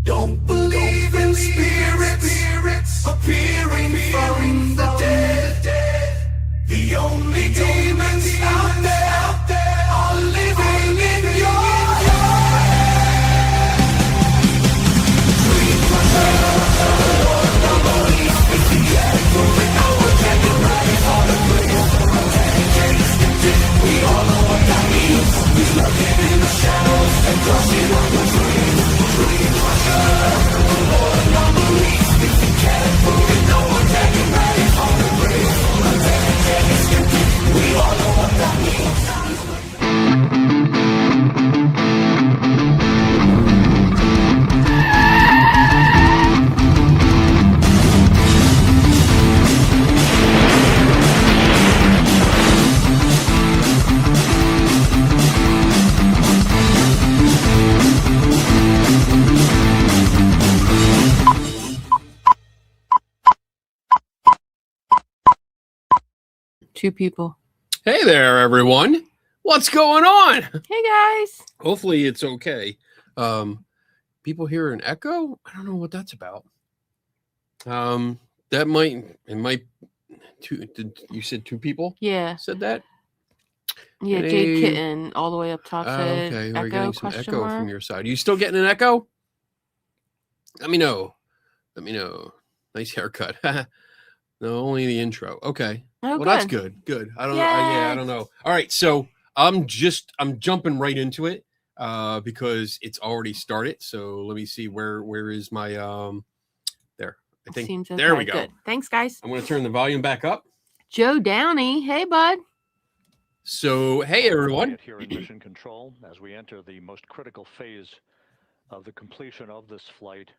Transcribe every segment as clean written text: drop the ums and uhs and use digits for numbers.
Don't believe in spirits appearing from the dead. The only demons out there are living in your head. Dream is the end, moving over, getting ready for the we all know what that means. He's lurking in the shadows and crushing on the dreams. Dream crusher, the Lord of non-belief. If you can't prove it, no one getting ready for the grave. We all know what that means. Two people. Hey there, everyone. What's going on? Hey, guys. Hopefully it's okay. People hear an echo? I don't know what that's about. That might, you said two people? Yeah. Said that? Yeah, Hey. Jade Kitten all the way up top said Okay, echo, we're getting some echo mark? from your side. You still getting an echo? Let me know. Nice haircut. No, only the intro. Okay. Oh, well, good. that's good. Good. I don't know. All right. So I'm jumping right into it because it's already started. So let me see where is my there. I think Seems okay. There we go. Good. Thanks, guys. I'm going to turn the volume back up. Joe Downey. Hey, bud. So, hey everyone. Here in Mission Control, as we enter the most critical phase of the completion of this flight,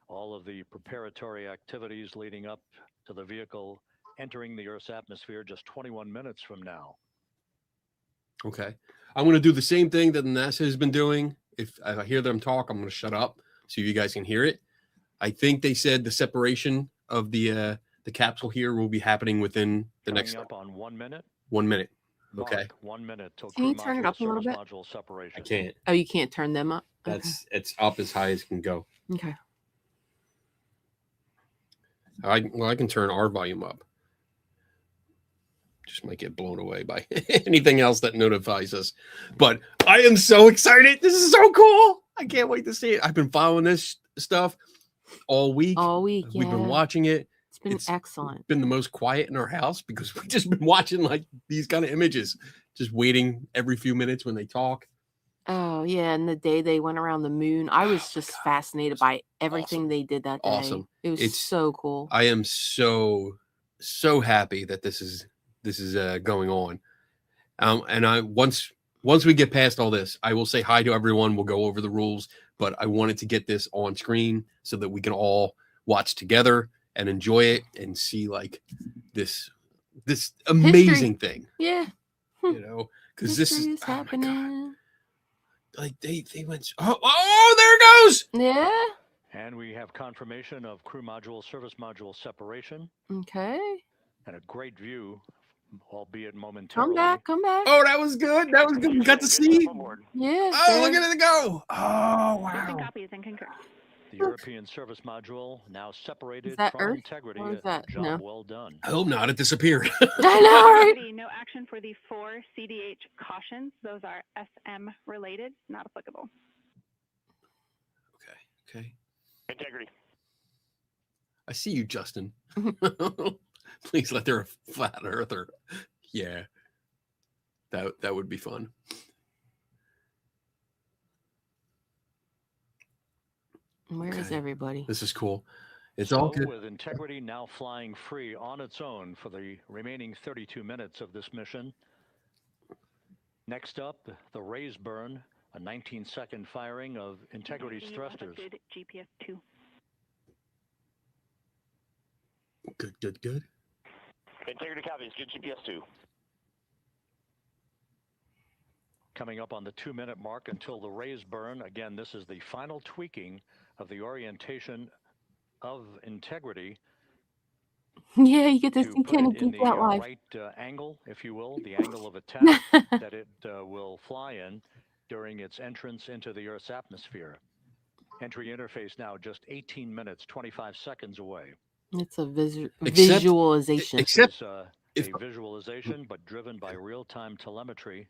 all of the preparatory activities leading up to the vehicle entering the Earth's atmosphere just 21 minutes from now. Okay. I'm going to do the same thing that NASA has been doing. If I hear them talk, I'm going to shut up so you guys can hear it. I think they said the separation of the capsule here will be happening within the Coming next up on 1 minute. 1 minute. Mark, Okay. 1 minute till Can you crew turn it module, up a little service bit? module separation. I can't. Oh, you can't turn them up? It's up as high as can go. Okay. I can turn our volume up. Just might get blown away by anything else that notifies us. But I am so excited. This is so cool. I can't wait to see it. I've been following this stuff all week. All week, We've been watching it. It's been excellent. Been the most quiet in our house because we've just been watching like these kind of images, just waiting every few minutes when they talk. Oh, yeah. And the day they went around the moon, I was just fascinated by everything they did that day. Awesome. It was so cool. I am so happy that this is going on. And I once we get past all this, I will say hi to everyone. We'll go over the rules, but I wanted to get this on screen so that we can all watch together and enjoy it and see like this amazing thing. Yeah. You know, because this is happening. Like they went, oh, there it goes. Yeah. And we have confirmation of crew module, service module separation, Okay. and a great view, albeit Come momentarily. back. Come back. Oh, that was good. That was good. We got to see. Yeah. Oh, look there- at it go. Oh, Houston wow. copies and concur. The European service module now separated that from Earth? integrity. Or is A that- job no. well done. I hope not. It disappeared. I know, right? Integrity, no action for the 4 CDH cautions. Those are SM related, not applicable. Okay. Integrity. I see you, Justin. Please let there a flat earther. Yeah. That would be fun. Where is Okay. everybody? This is cool. It's all So, good. with integrity now flying free on its own for the remaining 32 minutes of this mission. Next up, the raise burn, a 19-second firing of integrity's You thrusters. have a good GPS 2. Good. Integrity copies. Good GPS 2. Coming up on the 2-minute mark until the raise burn. Again, this is the final tweaking of the orientation of integrity Yeah, you get to to see put Kenny it in geek the out live. right angle, if you will, the angle of attack that it will fly in during its entrance into the Earth's atmosphere. Entry interface now just 18 minutes, 25 seconds away. It's a Except- visualization. except- This is if- a visualization, but driven by real-time telemetry.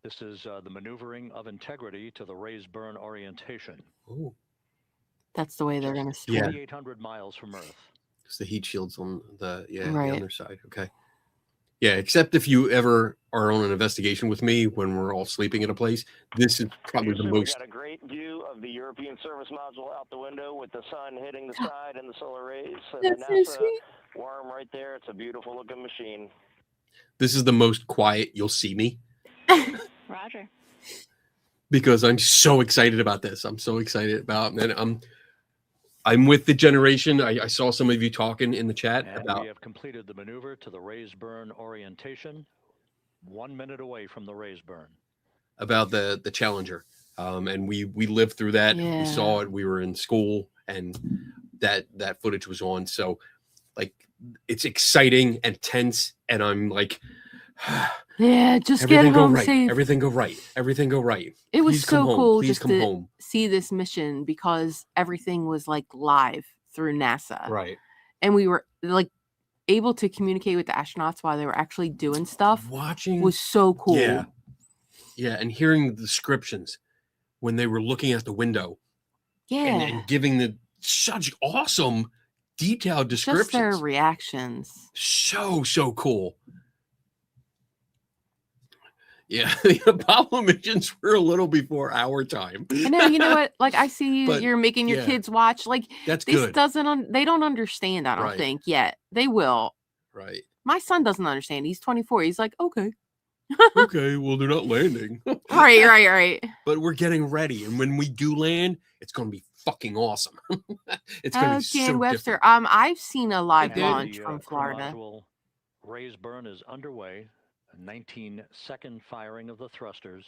This is the maneuvering of integrity to the raise burn orientation. Oh, That's the way they're going to Just swim. Yeah. 2,800 miles from Earth. it's the heat shields on the Right. other side. Okay. Yeah, except if you ever are on an investigation with me when we're all sleeping at a place, this is probably the Houston, we most. got a great view of the European service module out the window with the sun hitting the side and the solar rays. And That's the so NASA sweet. worm right there. It's a beautiful looking machine. This is the most quiet you'll see me Roger. because I'm so excited about this. I'm so excited about, and I'm with the generation. I saw some of you talking in the chat And about we have completed the maneuver to the raise burn orientation. 1 minute away from the raise burn. the Challenger, and we lived through that. Yeah. We saw it. We were in school, and that footage was on. So, like, it's exciting and tense, and I'm like, Yeah, just get everything go home right. safe. Everything go right. Everything go right. It was Please come so home. cool Please just come to home. see this mission because everything was like live through NASA. Right. And we were like able to communicate with the astronauts while they were actually doing stuff Watching was so cool. Yeah, and hearing the descriptions when they were looking at the window Yeah. and giving the such awesome detailed Just their descriptions. reactions. So cool. Yeah, the Apollo missions were a little before our time. I know, you know what? Like I see But, you're making your yeah. kids watch. Like That's this good. they don't understand, I don't Right. think yet. They will. Right. My son doesn't understand. He's 24. He's like, okay. Okay, well, they're not landing. Right. But we're getting ready. And when we do land, it's going to be fucking awesome. It's going to Oh, be Jan so Webster. different. I've seen a live And launch the, from crew Florida. module raise burn is underway. A 19-second firing of the thrusters.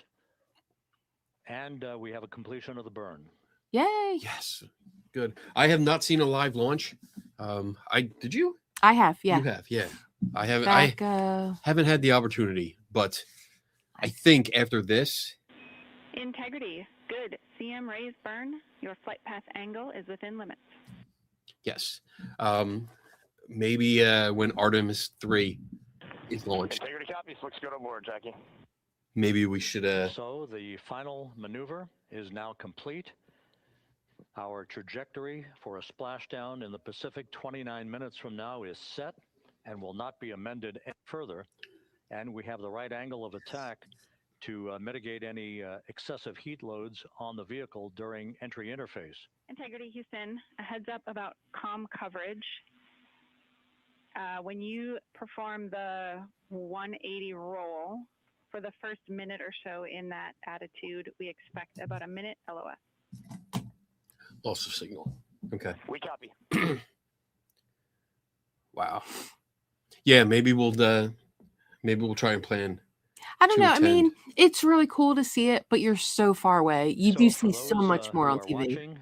And we have a completion of the burn. Yay. Yes. Good. I have not seen a live launch. Did you? I have, yeah. You have, yeah. I haven't. Back, Haven't had the opportunity, but I think after this, Integrity, good. CM raise burn. Your flight path angle is within limits. yes. Maybe when Artemis 3 is launched, Integrity copies. Looks good on board, Jackie. maybe we should. So the final maneuver is now complete. Our trajectory for a splashdown in the Pacific 29 minutes from now is set and will not be amended any further. And we have the right angle of attack to mitigate any excessive heat loads on the vehicle during entry interface. Integrity Houston, a heads up about comm coverage. When you perform the 180 roll, for the first minute or so in that attitude, we expect about a minute LOS. Loss of signal. Okay. We copy. Wow. Yeah, maybe we'll try and plan. I don't to know. I mean, attend. it's really cool to see it, but you're so far away. You do So for see so those, much more who on are TV. watching,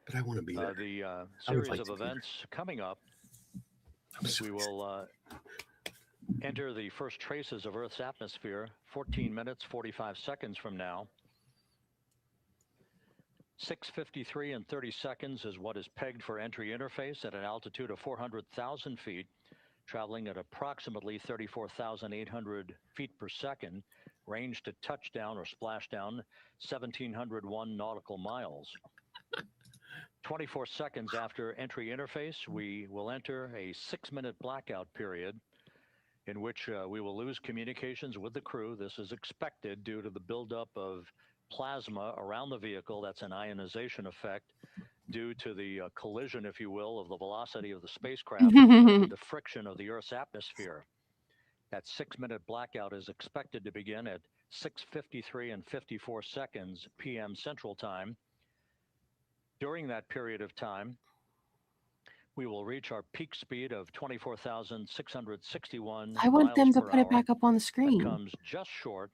But I want to be there. The I would series like of to be there. events coming up, I'm so we will enter the first traces of Earth's atmosphere 14 minutes, 45 seconds from now. 6:53 and 30 seconds is what is pegged for entry interface at an altitude of 400,000 feet, traveling at approximately 34,800 feet per second, range to touchdown or splashdown 1,701 nautical miles. 24 seconds after entry interface, we will enter a 6-minute blackout period in which we will lose communications with the crew. This is expected due to the buildup of plasma around the vehicle. That's an ionization effect due to the collision, if you will, of the velocity of the spacecraft with the friction of the Earth's atmosphere. That 6-minute blackout is expected to begin at 6:53 and 54 seconds p.m. Central Time. During that period of time, we will reach our peak speed of 24,661 I want them miles to per put it hour. back up on the That screen. comes just short,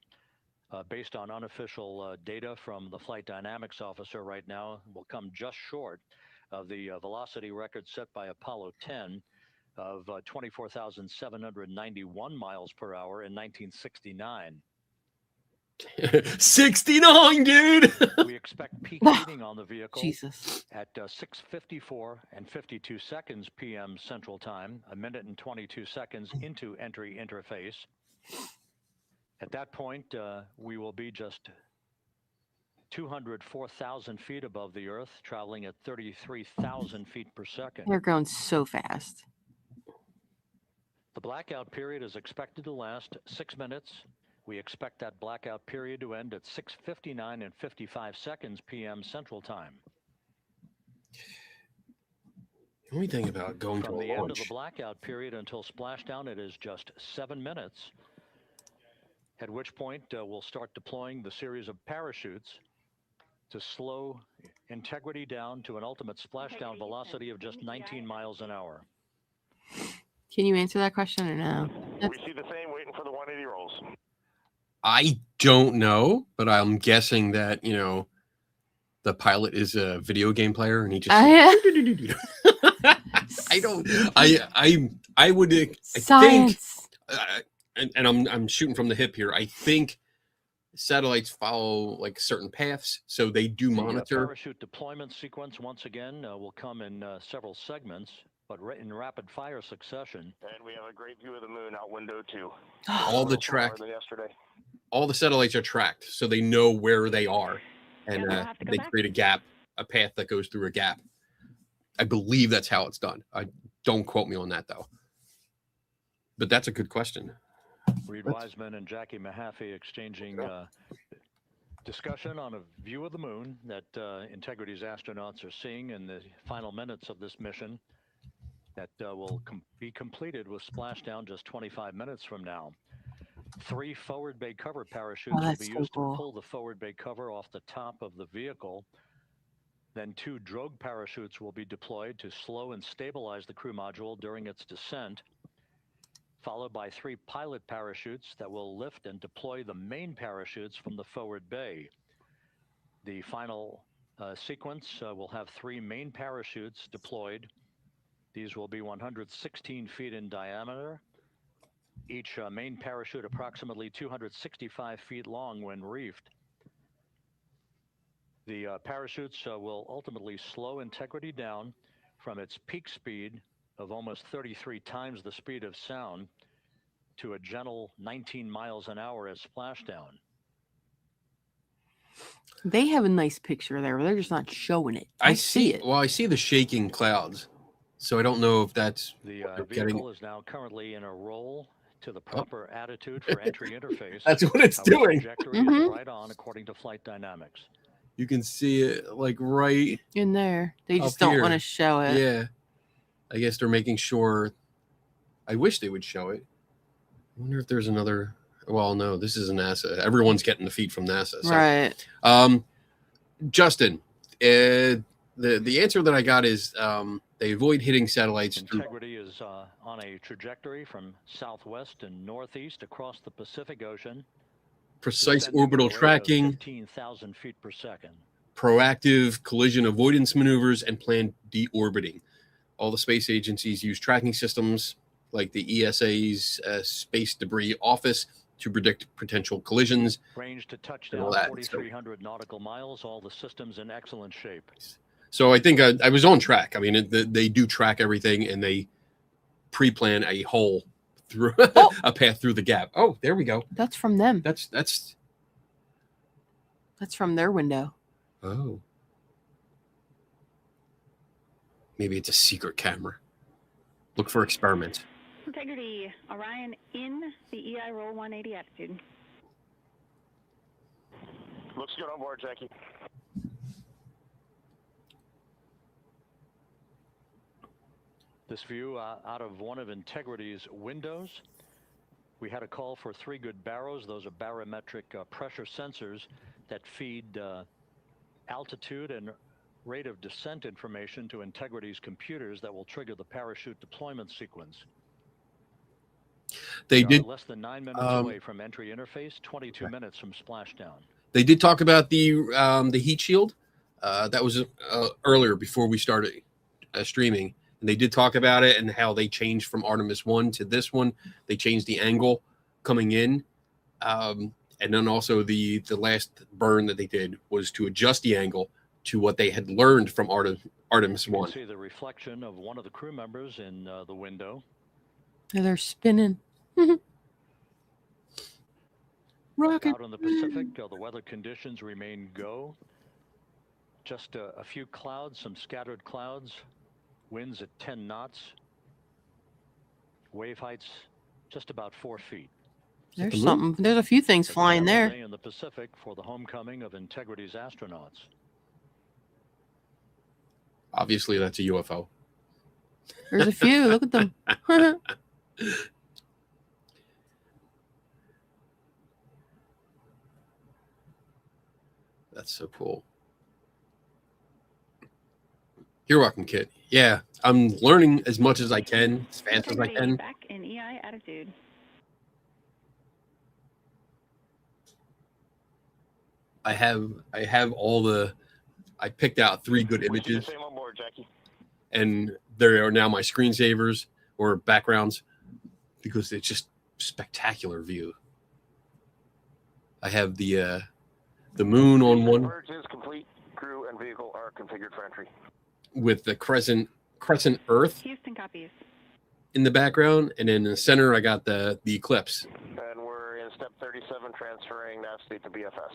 based on unofficial data from the flight dynamics officer right now, will come just short of the velocity record set by Apollo 10 of 24,791 miles per hour in 1969. 69, dude. We expect peak heating on the vehicle Jesus. at 6:54 and 52 seconds p.m. Central Time, a minute and 22 seconds into entry interface. At that point, we will be just 204,000 feet above the Earth, traveling at 33,000 feet per second. They're going so fast. The blackout period is expected to last 6 minutes. We expect that blackout period to end at 6:59 and 55 seconds p.m. Central Time. The only thing about going From to the a end of the launch, blackout period until splashdown, it is just 7 minutes, at which point we'll start deploying the series of parachutes to slow integrity down to an ultimate splashdown velocity of just 19 miles an hour. Can you answer that question or no? We see the same, waiting for the 180 rolls. I don't know, but I'm guessing that, you know, the pilot is a video game player and he just I don't I would I think Science. and I'm shooting from the hip here. I think satellites follow like certain paths, so they do monitor. The parachute deployment sequence once again will come in several segments, but in rapid fire succession. And we have a great view of the moon out window too. All the Little track, smaller than yesterday. all the satellites are tracked, so they know where they are, and we'll have to go they back. create a gap, a path that goes through a gap. I believe that's how it's done. I don't quote me on that though, but that's a good question. Reed Wiseman and Jackie Mahaffey exchanging discussion on a view of the moon that Integrity's astronauts are seeing in the final minutes of this mission that will be completed with splashdown just 25 minutes from now. 3 forward bay cover parachutes will that's be so used cool. to pull the forward bay cover off the top of the vehicle. Then 2 drogue parachutes will be deployed to slow and stabilize the crew module during its descent, followed by 3 pilot parachutes that will lift and deploy the main parachutes from the forward bay. The final sequence will have 3 main parachutes deployed. These will be 116 feet in diameter, each main parachute approximately 265 feet long when reefed. The parachutes will ultimately slow Integrity down from its peak speed of almost 33 times the speed of sound to a gentle 19 miles an hour at splashdown. They have a nice picture there, but they're just not showing it. I see it. Well, I see the shaking clouds, so I don't know if that's The what they're vehicle getting. is now currently in a roll to the proper attitude for entry interface. That's what it's Our doing. trajectory is Mhm. right on according to flight dynamics. You can see it like right. In there. They just Up don't want to here. show it. Yeah, I guess they're making sure. I wish they would show it. I wonder if there's another. Well, no, this is NASA. Everyone's getting the feed from NASA. So. Right. Justin, the answer that I got is they avoid hitting satellites through. Integrity is on a trajectory from southwest and northeast across the Pacific Ocean. Precise descending at orbital a rate of tracking. 15,000 feet per second. proactive collision avoidance maneuvers, and planned deorbiting. All the space agencies use tracking systems like the ESA's Space Debris Office to predict potential collisions. Range to all touchdown, that. 4,300 nautical miles. All the systems in excellent shape. So I think I was on track. I mean, they do track everything, and they pre-plan a hole through a path through the gap. Oh, there we go. That's from them. That's That's from their window. oh. Maybe it's a secret camera. Look for experiments. Integrity, Orion in the EI roll 180 attitude. Looks good on board, Jackie. This view out of one of Integrity's windows. We had a call for 3 good barrows. Those are barometric pressure sensors that feed altitude and rate of descent information to Integrity's computers that will trigger the parachute deployment sequence. They We are did less than 9 minutes away from entry interface, 22 minutes from splashdown. They did talk about the heat shield. That was earlier before we started streaming. And they did talk about it and how they changed from Artemis 1 to this one. They changed the angle coming in. And then also the last burn that they did was to adjust the angle to what they had learned from Artemis You can 1. see the reflection of one of the crew members in the window. They're spinning. Rocket. Out in the Pacific, the weather conditions remain go. Just a few clouds, some scattered clouds. Winds at 10 knots. Wave heights just about 4 feet. There's the moon? something. There's a few things It's a flying final there. day in the Pacific for the homecoming of Integrity's astronauts. Obviously, that's a UFO. There's a few. Look at them. That's so cool. You're welcome, Kit. Yeah, I'm learning as much as I can, as fast as I Integrity, can. back in EI attitude. I have all the. I picked out 3 good images, Same on board, Jackie. and there are now my screensavers or backgrounds because it's just spectacular view. I have the moon on one Converge is complete. Crew and vehicle are configured for entry. with the crescent Earth Houston copies. in the background, and then in the center I got the eclipse, And we're in step 37, transferring nav state to BFS.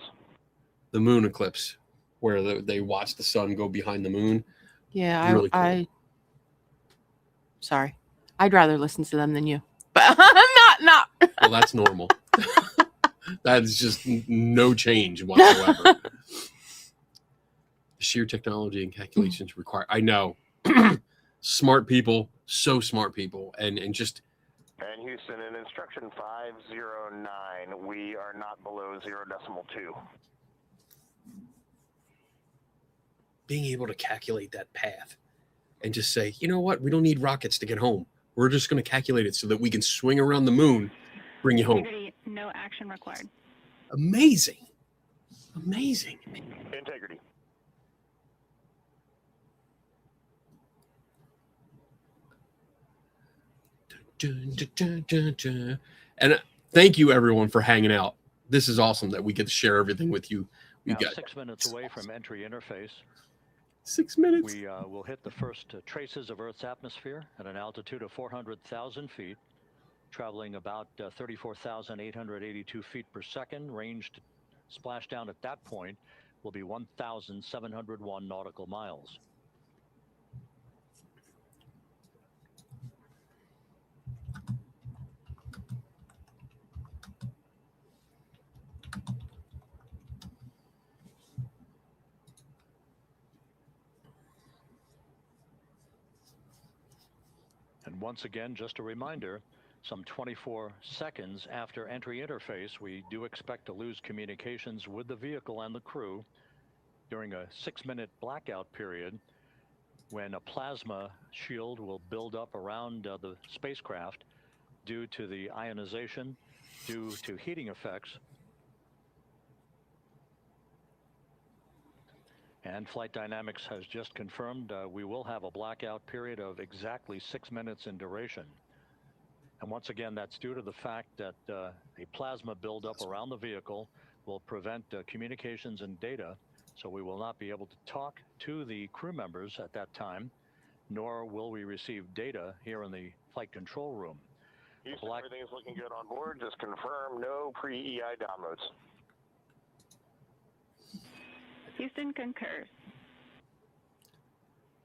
the moon eclipse, where they watch the sun go behind the moon. Yeah, Really cool. Sorry. I'd rather listen to them than you. But not. Well, that's normal. That's just no change whatsoever. Sheer technology and calculations required. I know. Smart people, so smart people. And just And Houston, in instruction 509, we are not below 0.2. being able to calculate that path and just say, you know what, we don't need rockets to get home. We're just going to calculate it so that we can swing around the moon, bring you home. Integrity, no action required. Amazing. Amazing. Integrity. Dun, dun, dun, dun, dun. And thank you, everyone, for hanging out. This is awesome that we get to share everything with you. We Now, got 6 minutes away from entry interface. 6 minutes. We will hit the first traces of Earth's atmosphere at an altitude of 400,000 feet, traveling about 34,882 feet per second. Range to splashdown at that point will be 1,701 nautical miles. And once again, just a reminder, some 24 seconds after entry interface, we do expect to lose communications with the vehicle and the crew during a 6-minute blackout period when a plasma shield will build up around the spacecraft due to the ionization, due to heating effects. And Flight Dynamics has just confirmed we will have a blackout period of exactly 6 minutes in duration. And once again, that's due to the fact that a plasma buildup around the vehicle will prevent communications and data. So we will not be able to talk to the crew members at that time, nor will we receive data here in the flight control room. Houston, everything's looking good on board. Just confirm no pre-EI downloads. Houston concurs.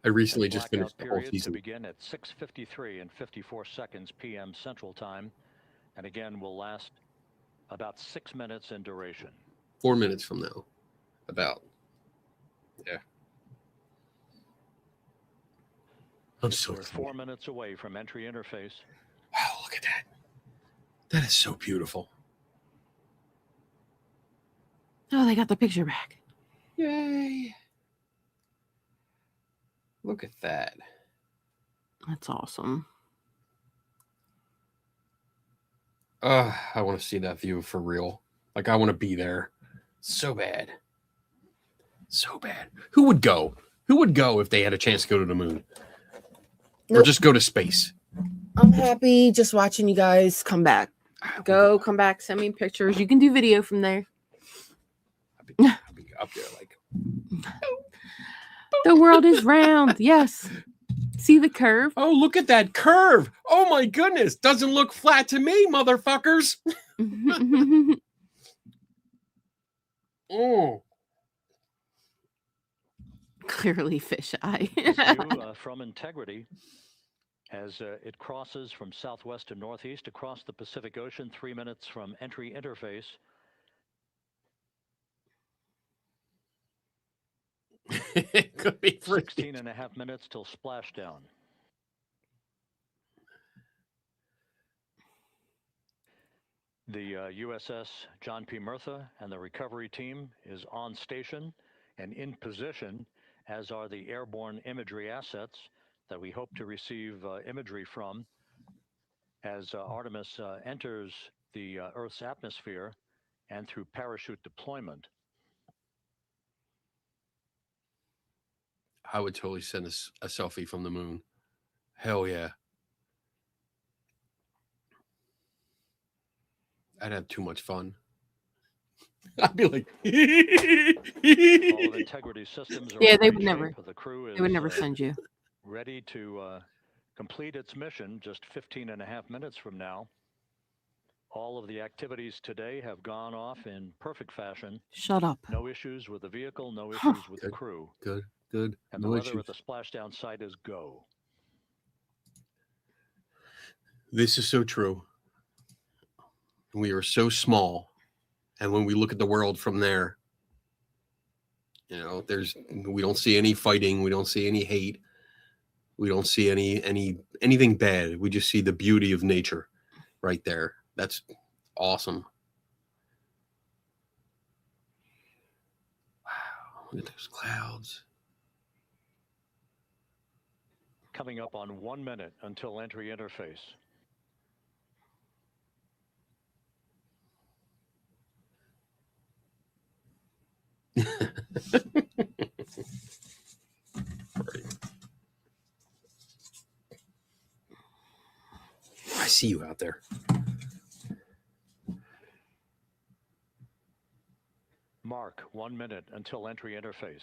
I recently just Blackout finished the whole period to season. begin at 6:53 and 54 seconds p.m. Central Time, and again will last about 6 minutes in duration. 4 minutes from now, about. Yeah. I'm so We're 4 minutes away from entry interface. Wow, look at that. That is so beautiful. Oh, they got the picture back. Yay. Look at that. That's awesome. I want to see that view for real. Like, I want to be there. So bad. So bad. Who would go? Who would go if they had a chance to go to the moon? Or Nope. just go to space? I'm happy just watching you guys come back. Go, come back, send me pictures. You can do video from there. I'd be up there like, The world is round. Yes. See the curve? oh, look at that curve. Oh, my goodness. Doesn't look flat to me, motherfuckers. Oh. Clearly fish eye. This view from Integrity as it crosses from southwest to northeast across the Pacific Ocean, 3 minutes from entry interface. It could be 16 and a half minutes till splashdown. The USS John P. Murtha and the recovery team is on station and in position, as are the airborne imagery assets that we hope to receive imagery from as Artemis enters the Earth's atmosphere and through parachute deployment. I would totally send a selfie from the moon. Hell yeah. I'd have too much fun. I'd be like, All of Integrity systems are Yeah, in they great would never. shape. The crew is They would never send you. ready to complete its mission just 15 and a half minutes from now. All of the activities today have gone off in perfect fashion. Shut up. No issues with the vehicle, no issues with the crew. good, good. And the No weather issues. at the splashdown site is go. This is so true. We are so small. And when we look at the world from there, you know, we don't see any fighting. We don't see any hate. We don't see anything bad. We just see the beauty of nature right there. That's awesome. Wow, look at those clouds. Coming up on 1 minute until entry interface. Right. I see you out there. Mark 1 minute until entry interface.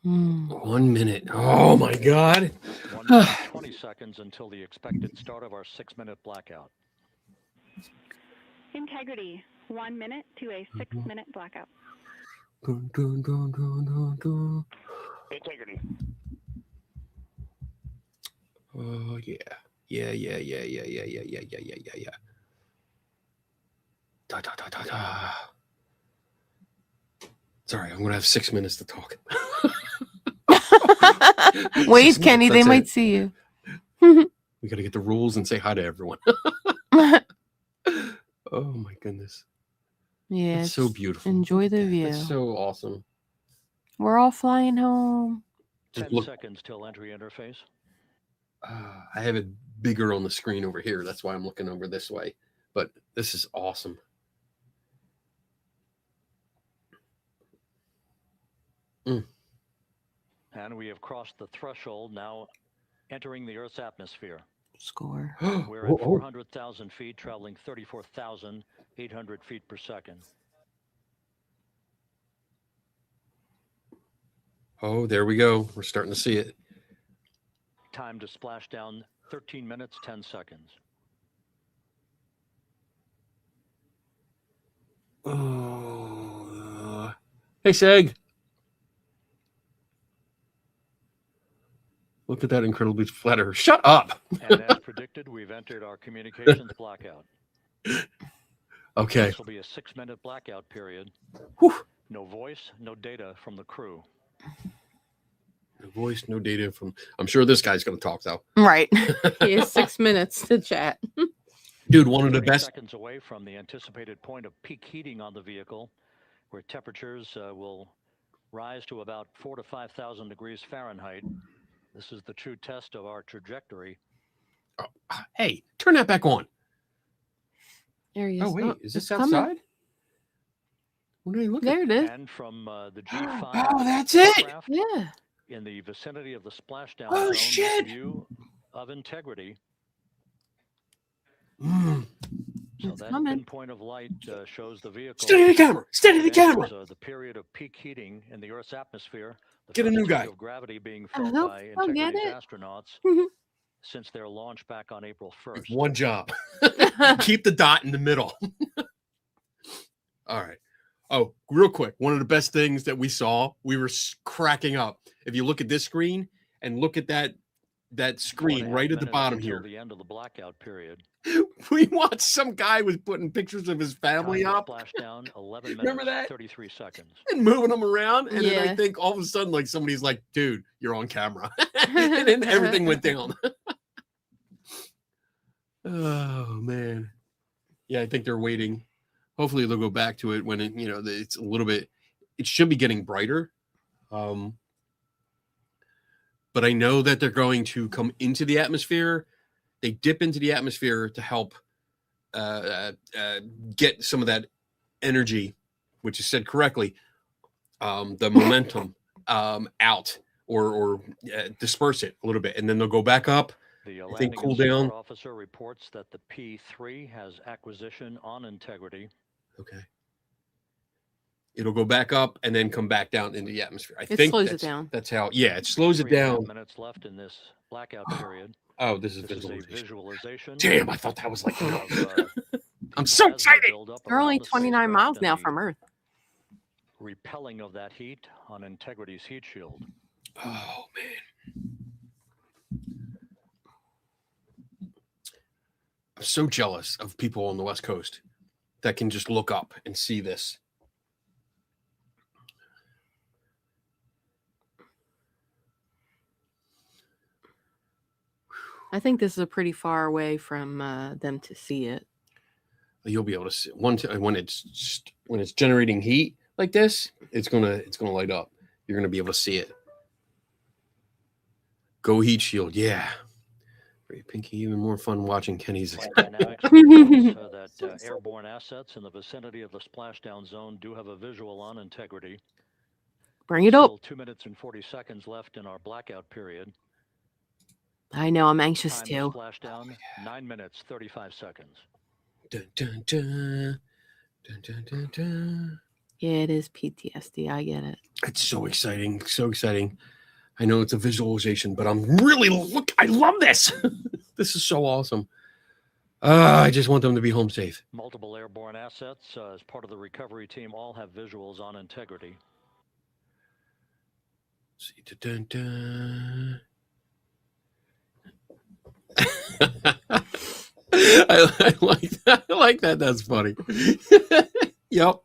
1 minute. Oh my God. 1 minute, 20 seconds until the expected start of our 6 minute blackout. Integrity, 1 minute to a 6 minute blackout. Dun, dun, dun, dun, dun, dun. Integrity. Oh yeah. Yeah. Da, da, da, da, da. Sorry, I'm gonna have 6 minutes to talk. Wait, 6 Kenny, minutes, they that's might it. see you. We gotta get the rules and say hi to everyone. Oh my goodness. Yeah, It's so just beautiful. enjoy the view. It's so awesome. We're all flying home. Just 10 look. seconds till entry interface. I have it bigger on the screen over here. That's why I'm looking over this way. But this is awesome. And we have crossed the threshold, now entering the Earth's atmosphere. Score. We're at 400,000 feet, traveling 34,800 feet per second. Oh, there we go. We're starting to see it. Time to splash down 13 minutes, 10 seconds. Oh, hey, Seg. Look at that incredibly flat Earth. Shut up. And as predicted, we've entered our communications blackout. Okay. This will be a 6-minute blackout period. Whew. No voice, no data from the crew. No voice, no data from. I'm sure this guy's going to talk though. Right. He has 6 minutes to chat. Dude, one of the 30 best. seconds away from the anticipated point of peak heating on the vehicle, where temperatures will rise to about 4,000 to 5,000 degrees Fahrenheit. This is the true test of our trajectory. Oh, hey, turn that back on. There he is. Oh, wait. Is this it's coming. outside? What are you looking There it is. And from the G5 Oh, that's it. Raft, Yeah. in the vicinity of the splashdown Oh, zone, shit. view of integrity. Mm. So It's that coming. pinpoint of light shows the vehicle. Steady the camera. Steady the It enters, camera. the period of peak heating in the Earth's atmosphere. The Get a new first guy. wave of gravity being Oh, felt he'll- by he'll get Integrity's it. astronauts Mhm. since their launch back on April 1st. One job. Keep the dot in the middle. All right. Oh, real quick. One of the best things that we saw, we were cracking up. If you look at this screen and look at that 4.5 screen right at the minutes bottom until here, the end of the blackout period. we watched some guy was putting pictures of his family Time to up splash down 11 Remember minutes, that? 33 seconds. and moving them around. And then I Yeah. think all of a sudden, like somebody's like, dude, you're on camera. And then everything went down. Oh, man. Yeah, I think they're waiting. Hopefully they'll go back to it when it, it's a little bit, it should be getting brighter. But I know that they're going to come into the atmosphere. They dip into the atmosphere to help get some of that energy, which is said correctly, the momentum out or disperse it a little bit. And then they'll go back up. The I think landing cool and support down. officer reports that the P3 has acquisition on integrity. Okay. It'll go back up and then come back down into the atmosphere. I It think slows it that's, down. That's how, yeah, it slows it 3.5 down. minutes left in this blackout period. Oh, this is This is a visualization. visualization. Damn, I thought that was like, of, I'm so plasma excited. buildup They're around only the 29 spacecraft miles and now the from Earth. repelling of that heat on Integrity's heat shield. Oh, man. I'm so jealous of people on the West Coast that can just look up and see this. I think this is a pretty far away from them to see it. You'll be able to see when it's generating heat like this, it's gonna light up. You're gonna be able to see it. Go heat shield, yeah. Very pinky, even more fun watching Kenny's. Flight Dynamics reports that airborne assets in the vicinity of the splashdown zone do have a visual on Integrity. Bring it up. Still 2 minutes and 40 seconds left in our blackout period. I know. I'm anxious Time too. to splashdown, 9 minutes, 35 seconds. Dun, dun, dun. Dun, dun, dun, dun. Yeah, it is PTSD. I get it. It's so exciting, so exciting. I know it's a visualization, but I'm really I love this. This is so awesome. I just want them to be home safe. Multiple airborne assets as part of the recovery team all have visuals on Integrity. See, dun, dun, dun. I like that. I like that. That's funny. Yep.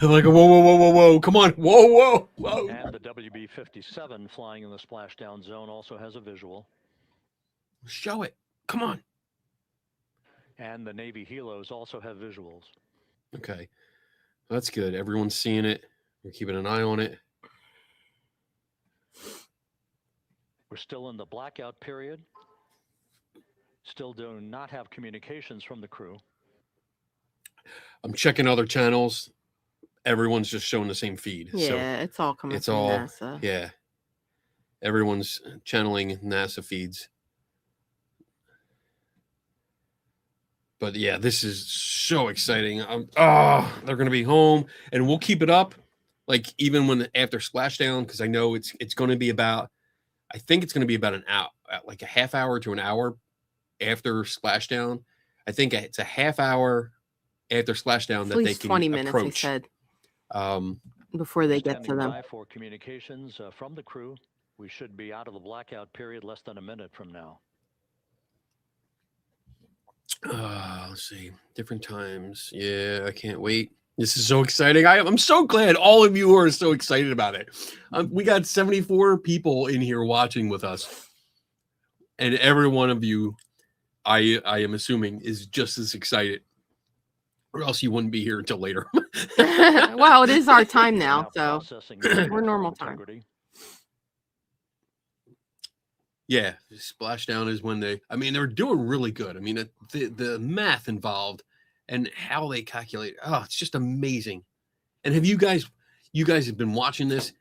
I'm like, whoa. Come on. Whoa. And the WB-57 flying in the splashdown zone also has a visual. Show it. Come on. And the Navy helos also have visuals. Okay. That's good. Everyone's seeing it. We're keeping an eye on it. We're still in the blackout period. Still do not have communications from the crew. I'm checking other channels. everyone's just showing the same feed. Yeah, So it's all coming it's from all NASA. yeah. Everyone's channeling NASA feeds. But yeah, this is so exciting. They're gonna be home, and we'll keep it up, like even when after splashdown, because I know it's going to be about. I think it's going to be about an hour, like a half hour to an hour after splashdown. I think it's a half hour after splashdown At that they least can 20 minutes, approach. they said, Um, before they get to Standing them. by for communications from the crew. We should be out of the blackout period less than a minute from now. let's see, different times. Yeah, I can't wait. This is so exciting. I'm so glad all of you are so excited about it. We got 74 people in here watching with us, and every one of you, I am assuming, is just as excited, or else you wouldn't be here until later. Well, it is our time now, so Processing we're normal time. integrity. Yeah, splashdown is when they're doing really good. I mean, the math involved and how they calculate. Oh, it's just amazing. And have you guys have been watching this?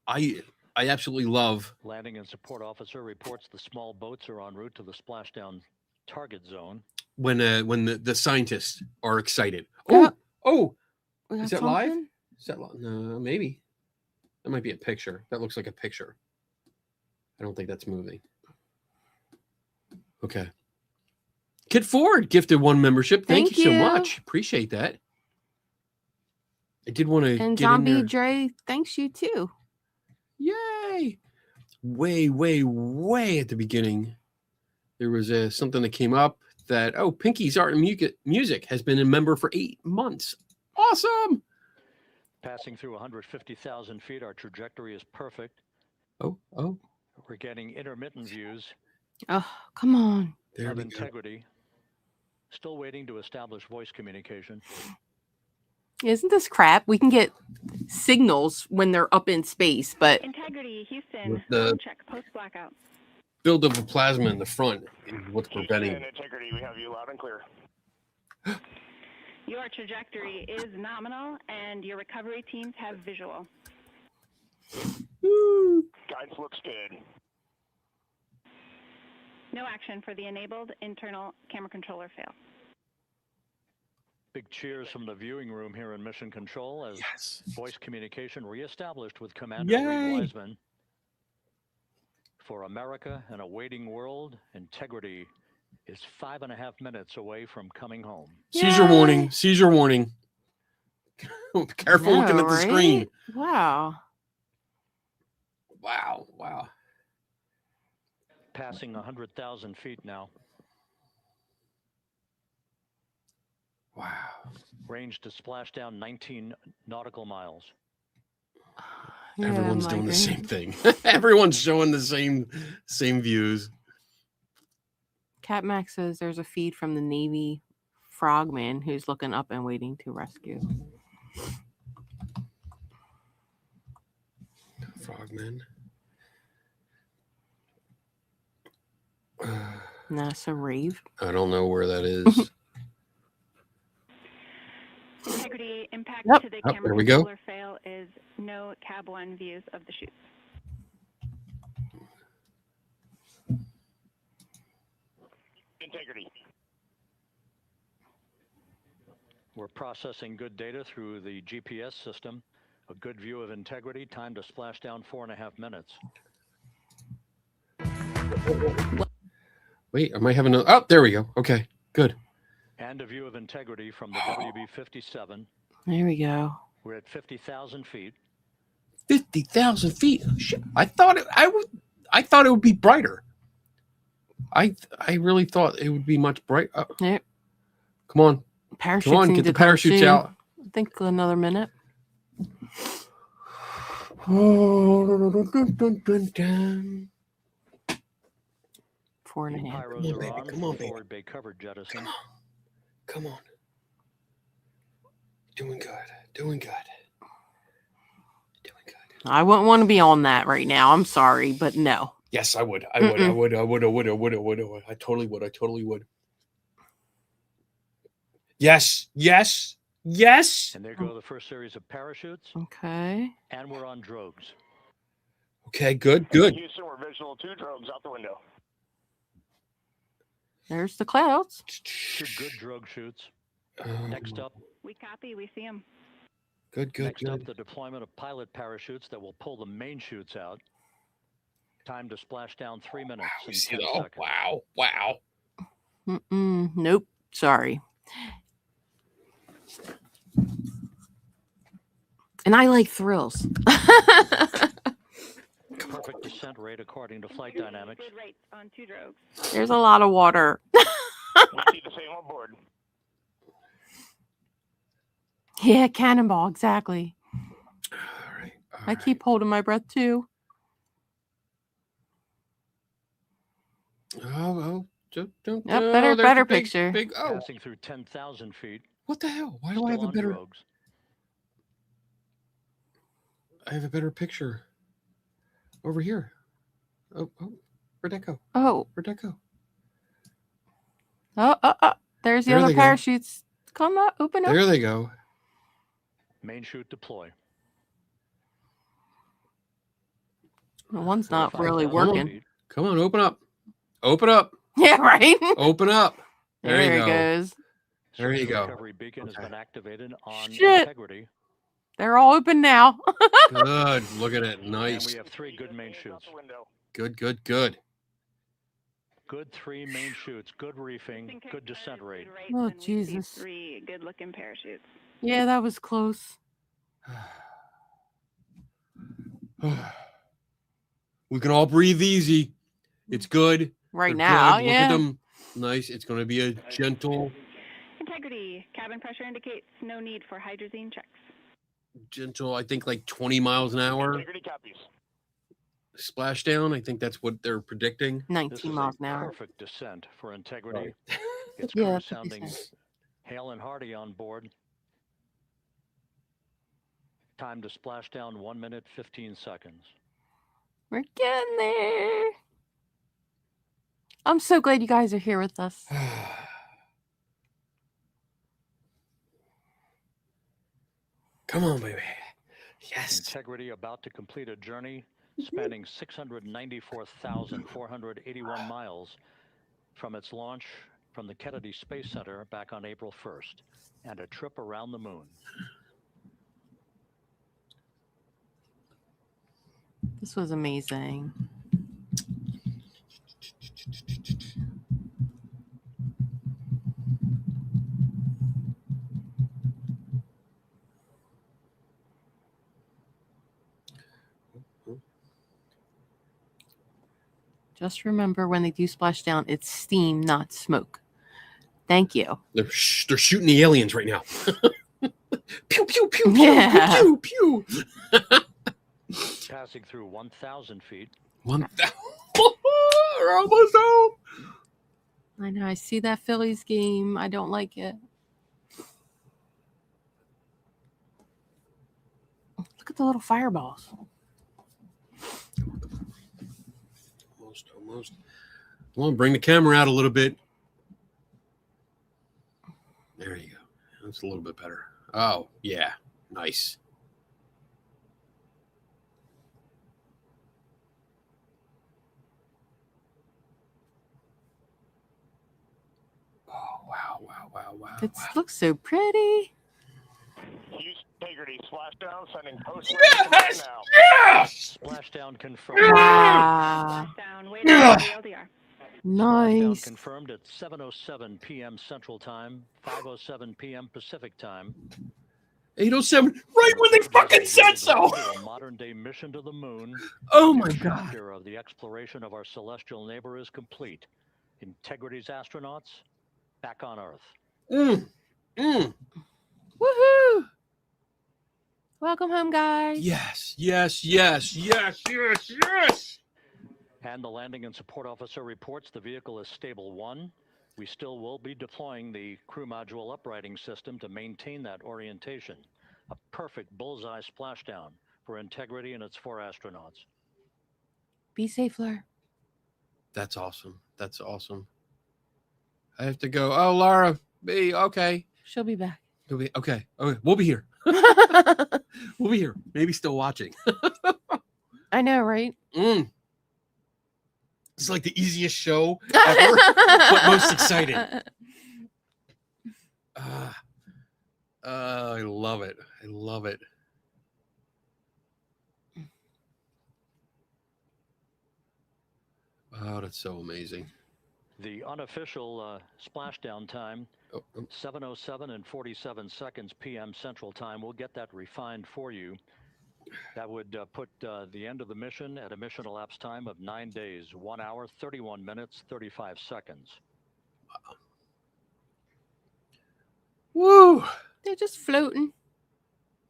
I absolutely love. Landing and support officer reports the small boats are en route to the splashdown target zone. When the scientists are excited. Yeah. We Is got that live? something? Is that live? No, maybe. That might be a picture. That looks like a picture. I don't think that's moving. Okay. Kid Ford gifted 1 membership. Thank you so much. Appreciate that. I did want to And get Zombie in there. Dre, thanks you too. Yay! Way at the beginning, there was something that came up that Pinky's Art and Music has been a member for 8 months. Awesome! Passing through 150,000 feet, our trajectory is perfect. Oh, We're getting intermittent views Oh, come on. there of we go. integrity. Still waiting to establish voice communication. Isn't this crap? We can get signals when they're up in space, but Integrity, Houston. With the- Phone check. Post blackout. Build of a plasma in the front is what's Houston, preventing. integrity, we have you loud and clear. Your trajectory is nominal, and your recovery teams have visual. Woo. Guidance looks good. No action for the enabled internal camera controller fail. Big cheers from the viewing room here in Mission Control as Yes. voice communication reestablished with Commander Yay. Reed Wiseman. For America and a waiting world, integrity is 5.5 minutes away from coming home. Seizure Yay. warning. Seizure warning. Careful looking at the right? screen. Wow. Wow. Passing 100,000 feet now. Wow. Range to splashdown 19 nautical miles. Everyone's doing the migraine. same thing. Everyone's showing the same views. Cat Max says there's a feed from the Navy frogman who's looking up and waiting to rescue. Frogman. NASA rave. I don't know where that is. Integrity impact Yep. to the Oh, camera there we go. controller fail is no cab 1 views of the chute. Integrity. We're processing good data through the GPS system. A good view of integrity. Time to splashdown 4.5 minutes. Wait, I might have another. Oh, there we go. Okay, good. And a view of integrity from the WB-57. There we go. We're at 50,000 feet. 50,000 feet. Shit. I thought it would be brighter. I really thought it would be much brighter. Yep. Come on, Parachutes need get to the come parachutes soon. out. I think another minute. 4.5. Pyros on, are baby. on Come for on, baby. forward bay cover jettison. Come on. Doing good. Doing good. I wouldn't want to be on that right now. I'm sorry, but no. Yes, I would. I would. I would. I would. I would. I would. I would. I would. I totally would. I totally would. Yes. Yes. Yes. And there go the first series of parachutes, Okay. and we're on drogues. Okay, good, good. Houston, we're visual 2 drogues out the window. There's the clouds. 2 good drogue shoots. Next up, We copy. We see them. Good, good, next up, good. the deployment of pilot parachutes that will pull the main chutes out. Time to splash down 3 minutes and 10 seconds. Wow, wow. Nope. Sorry. And I like thrills. Perfect descent rate according to flight dynamics. Good rates on 2 drogues. There's a lot of water. We see the same on board. Yeah, cannonball, exactly. All right. I keep holding my breath too. Oh, don't. Yep, oh, better there's the picture. Big, oh, Passing through 10,000 feet. what the hell? Why do Still I have a on better? drogues. I have a better picture over here. Oh, where'd that go? Oh, Where'd that go? there's the There other they go. parachutes. Come up, open up. There they go. Main chute deploy. The one's not really 45,000 working. feet. Come on, open up. Open up. Yeah, right. Open up. There There you it go. goes. There you Search and go. Recovery beacon has Okay. been activated on Shit. integrity. They're all open now. Good. Look at it. And Nice. we have 3 good main Out chutes. the window. Good, good, good. Good 3 main chutes. Good reefing. Think Good descent good rate. rates, Oh, and we see Jesus. 3 good-looking parachutes. Yeah, that was close. We can all breathe easy. It's good. Right They're now, good. Look yeah. at them. Nice. It's going to be a gentle, Integrity. Cabin pressure indicates no need for hydrazine checks. I think like 20 miles an hour. Integrity copies. Splashdown. I think that's what they're predicting. This 19 is miles a an hour. perfect descent for integrity. Right. It's Yeah, crew that's what they sounding said. hale and hearty on board. Time to splash down 1 minute, 15 seconds. We're getting there. I'm so glad you guys are here with us. Come on, baby. Yes. Integrity about to complete a journey spanning 694,481 miles from its launch from the Kennedy Space Center back on April 1st, and a trip around the moon. This was amazing. Just remember when they do splash down, it's steam, not smoke. Thank you. They're shooting the aliens right now. Pew, pew, pew, pew, Yeah. pew, pew, pew. Passing through 1,000 feet. 1,000. We're almost home. I know. I see that Phillies game. I don't like it. Look at the little fireballs. Almost. Come on, bring the camera out a little bit. There you go. That's a little bit better. Oh, yeah. Nice. Oh, wow. It looks so pretty. Integrity splashdown sending post Yes! now. Yes! Splashdown confirmed. Wow. Down. Wait on the LDR. Splashdown Nice. confirmed at 7:07 p.m. Central Time, 5:07 p.m. Pacific Time. 807, right when they fucking said so. A modern-day mission to the moon. Oh my The God. chapter of the exploration of our celestial neighbor is complete. Integrity's astronauts back on Earth. Woohoo. Welcome home, guys. Yes. And the landing and support officer reports the vehicle is stable 1. We still will be deploying the crew module uprighting system to maintain that orientation. A perfect bullseye splashdown for Integrity and its 4 astronauts. Be safe, Fleur. That's awesome. I have to go. Oh, Laura, B, okay. She'll be back. Okay. We'll be here. We'll be here. Maybe still watching. I know, right? It's like the easiest show ever, but most exciting. I love it. I love it. Oh, that's so amazing. The unofficial splashdown time, 7:07 and 47 seconds p.m. Central Time. We'll get that refined for you. That would put the end of the mission at a mission elapsed time of 9 days, 1 hour, 31 minutes, 35 seconds. Woo! They're just floating.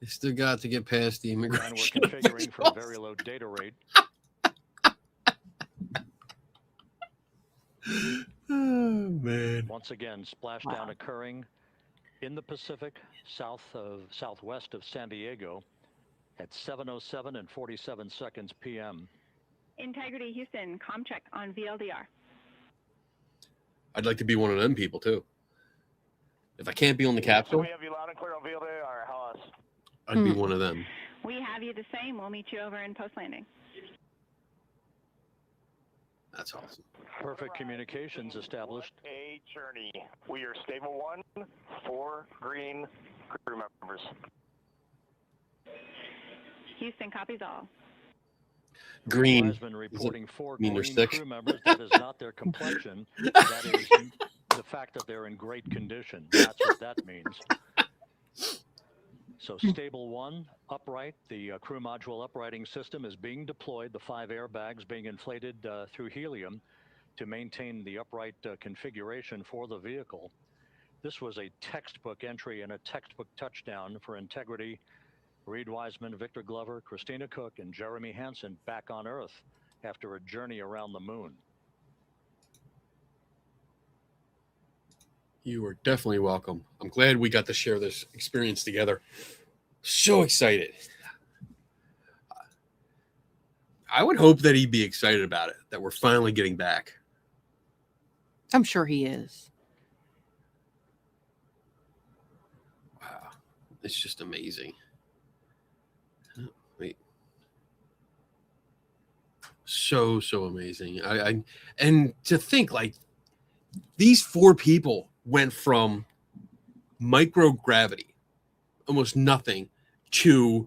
They still got to get past the And we're immigration. configuring for a very low data rate. Oh, man. Once again, splashdown occurring in the Pacific, southwest of San Diego at 7:07 and 47 seconds p.m. Integrity Houston, comm check on VLDR. I'd like to be one of them people, too. If I can't be on the So capsule, we have you loud and clear on VLDR, Hollis. I'd be one of them. We have you the same. We'll meet you over in post landing. That's awesome. Perfect communications established. A journey. We are stable 1, 4 green crew members. Houston copies all. Green. Wiseman reporting 4 mean they're green sick? crew members. That is not their complexion. That is the fact that they're in great condition. That's what that means. So stable 1, upright. The crew module uprighting system is being deployed. The 5 airbags being inflated through helium to maintain the upright configuration for the vehicle. This was a textbook entry and a textbook touchdown for Integrity. Reed Wiseman, Victor Glover, Christina Cook, and Jeremy Hansen back on Earth after a journey around the moon. You are definitely welcome. I'm glad we got to share this experience together. So excited. I would hope that he'd be excited about it, that we're finally getting back. I'm sure he is. Wow. It's just amazing. Wait. So amazing. And to think like these 4 people went from microgravity, almost nothing, to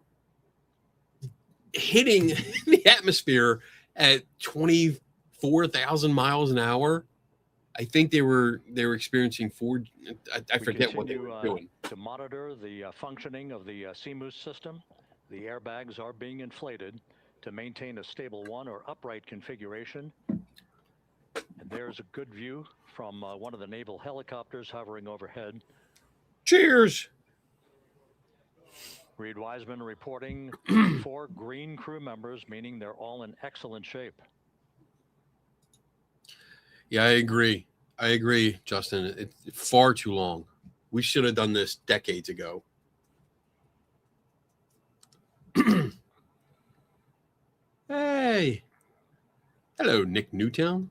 hitting the atmosphere at 24,000 miles an hour. I think they were experiencing 4. I forget what they were doing. To monitor the functioning of the CMOOS system, the airbags are being inflated to maintain a stable 1 or upright configuration. And there's a good view from one of the naval helicopters hovering overhead. Cheers. Reed Wiseman reporting 4 green crew members, meaning they're all in excellent shape. Yeah, I agree. Justin. It's far too long. We should have done this decades ago. Hey. Hello, Nick Newtown.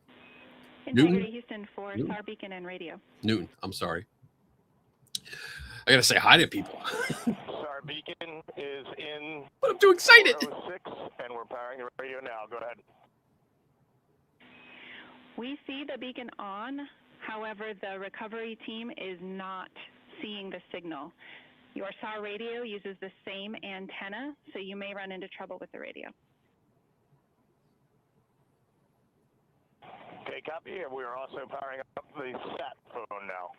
Integrity Houston for SAR beacon and radio. Newton, I'm sorry. I got to say hi to people. SAR beacon is in. But I'm too excited. 406, and we're powering the radio now. Go ahead. We see the beacon on. However, the recovery team is not seeing the signal. Your SAR radio uses the same antenna, so you may run into trouble with the radio. Okay, copy. And we are also powering up the sat phone now.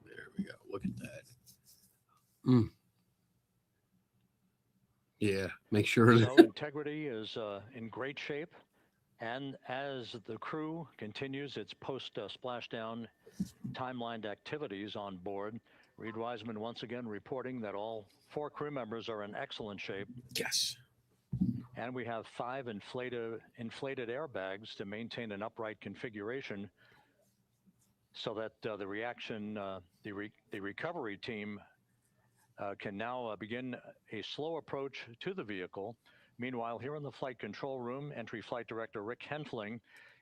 There we go. Look at that. Yeah, make sure that. So Integrity is in great shape. And as the crew continues its post-splashdown timelined activities on board, Reed Wiseman once again reporting that all 4 crew members are in excellent shape. Yes. And we have 5 inflated airbags to maintain an upright configuration so that the recovery team can now begin a slow approach to the vehicle. Meanwhile, here in the flight control room, entry flight director Rick Henfling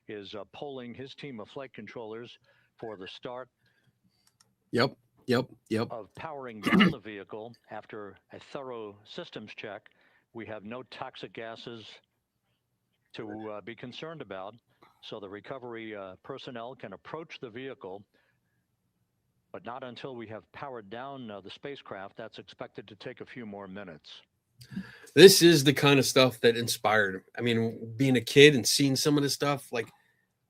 is polling his team of flight controllers for the start Yep. of powering down the vehicle after a thorough systems check. We have no toxic gases to be concerned about, so the recovery personnel can approach the vehicle, but not until we have powered down the spacecraft. That's expected to take a few more minutes. This is the kind of stuff that inspired. I mean, being a kid and seeing some of this stuff, like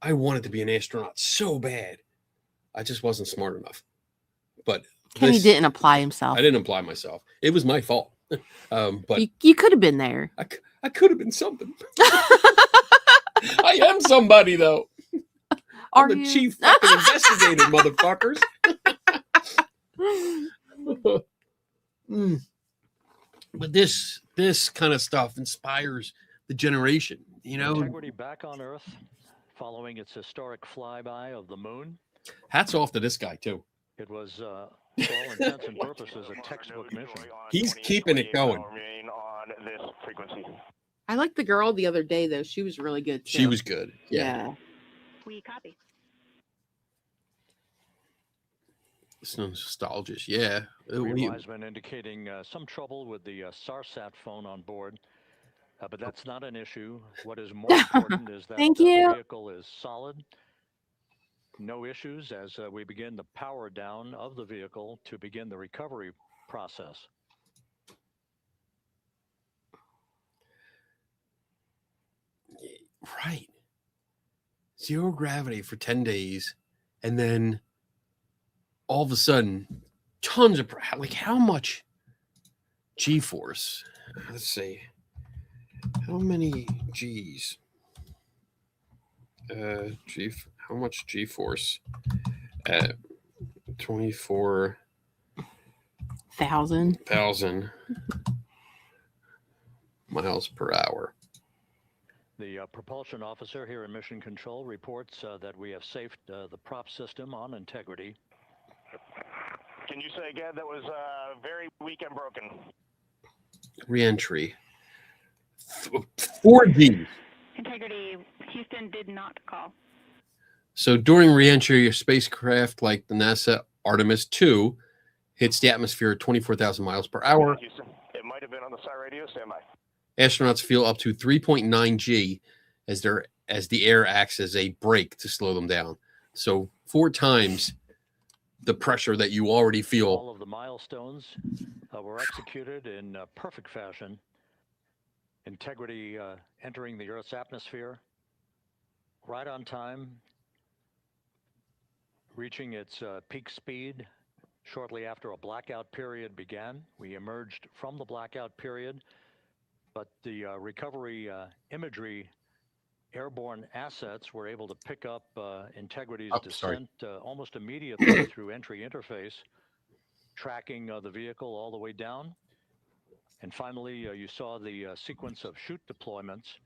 I wanted to be an astronaut so bad. I just wasn't smart enough. But Kenny didn't apply himself. I didn't apply myself. It was my fault. But you could have been there. I could have been something. I am somebody, though. I'm the chief fucking investigator, motherfuckers. But this kind of stuff inspires the generation, you know. Integrity back on Earth, following its historic flyby of the moon. Hats off to this guy too. It was, for all intents and purposes, a textbook mission. He's keeping it going. On this frequency. I liked the girl the other day though. She was really good too. She was good. Yeah. We copy. It's nostalgic. Yeah. Advisement indicating some trouble with the SARSAT phone on board, but that's not an issue. What is more important is that Thank the you. vehicle is solid. No issues as we begin the power down of the vehicle to begin the recovery process. Right. Zero gravity for 10 days. And then all of a sudden, tons of, like how much G-force? Let's see. How many G's? How much G-force at 24,000 miles per hour? The propulsion officer here in Mission Control reports that we have safed the prop system on integrity. Can you say again? That was very weak and broken. Re-entry. 4G. Integrity, Houston did not call. So during re-entry, your spacecraft, like the NASA Artemis 2, hits the atmosphere at 24,000 miles per hour. Houston, it might have been on the SAR radio. Stand by. Astronauts feel up to 3.9 G as the air acts as a brake to slow them down. So 4 times the pressure that you already feel. All of the milestones were executed in perfect fashion. Integrity entering the Earth's atmosphere right on time, reaching its peak speed shortly after a blackout period began. We emerged from the blackout period, but the recovery imagery airborne assets were able to pick up Integrity's descent almost immediately through entry interface, tracking the vehicle all the way down. And finally, you saw the sequence of chute deployments.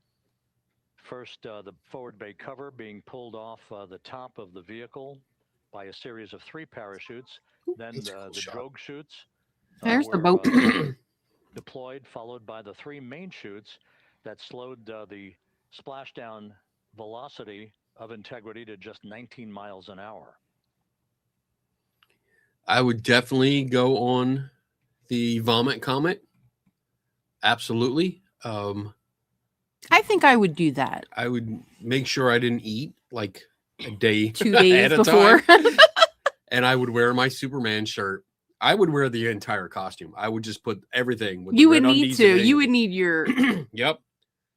First, the forward bay cover being pulled off the top of the vehicle by a series of 3 parachutes. Then the drogue chutes There's the were boat. deployed, followed by the 3 main chutes that slowed the splashdown velocity of Integrity to just 19 miles an hour. I would definitely go on the Vomit Comet. Absolutely. I think I would do that. I would make sure I didn't eat like a day 2 days at a before. time. And I would wear my Superman shirt. I would wear the entire costume. I would just put everything. With You the would red need undies to. and You would everything. need your. Yep.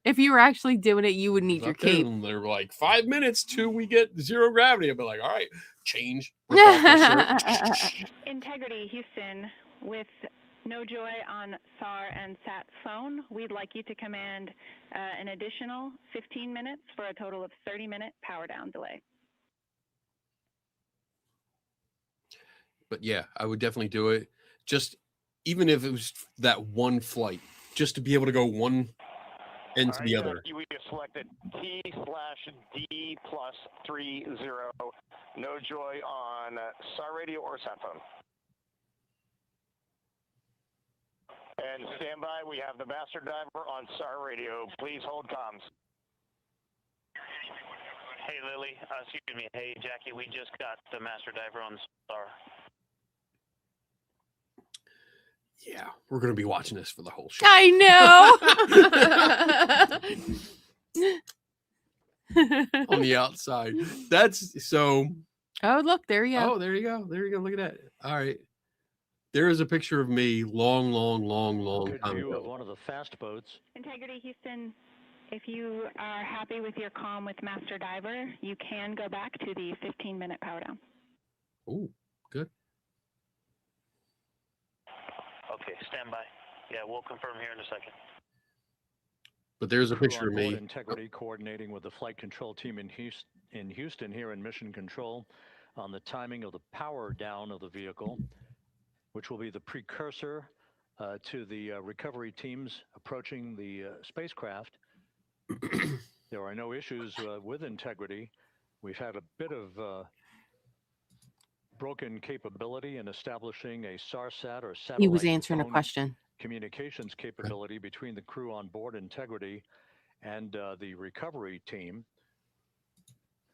If you were actually doing it, you would need your cape. They're like 5 minutes till we get 0 gravity. I'd be like, all right, change. Rip off my shirt. Integrity, Houston, with no joy on SAR and SAT phone, we'd like you to command an additional 15 minutes for a total of 30-minute power down delay. But yeah, I would definitely do it. Just even if it was that one flight, just to be able to go one end to the other. We have selected T/D+30. No joy on SAR radio or sat phone. And stand by. We have the master diver on SAR radio. Please hold comms. Hey, Lily. Excuse me. Hey, Jackie. We just got the master diver on SAR. Yeah, we're going to be watching this for the whole show. I know. On the outside. That's so. Oh, look, there you go. Oh, there you go. There you go. Look at that. All right. There is a picture of me long Good time view of ago. one of the fast boats. Integrity Houston, if you are happy with your comm with Master Diver, you can go back to the 15-minute power down. Oh, good. Okay, stand by. Yeah, we'll confirm here in a second. But there's a Crew picture on of board me. Integrity coordinating with the flight control team in Houston here in mission control on the timing of the power down of the vehicle, which will be the precursor to the recovery teams approaching the spacecraft. There are no issues with Integrity. We've had a bit of broken capability in establishing a SARSAT or satellite He was answering a phone question. communications capability between the crew on board Integrity and the recovery team.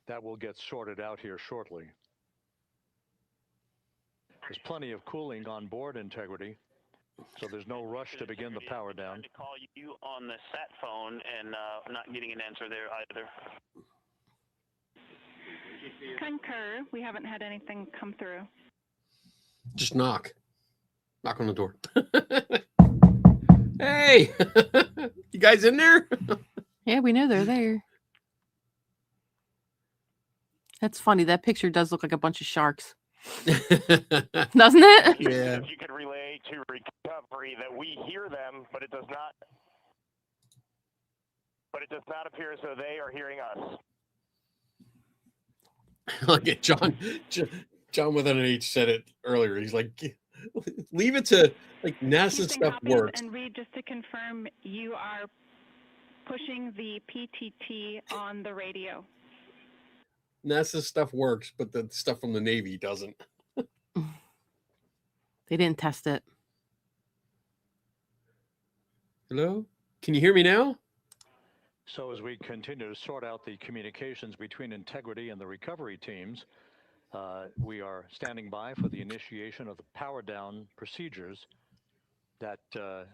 That will get sorted out here shortly. There's plenty of cooling on board Integrity, so there's no rush to begin the power down. To call you on the sat phone and not getting an answer there either. Concur. We haven't had anything come through. Just knock. Knock on the door. Hey, you guys in there? Yeah, we know they're there. That's funny. That picture does look like a bunch of sharks, doesn't it? Yeah. If you could relay to recovery that we hear them, but it does not appear as though they are hearing us. Look at John. John with an H said it earlier. He's like, leave it to like NASA Houston stuff copies, works. and Reed, just to confirm, you are pushing the PTT on the radio. NASA stuff works, but the stuff from the Navy doesn't. They didn't test it. Hello? Can you hear me now? So as we continue to sort out the communications between Integrity and the recovery teams, we are standing by for the initiation of the power down procedures that,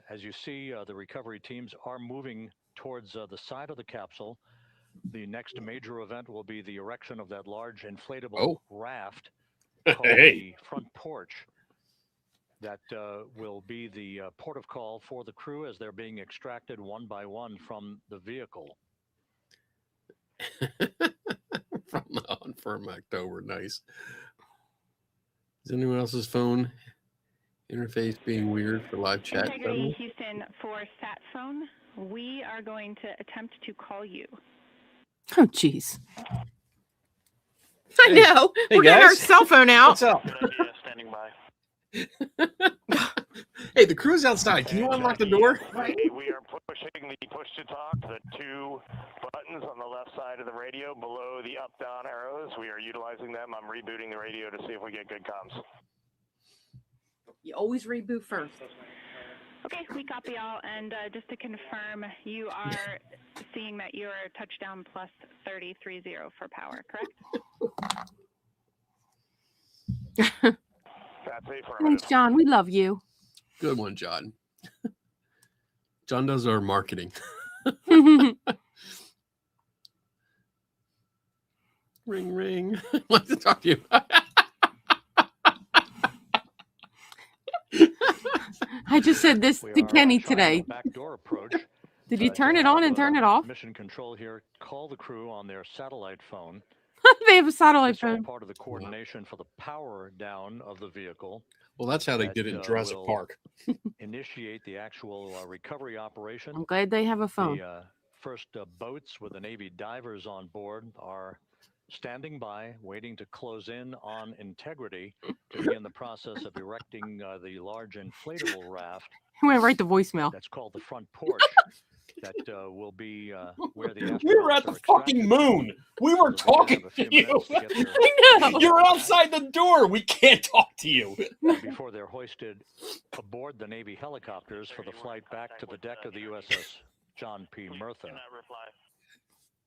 as you see, the recovery teams are moving towards the side of the capsule. The next major event will be the erection of that large inflatable raft called the front porch. That will be the port of call for the crew as they're being extracted one by one from the vehicle. From the unfirm October. Nice. Is anyone else's phone interface being weird for live chat? Integrity Houston, for sat phone, we are going to attempt to call you. Oh, jeez. I know. Hey, We're getting our guys. cell phone out. What's up? Good idea, standing by. Hey, the crew's outside. Can you unlock the door? We are pushing the push to talk, the two buttons on the left side of the radio below the up-down arrows. We are utilizing them. I'm rebooting the radio to see if we get good comms. You always reboot first. Okay, we copy all, and just to confirm, you are seeing that you're touchdown plus 3030 for power, correct? That's affirmative. Thanks, John. We love you. Good one, John. John does our marketing. Ring, ring. I'd like to talk to you. I just said this We to are Kenny trying today. a backdoor approach. Did you to turn it on have, and turn it off? Mission control here. Call the crew on their satellite phone. They have a satellite This is all phone. part of the coordination for the power down of the vehicle. Well, that's how they That, did it in Jurassic will Park. Initiate the actual recovery operation. I'm glad they have a phone. The first boats with the Navy divers on board are standing by, waiting to close in on Integrity to begin the process of erecting the large inflatable raft Went right to voicemail. that's called the front porch. That will be where the We were astronauts at the are fucking extracted moon. We were so that they talking have a to few you. minutes to get their I know. You're outside the door. We can't talk to you. before they're hoisted aboard the Navy helicopters for the flight back to the deck of the USS John P. Murtha. Cannot reply.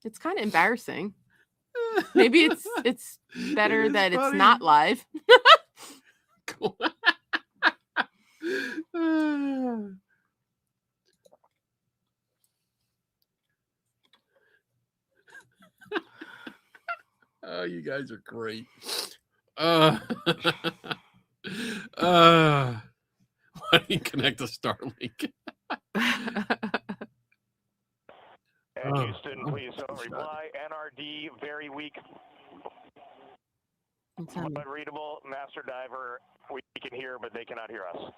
It's kind of embarrassing. Maybe it's better is that it's funny. not live. Oh, you guys are great. Why don't you connect to Starlink? And Oh, Houston, oh please don't my reply. NRD, very weak, but readable. Master Diver, we can hear, but they cannot hear us.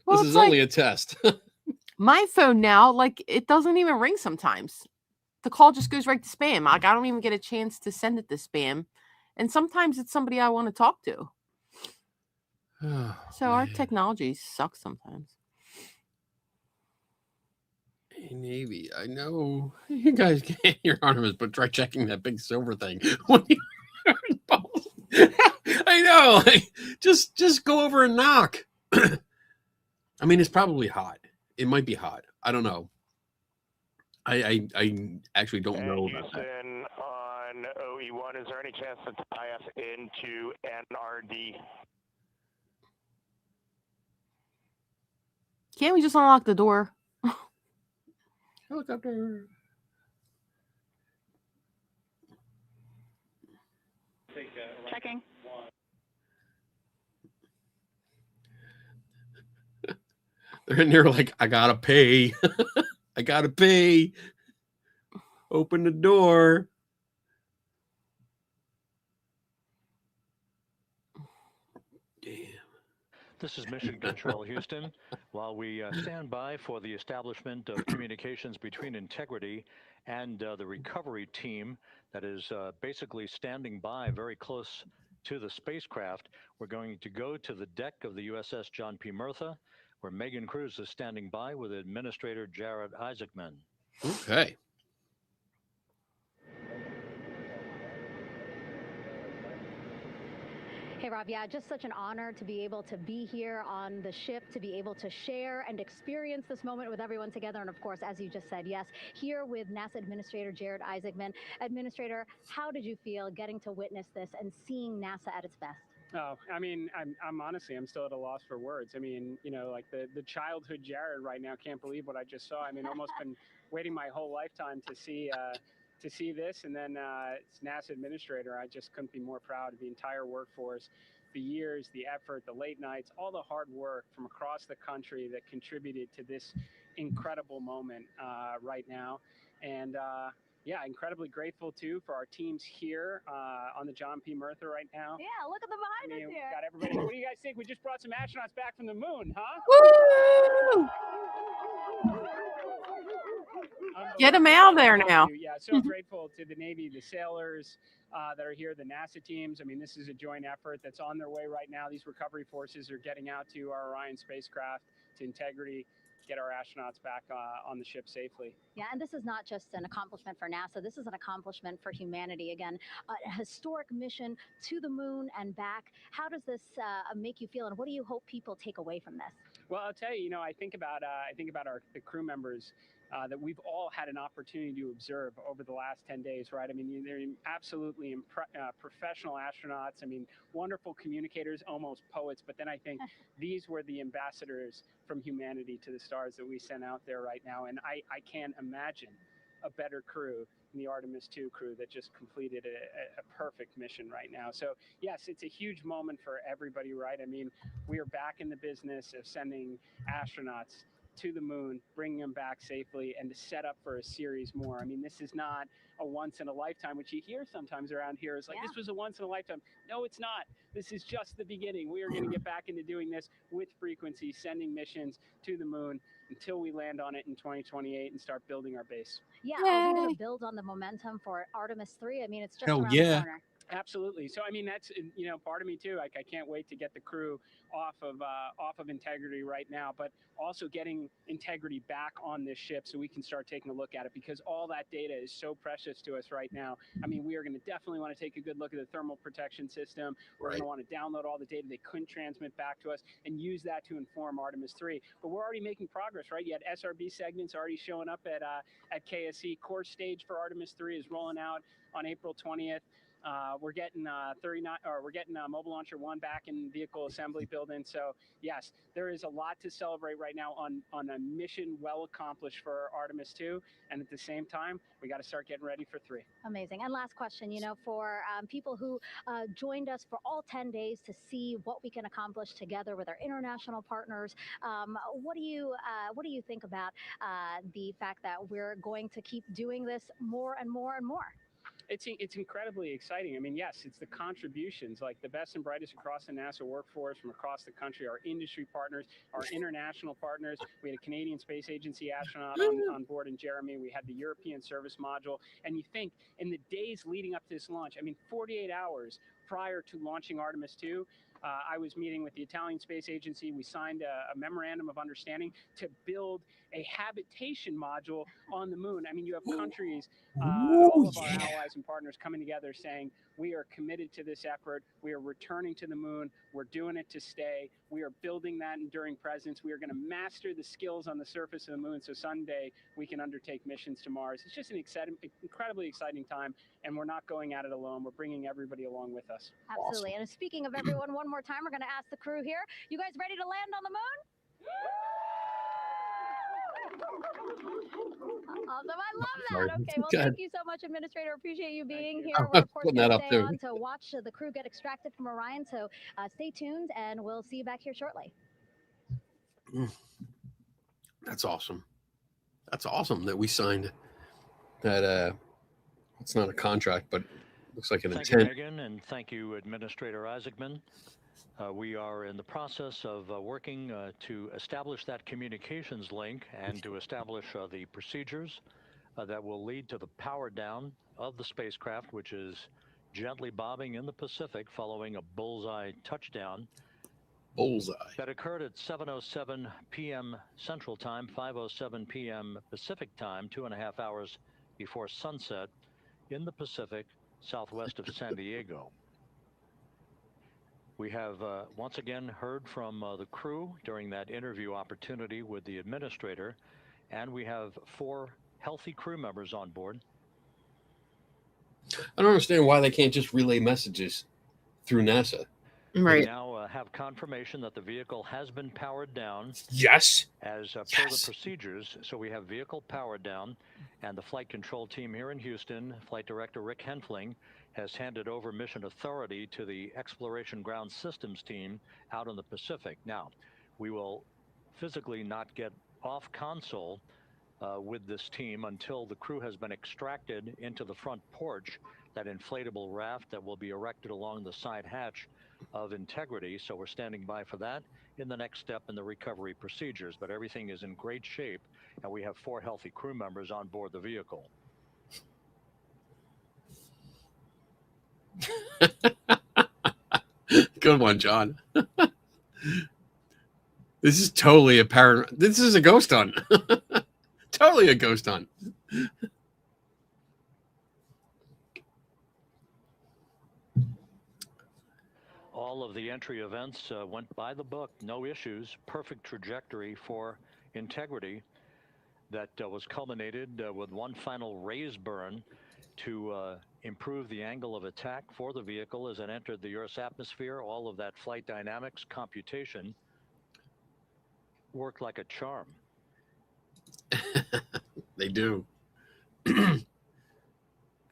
This it's is like only a test. my phone now, like it doesn't even ring sometimes. The call just goes right to spam. Like I don't even get a chance to send it to spam. And sometimes it's somebody I want to talk to. Oh, So our man. technology sucks sometimes. Hey, Navy, I know you guys can't hear Artemis, but try checking that big silver thing. When you I know. Like, just go over and knock. I mean, it's probably hot. It might be hot. I don't know. I actually don't And know about that. Houston on OE1, is there any chance to tie us into NRD? Can't we just unlock the door? Helicopter. Checking. They're in there like, I gotta pay. I gotta pay. Open the door. Damn. This is Mission Control, Houston. While we stand by for the establishment of communications between Integrity and the recovery team that is basically standing by very close to the spacecraft, we're going to go to the deck of the USS John P. Murtha, where Megan Cruz is standing by with Administrator Jared Isaacman. Okay. Hey, Rob, yeah, just such an honor to be able to be here on the ship, to be able to share and experience this moment with everyone together. And of course, as you just said, yes, here with NASA Administrator Jared Isaacman. Administrator, how did you feel getting to witness this and seeing NASA at its best? Oh, I mean, I'm honestly, I'm still at a loss for words. I mean, you know, like the childhood Jared right now can't believe what I just saw. I mean, almost been waiting my whole lifetime to see this, and then it's NASA Administrator. I just couldn't be more proud of the entire workforce, the years, the effort, the late nights, all the hard work from across the country that contributed to this incredible moment right now, and. Yeah, incredibly grateful too for our teams here on the John P. Murtha right now. Yeah, look at them behind us here. Got everybody. What do you guys think? We just brought some astronauts back from the moon, huh? Woo! Get them out there now. Yeah, so grateful to the Navy, the sailors that are here, the NASA teams. I mean, this is a joint effort that's on their way right now. These recovery forces are getting out to our Orion spacecraft, to Integrity, get our astronauts back on the ship safely. Yeah, and this is not just an accomplishment for NASA. This is an accomplishment for humanity. Again, a historic mission to the moon and back. How does this make you feel, and what do you hope people take away from this? Well, I'll tell you, you know, I think about the crew members that we've all had an opportunity to observe over the last 10 days, right? I mean, they're absolutely professional astronauts. I mean, wonderful communicators, almost poets. But then I think these were the ambassadors from humanity to the stars that we sent out there right now. And I can't imagine a better crew than the Artemis 2 crew that just completed a perfect mission right now. So yes, it's a huge moment for everybody, right? I mean, we are back in the business of sending astronauts to the moon, bringing them back safely, and to set up for a series more. I mean, this is not a once in a lifetime, which you hear sometimes around here. It's like, this was a once in a lifetime. No, it's not. This is just the beginning. We are going to get back into doing this with frequency, sending missions to the moon until we land on it in 2028 and start building our base. Yeah, are we going to build on the momentum for Artemis 3? I mean, it's just around the corner. Absolutely. So, I mean, that's, you know, part of me too. Like, I can't wait to get the crew off of Integrity right now, but also getting Integrity back on this ship so we can start taking a look at it, because all that data is so precious to us right now. I mean, we are going to definitely want to take a good look at the thermal protection system. We're going to want to download all the data they couldn't transmit back to us and use that to inform Artemis 3. But we're already making progress, right? You had SRB segments already showing up at KSC. Core stage for Artemis 3 is rolling out on April 20th. We're getting 39, or we're getting Mobile Launcher 1 back in vehicle assembly building. So yes, there is a lot to celebrate right now on a mission well accomplished for Artemis 2, and at the same time, we got to start getting ready for 3. Amazing. And last question, for people who joined us for all 10 days to see what we can accomplish together with our international partners, what do you think about the fact that we're going to keep doing this more and more and more? It's incredibly exciting. I mean, yes, it's the contributions, like the best and brightest across the NASA workforce from across the country, our industry partners, our international partners. We had a Canadian Space Agency astronaut on board in Jeremy. We had the European Service Module. And you think in the days leading up to this launch, I mean, 48 hours prior to launching Artemis 2, I was meeting with the Italian Space Agency. We signed a memorandum of understanding to build a habitation module on the moon. I mean, you have countries, all of our allies and partners coming together saying, we are committed to this effort. We are returning to the moon. We're doing it to stay. We are building that enduring presence. We are going to master the skills on the surface of the moon so someday we can undertake missions to Mars. It's just an incredibly exciting time, and we're not going at it alone. We're bringing everybody along with us. Absolutely. Awesome. And speaking of everyone, one more time, we're going to ask the crew here, you guys ready to land on the moon? Awesome. I love that. Okay. Well, thank you so much, Administrator. Appreciate you being here. We're, of course, going to stay on to watch the crew get extracted from Orion. So stay tuned, and we'll see you back here shortly. That's awesome. That's awesome that we signed that. It's not a contract, but looks like an intent. Thank you, Megan, and thank you, Administrator Isaacman. We are in the process of working to establish that communications link and to establish the procedures that will lead to the power down of the spacecraft, which is gently bobbing in the Pacific following a bullseye touchdown. Bullseye. That occurred at 7:07 p.m. Central Time, 5:07 p.m. Pacific Time, 2.5 hours before sunset in the Pacific, southwest of San Diego. We have once again heard from the crew during that interview opportunity with the administrator, and we have 4 healthy crew members on board. I don't understand why they can't just relay messages through NASA. Right. We now have confirmation that the vehicle has been powered down. Yes. As per the procedures. So we have vehicle powered down, and the flight control team here in Houston, Flight Director Rick Henfling, has handed over mission authority to the Exploration Ground Systems team out in the Pacific. Now, we will physically not get off console with this team until the crew has been extracted into the front porch, that inflatable raft that will be erected along the side hatch of Integrity. So we're standing by for that in the next step in the recovery procedures. But everything is in great shape, and we have 4 healthy crew members on board the vehicle. Good one, John. This is totally apparent. This is a ghost hunt. Totally a ghost hunt. All of the entry events went by the book, no issues, perfect trajectory for Integrity that was culminated with one final raise burn to improve the angle of attack for the vehicle as it entered the Earth's atmosphere. All of that flight dynamics computation worked like a charm. They do. Come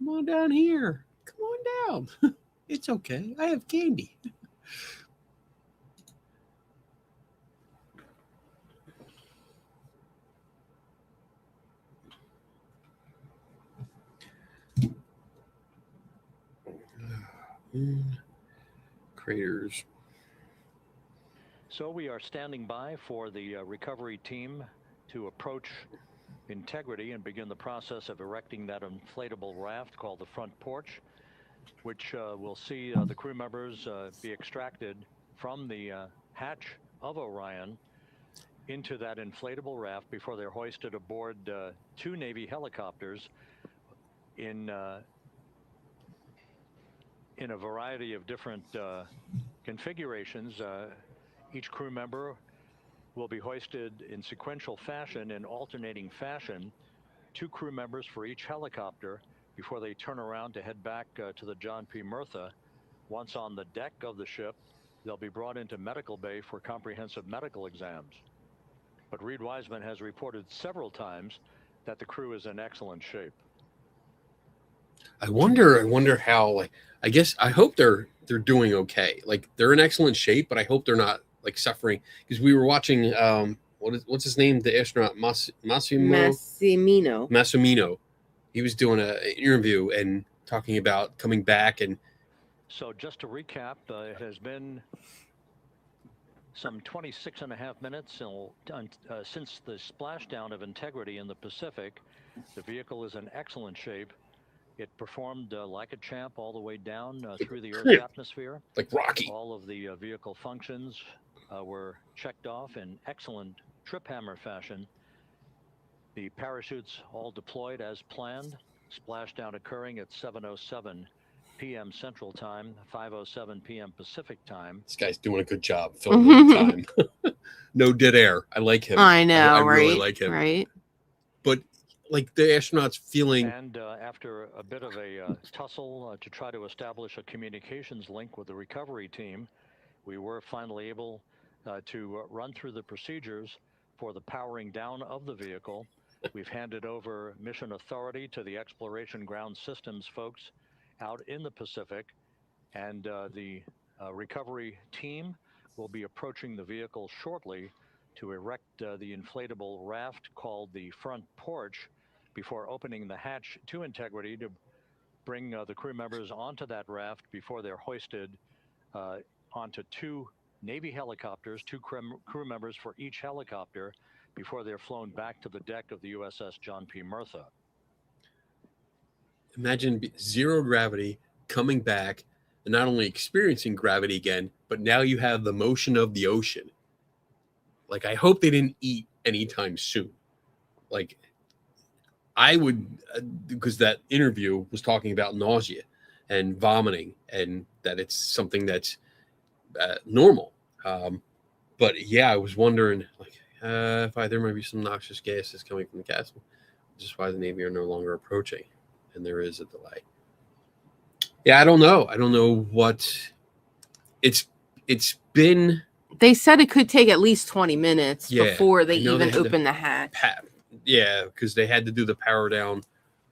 on down here. Come on down. It's okay. I have candy. Craters. So we are standing by for the recovery team to approach Integrity and begin the process of erecting that inflatable raft called the front porch, which will see the crew members be extracted from the hatch of Orion into that inflatable raft before they're hoisted aboard 2 Navy helicopters in a variety of different configurations. Each crew member will be hoisted in sequential fashion, in alternating fashion, 2 crew members for each helicopter, before they turn around to head back to the John P. Murtha. Once on the deck of the ship, they'll be brought into medical bay for comprehensive medical exams. But Reed Wiseman has reported several times that the crew is in excellent shape. I wonder how, like, I guess I hope they're doing okay. Like, they're in excellent shape, but I hope they're not like suffering, because we were watching what's his name, the astronaut Massimino. He was doing an interview and talking about coming back. And so just to recap, it has been some 26.5 minutes since the splashdown of Integrity in the Pacific. The vehicle is in excellent shape. It performed like a champ all the way down through the Earth's atmosphere. Like Rocky. All of the vehicle functions were checked off in excellent trip hammer fashion. The parachutes all deployed as planned. Splashdown occurring at 7:07 p.m. Central Time, 5:07 p.m. Pacific Time. This guy's doing a good job filming the time. No dead air. I like him. I know, I right? really like him. Right. But like the astronauts feeling. And after a bit of a tussle to try to establish a communications link with the recovery team, we were finally able to run through the procedures for the powering down of the vehicle. We've handed over mission authority to the Exploration Ground Systems folks out in the Pacific, and the recovery team will be approaching the vehicle shortly to erect the inflatable raft called the front porch before opening the hatch to Integrity to bring the crew members onto that raft before they're hoisted onto two Navy helicopters, two crew members for each helicopter, before they're flown back to the deck of the USS John P. Murtha. Imagine zero gravity coming back and not only experiencing gravity again, but now you have the motion of the ocean. Like, I hope they didn't eat anytime soon. Like, I would, because that interview was talking about nausea and vomiting, and that it's something that's normal. But yeah, I was wondering, like, if there might be some noxious gases coming from the castle, which is why the Navy are no longer approaching, and there is a delay. Yeah, I don't know. I don't know what it's been. They said it could take at least 20 minutes Yeah, before they I know even they had open the hatch. Yeah, because they had to do the power down.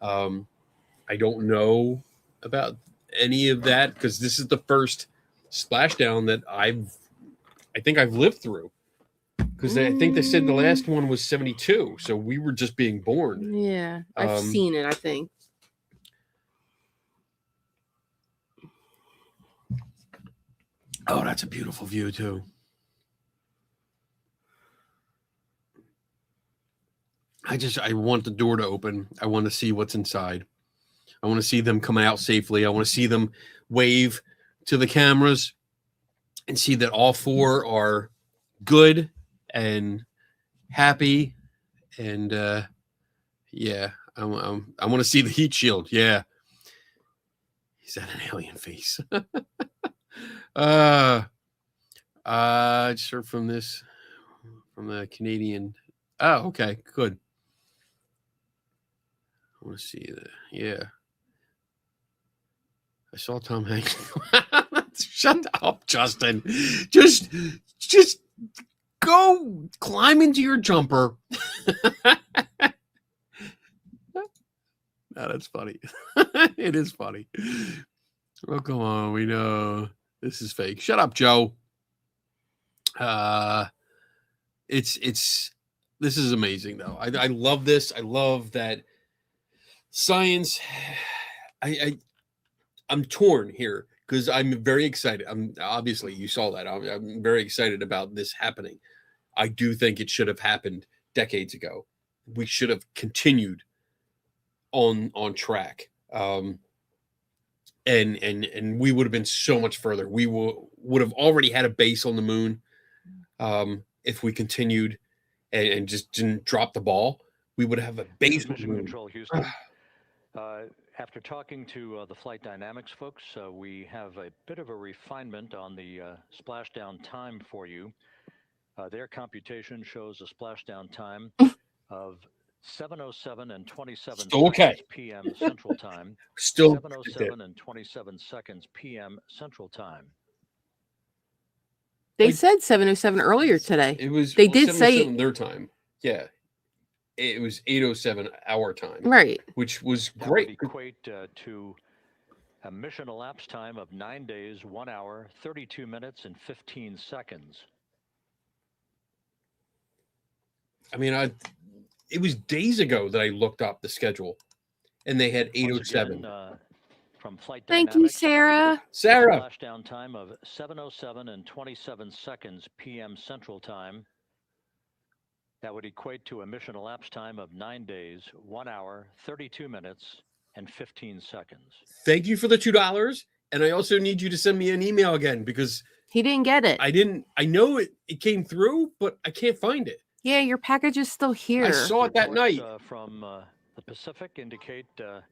I don't know about any of that, because this is the first splashdown that I think I've lived through. Because I think they said the last one was 72, so we were just being born. Yeah, I've seen it, I think. Oh, that's a beautiful view too. I want the door to open. I want to see what's inside. I want to see them coming out safely. I want to see them wave to the cameras and see that all four are good and happy. And yeah, I want to see the heat shield. Yeah. Is that an alien face? Just heard from the Canadian. Oh, okay, good. I want to see that. Yeah. I saw Tom Hanks. Shut up, Justin. Just go climb into your jumper. No, that's funny. It is funny. Oh, come on. We know this is fake. Shut up, Joe. This is amazing, though. I love this. I love that science. I'm torn here because I'm very excited. Obviously you saw that. I'm very excited about this happening. I do think it should have happened decades ago. We should have continued on track. And we would have been so much further. We would have already had a base on the moon. If we continued and just didn't drop the ball, we would have a base. Mission Control, Houston. After talking to the flight dynamics folks, we have a bit of a refinement on the splashdown time for you. Their computation shows a splashdown time of 7:07 and 27 Still okay. seconds p.m. Central Time. Still 7:07 and 27 seconds p.m. Central Time. They Like- said 7:07 earlier today. It was. They did say- 7:07 their time. Yeah, it was 8:07 our time, Right. which was That great. would equate to a mission elapsed time of 9 days, 1 hour, 32 minutes, and 15 seconds. I mean, it was days ago that I looked up the schedule, and they had Once 8:07. again, from Flight Thank you, Dynamics, Sarah. Sarah, splashdown time of 7:07 and 27 seconds p.m. Central Time. That would equate to a mission elapsed time of 9 days, 1 hour, 32 minutes, and 15 seconds. thank you for the $2, and I also need you to send me an email again because He didn't get it. I know it came through, but I can't find it. Yeah, your package is still here. I saw it that Reports, night. from the Pacific indicate that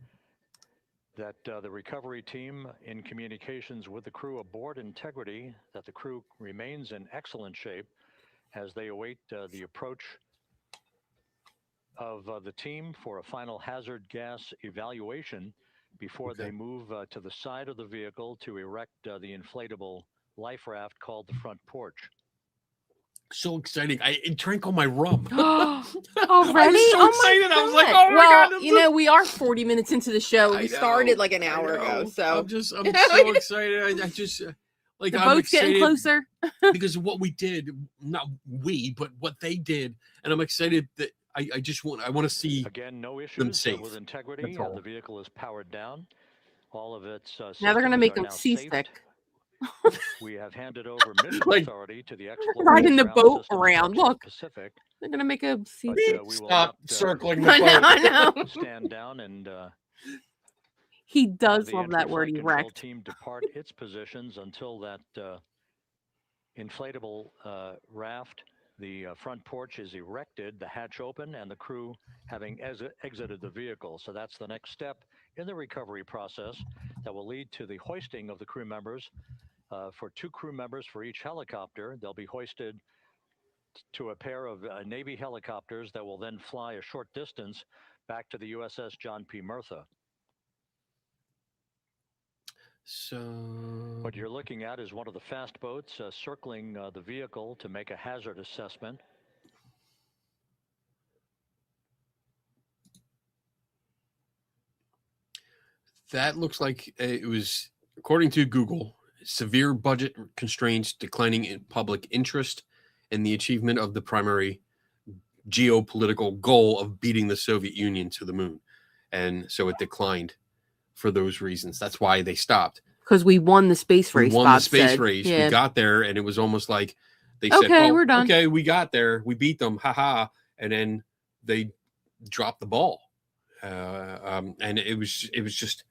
the recovery team in communications with the crew aboard Integrity, that the crew remains in excellent shape as they await the approach of the team for a final hazard gas evaluation before they move to the side of the vehicle to erect the inflatable life raft called the front porch. So exciting! It drank all my rum. Already? I was so Oh my excited. I was like, God. "Oh my well, God!" you know, we are 40 minutes into the show. I We know, started like an hour I ago. know. So I'm so excited. I just like the I'm boat's getting excited closer. because of what we did. Not we, but what they did, and I'm excited that I just want to see. Again, no issues safe. with Integrity. That's all. The vehicle is powered down. All of its Now they're going to systems make are them now seasick. safed. We have handed over mission Like, authority to the exploration riding the ground boat systems around. folks in the Look. Pacific. They're going to make a But, seasick. we will Stop not, circling the I know, boat. I know. stand down and He have does the love that entry word, flight control erect. team depart its positions until that inflatable raft, the front porch is erected, the hatch open, and the crew having exited the vehicle. So that's the next step in the recovery process that will lead to the hoisting of the crew members. For 2 crew members for each helicopter, they'll be hoisted to a pair of Navy helicopters that will then fly a short distance back to the USS John P. Murtha. So What you're looking at is one of the fast boats circling the vehicle to make a hazard assessment. that looks like it was, according to Google, severe budget constraints, declining in public interest, and the achievement of the primary geopolitical goal of beating the Soviet Union to the moon. And so it declined for those reasons. That's why they stopped. Because we won the space We race. won Bob the space said. race. Yeah. We got there, and it was almost like they said, Okay, "Oh, we're done." Okay, we got there. We beat them. Haha." And then they dropped the ball. And it was just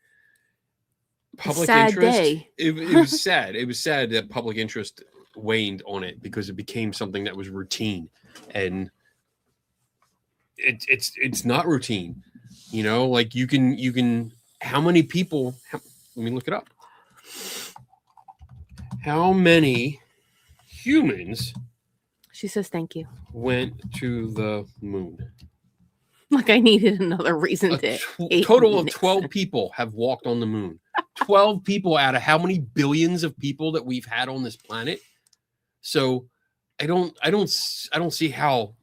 public sad interest. day. It was sad. It was sad that public interest waned on it because it became something that was routine, and it's not routine. You know, like you can. How many people? Let me look it up. How many humans She says thank you. went to the moon? Like I needed another reason A to. tw- hate total of Nixon. 12 people have walked on the moon. 12 people out of how many billions of people that we've had on this planet. So I don't see how,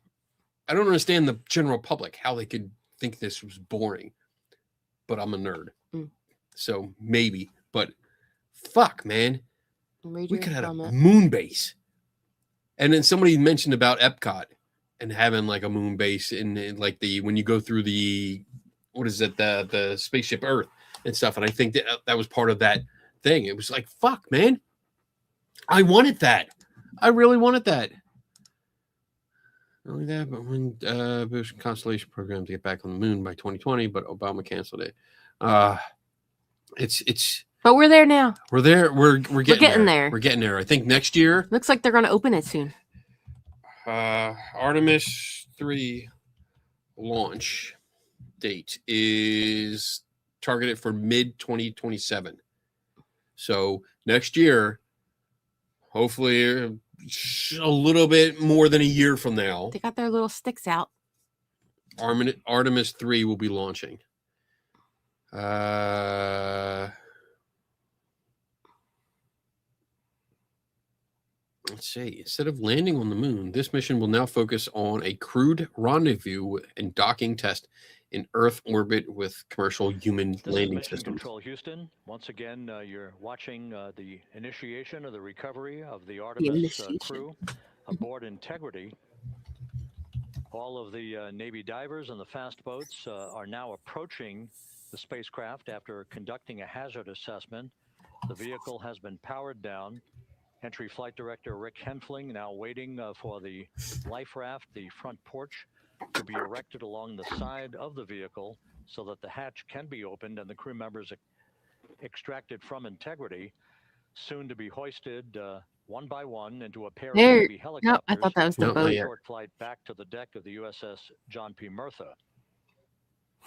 I don't understand the general public, how they could think this was boring, but I'm a nerd. Mm. So maybe, but fuck, man, Read we your could have had a comment. moon base. And then somebody mentioned about Epcot and having like a moon base in like when you go through what is it, the spaceship Earth and stuff. And I think that was part of that thing. It was like, fuck, man, I wanted that. I really wanted that. Not only that, but when Bush Constellation program to get back on the moon by 2020, but Obama canceled it. But we're there now. We're there. We're getting there. We're getting there. I think next year. Looks like they're going to open it soon. Artemis 3 launch date is targeted for mid 2027. So next year, hopefully a little bit more than a year from now. They got their little sticks out. Artemis 3 will be launching. Let's see. Instead of landing on the moon, this mission will now focus on a crewed rendezvous and docking test in Earth orbit with commercial human This is landing Mission systems. Control Houston. Once again, you're watching the initiation of the recovery of the Artemis crew aboard Integrity. All of the Navy divers and the fast boats are now approaching the spacecraft after conducting a hazard assessment. The vehicle has been powered down. Entry Flight Director Rick Henfling now waiting for the life raft, the front porch, to be erected along the side of the vehicle so that the hatch can be opened and the crew members extracted from Integrity, soon to be hoisted one by one into a pair of Navy helicopters. Nope, I thought that was the boat. A short flight back to the deck of the USS John P. Murtha.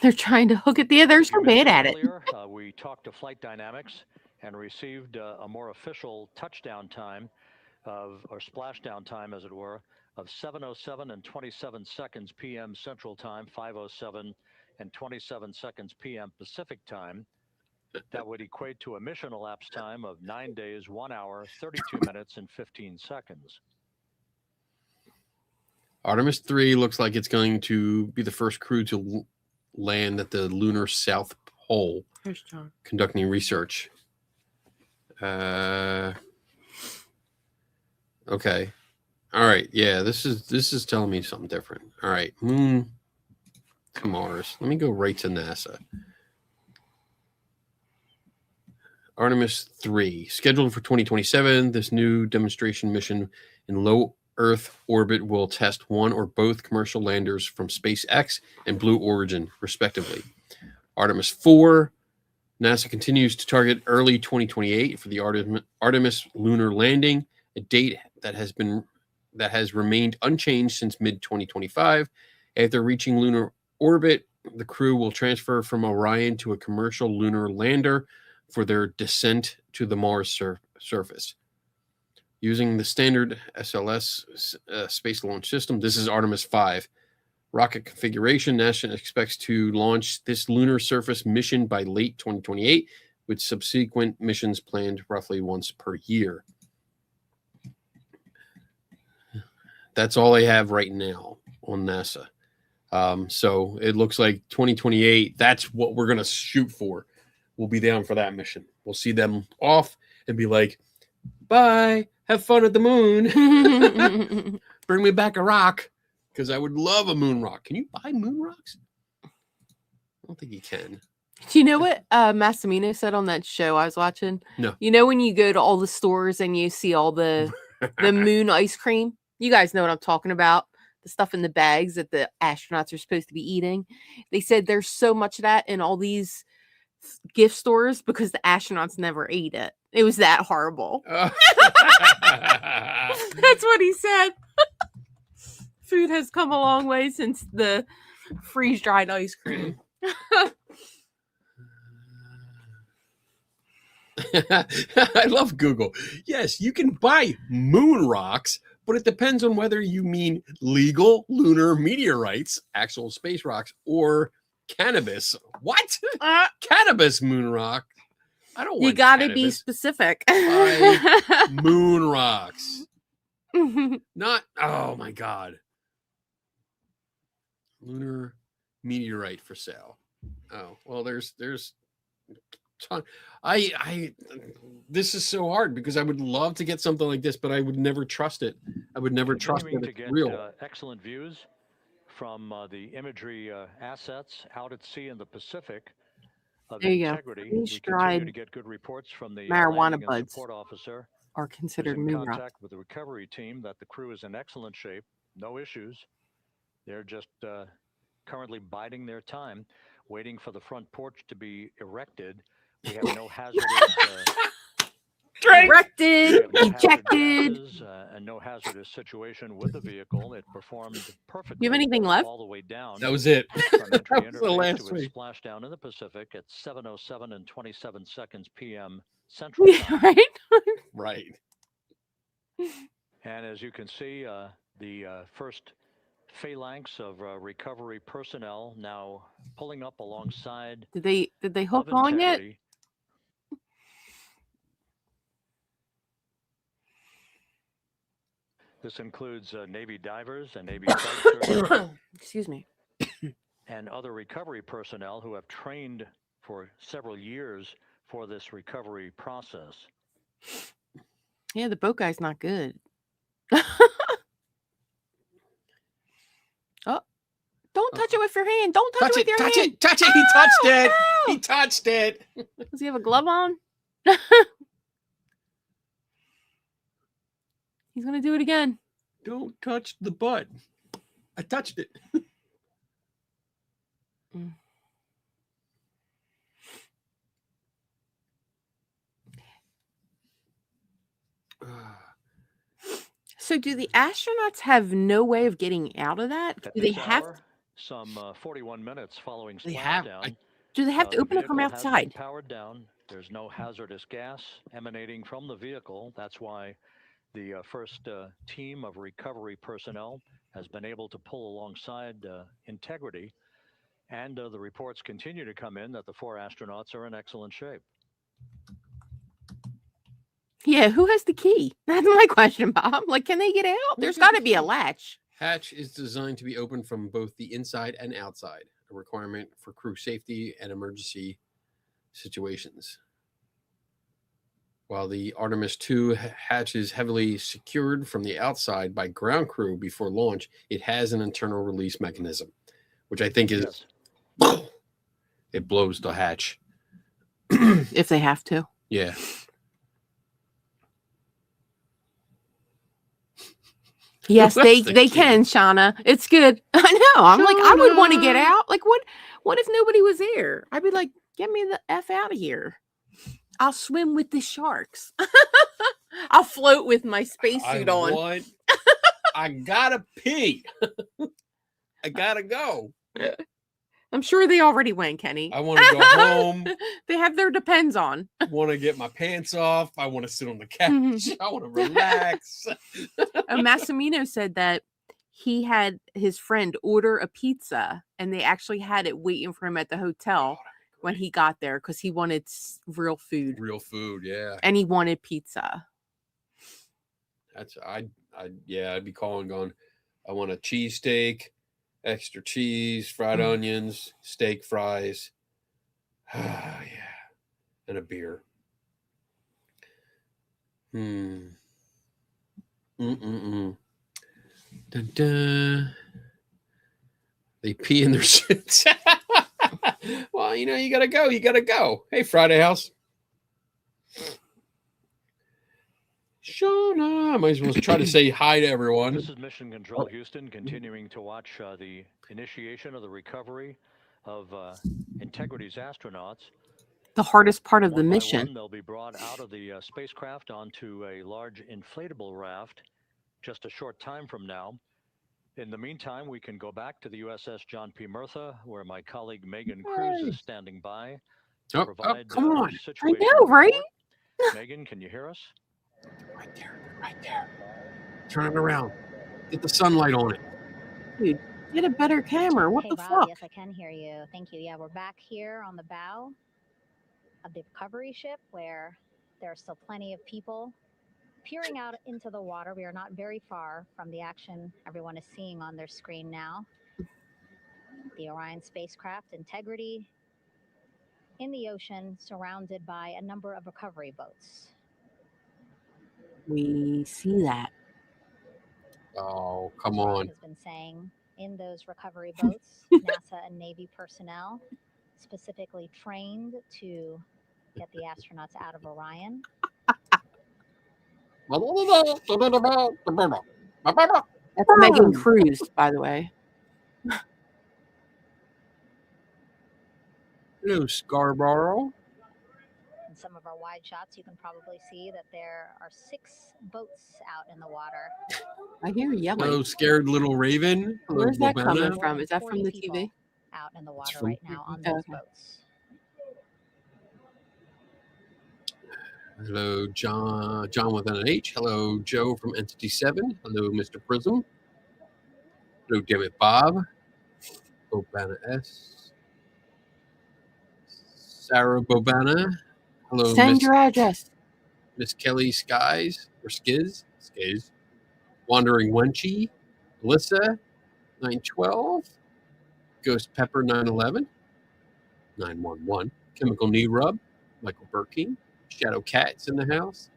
They're trying to hook it. Yeah, they're so bad at it. Earlier, we talked to Flight Dynamics and received a more official touchdown time or splashdown time, as it were, of 7:07 and 27 seconds p.m. Central Time, 5:07 and 27 seconds p.m. Pacific Time. That would equate to a mission elapsed time of 9 days, 1 hour, 32 minutes, and 15 seconds. Artemis 3 looks like it's going to be the first crew to land at the lunar South Pole, Here's John. conducting research. Okay. All right. Yeah, this is telling me something different. All right. Moon to Mars. Let me go right to NASA. Artemis 3, scheduled for 2027. This new demonstration mission in low Earth orbit will test one or both commercial landers from SpaceX and Blue Origin, respectively. Artemis 4, NASA continues to target early 2028 for the Artemis lunar landing, a date that has remained unchanged since mid-2025. After reaching lunar orbit, the crew will transfer from Orion to a commercial lunar lander for their descent to the Mars surface. Using the standard SLS space launch system, this is Artemis 5. Rocket configuration, NASA expects to launch this lunar surface mission by late 2028, with subsequent missions planned roughly once per year. That's all I have right now on NASA. So it looks like 2028, that's what we're going to shoot for. We'll be down for that mission. We'll see them off and be like, bye, have fun at the moon. Bring me back a rock, because I would love a moon rock. Can you buy moon rocks? I don't think you can. Do you know what Massimino said on that show I was watching? No. You know when you go to all the stores and you see all the moon ice cream? You guys know what I'm talking about. The stuff in the bags that the astronauts are supposed to be eating. They said there's so much of that in all these gift stores because the astronauts never ate it. It was that horrible. That's what he said. Food has come a long way since the freeze-dried ice cream. I love Google. Yes, you can buy moon rocks, but it depends on whether you mean legal lunar meteorites, actual space rocks, or cannabis. What? Cannabis moon rock? I don't want You gotta cannabis. be specific. Buy moon rocks. Not, oh my God. Lunar meteorite for sale. Oh, well, there's ton. This is so hard because I would love to get something like this, but I would never trust it. I would never trust that to it's get real. excellent views from the imagery assets out at sea in the Pacific of There you go. Integrity. We continue Freeze-dried to get good reports from the marijuana landing and buds support officer. are Who's considered in moon rock. contact with the recovery team that the crew is in excellent shape, no issues. They're just currently biding their time, waiting for the front porch to be erected. We have no hazardous Directed, we have no ejected. hazardous gases, and no hazardous situation with the vehicle. It performed perfectly. You have anything left? All the way down. That was it. From entry That was the interface last to its week. splashdown in the Pacific at 7:07 and 27 seconds p.m. Central Yeah, Time. right? Right. And as you can see, the first phalanx of recovery personnel now pulling up alongside Did they hook of on yet? integrity. This includes Navy divers and Navy strike Excuse me. and other recovery personnel who have trained for several years for this recovery process. Yeah, the boat guy's not good. Oh, don't touch it with your hand. Don't touch it with your hand. Touch it. He touched it. Oh! He touched it. Does he have a glove on? He's gonna do it again. Don't touch the butt. I touched it. Mm. So do the astronauts have no way of getting out of that? At Do they this have hour, some 41 minutes following They have- splashdown, do they have to the open it from vehicle has been outside? powered down. There's no hazardous gas emanating from the vehicle. That's why the first team of recovery personnel has been able to pull alongside integrity. And the reports continue to come in that the 4 astronauts are in excellent shape. Yeah, who has the key? That's my question, Bob. Like, can they get out? There's got to be a latch. Hatch is designed to be open from both the inside and outside, a requirement for crew safety and emergency situations. While the Artemis 2 hatch is heavily secured from the outside by ground crew before launch, it has an internal release mechanism, which I think is it blows the hatch. If they have to. Yeah. Yes, Who has the they key? can, Shauna. It's good. I know. I'm like, I would want to get out. Like, what if nobody was there? I'd be like, get me the F out of here. I'll swim with the sharks. I'll float with my spacesuit on. I gotta pee. I gotta go. I'm sure they already went, Kenny. I want to go home. They have their depends on. Want to get my pants off. I want to sit on the couch. I want to relax. Massimino said that he had his friend order a pizza and they actually had it waiting for him at the hotel when he got there because he wanted real food. Real food, yeah. And he wanted pizza. I'd be calling going, I want a cheesesteak, extra cheese, fried onions, steak fries. Yeah. And a beer. Dun, dun. They pee in their shits. Well, you gotta go. You gotta go. Hey, Friday House. Shauna. I might as well try to say hi to everyone. This is Mission Control Houston, continuing to watch the initiation of the recovery of Integrity's astronauts. The hardest part of the One by mission. one, they'll be brought out of the spacecraft onto a large inflatable raft just a short time from now. In the meantime, we can go back to the USS John P. Murtha, where my colleague Megan Cruz is standing by to provide come on. situation I know, right? report. Megan, can you hear us? Right there. Turn it around. Get the sunlight on it. Dude, get a better camera. What Hey, the Bob, fuck? yes, I can hear you. Thank you. Yeah, we're back here on the bow of the recovery ship where there are still plenty of people peering out into the water. We are not very far from the action everyone is seeing on their screen now. The Orion spacecraft Integrity in the ocean, surrounded by a number of recovery boats. We see that. Oh, come As Rob on. has been saying, in those recovery boats, NASA and Navy personnel specifically trained to get the astronauts out of Orion. That's Megan Cruz, by the way. Hello, Scarborough. In some of our wide shots, you can probably see that there are 6 boats out in the water. I hear yelling. Hello, scared little raven. Hello, Where's that Bobetta. coming from? Is that from 40 the people TV? out in the It's water from right now on TV. those Okay. boats. Hello, John with an H. Hello, Joe from Entity 7. Hello, Mr. Prism. Hello, Dammit Bob. Bobana S. Sarah Bobana. Hello, Send Miss your address. Miss Kelly Skies or Skiz. Wandering Wenchy. Alyssa 912. Ghost Pepper 911. 911. Chemical Knee Rub. Michael Burking. Shadow Cat's in the house.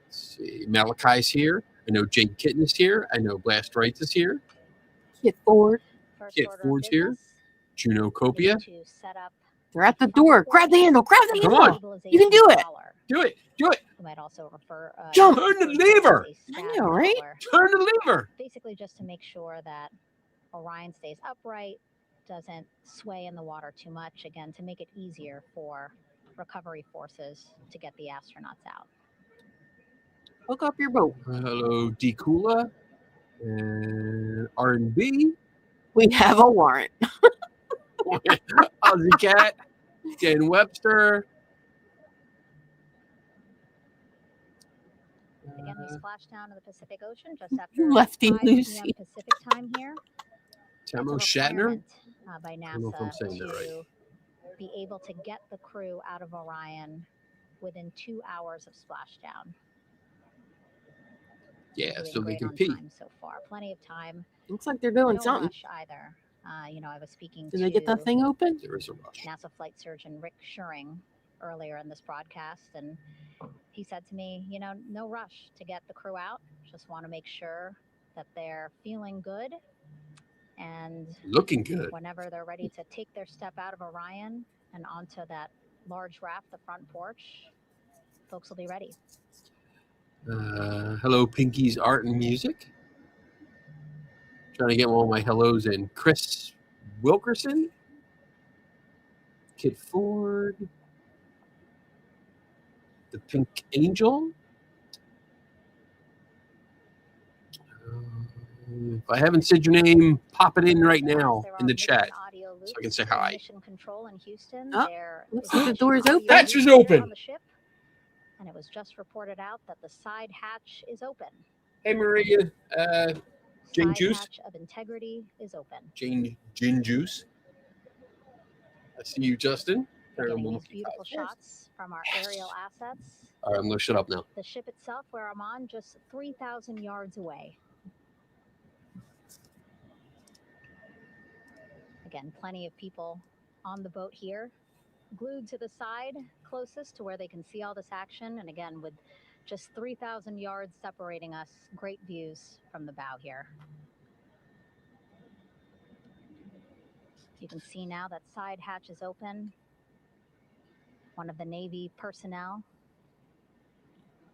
Let's see. Malachi's here. I know Jade Kitten is here. I know Blast Rights is here. Kit Ford. First Kit order of Ford's here. business Juno is Copia. to set up They're at the door. Grab the handle. Grab the Come handle. on. You can do it. collar. Do it. Do it. You might also refer Jump. Turn the refer to it as lever. a I stab know, right? collar. Turn the lever. Basically just to make sure that Orion stays upright, doesn't sway in the water too much, again, to make it easier for recovery forces to get the astronauts out. Hook up your boat. Hello, D. Kula. And R&B. We have a warrant. Ozzy Cat. Dan Webster. Again, we splashed down to the Pacific Ocean just after Lefty 5 p.m. Lucy. Pacific time here. Tamo It's a Shatner. requirement, by I don't know if I'm NASA saying that right. to be able to get the crew out of Orion within 2 hours of splashdown. Yeah, Doing so they great can on pee. time so far. Plenty of time. Looks like they're doing No something. rush either. I was speaking Did to they get that thing open? There is a rush. NASA flight surgeon Rick Schuring earlier in this broadcast, and he said to me, no rush to get the crew out. Just want to make sure that they're feeling good, and Looking good. whenever they're ready to take their step out of Orion and onto that large raft, the front porch, folks will be ready. Hello, Pinky's Art and Music. Trying to get all my hellos in. Chris Wilkerson. Kid Ford. The Pink Angel. If I haven't said your name, pop it in right now There in are the chat. mission audio so I can say loops in hi. Mission control in Houston. Oh, There looks is like a the mission door is audio open. Hatch loop is here open. on the ship, and it was just reported out that the side hatch is open. Hey, Maria. Jane Side Juice. hatch of integrity is open. Gin Juice. I see you, Justin. We're getting Paranormal these Monkey beautiful Podcast. shots from our aerial assets. All right, I'm going to shut up now. The ship itself, where I'm on, just 3,000 yards away. Again, plenty of people on the boat here, glued to the side closest to where they can see all this action. And again, with just 3,000 yards separating us, great views from the bow here. You can see now that side hatch is open. One of the Navy personnel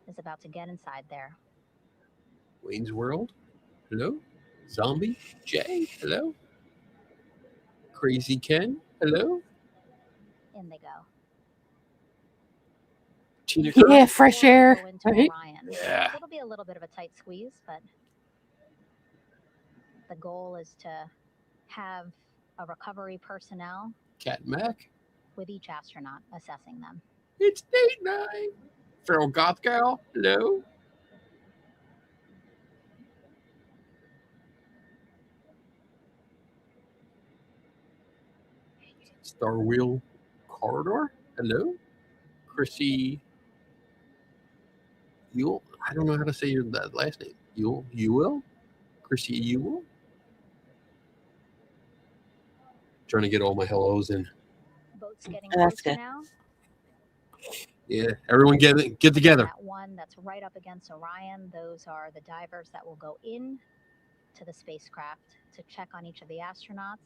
is about to get inside there. Wayne's World. Hello. Zombie Jay. Hello. Crazy Ken. Hello. In they go. Tina Yeah, Kern. fresh Before we air. go into Right? Orion, Yeah. it'll be a little bit of a tight squeeze, but the goal is to have a recovery personnel Cat Mac. with each astronaut assessing them. It's date night. Feral Goth Gal. Hello. Star Wheel Corridor. Hello. Chrissy Yule. I don't know how to say your that last name. Yule? Chrissy Yule? Trying to get all my hellos in. Boats getting Oh, that's closer good. now. Yeah, everyone get together. That one that's right up against Orion, those are the divers that will go in to the spacecraft to check on each of the astronauts.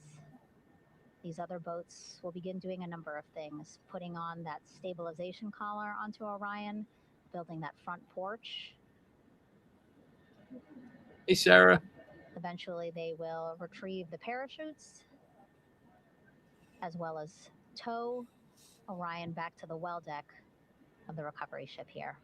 These other boats will begin doing a number of things, putting on that stabilization collar onto Orion, building that front porch. Hey, Sarah. Eventually, they will retrieve the parachutes, as well as tow Orion back to the well deck of the recovery ship here.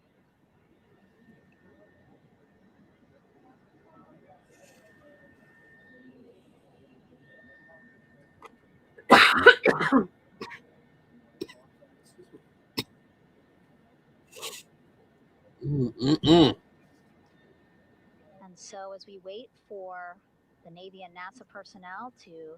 Mm-mm-mm. And so as we wait for the Navy and NASA personnel to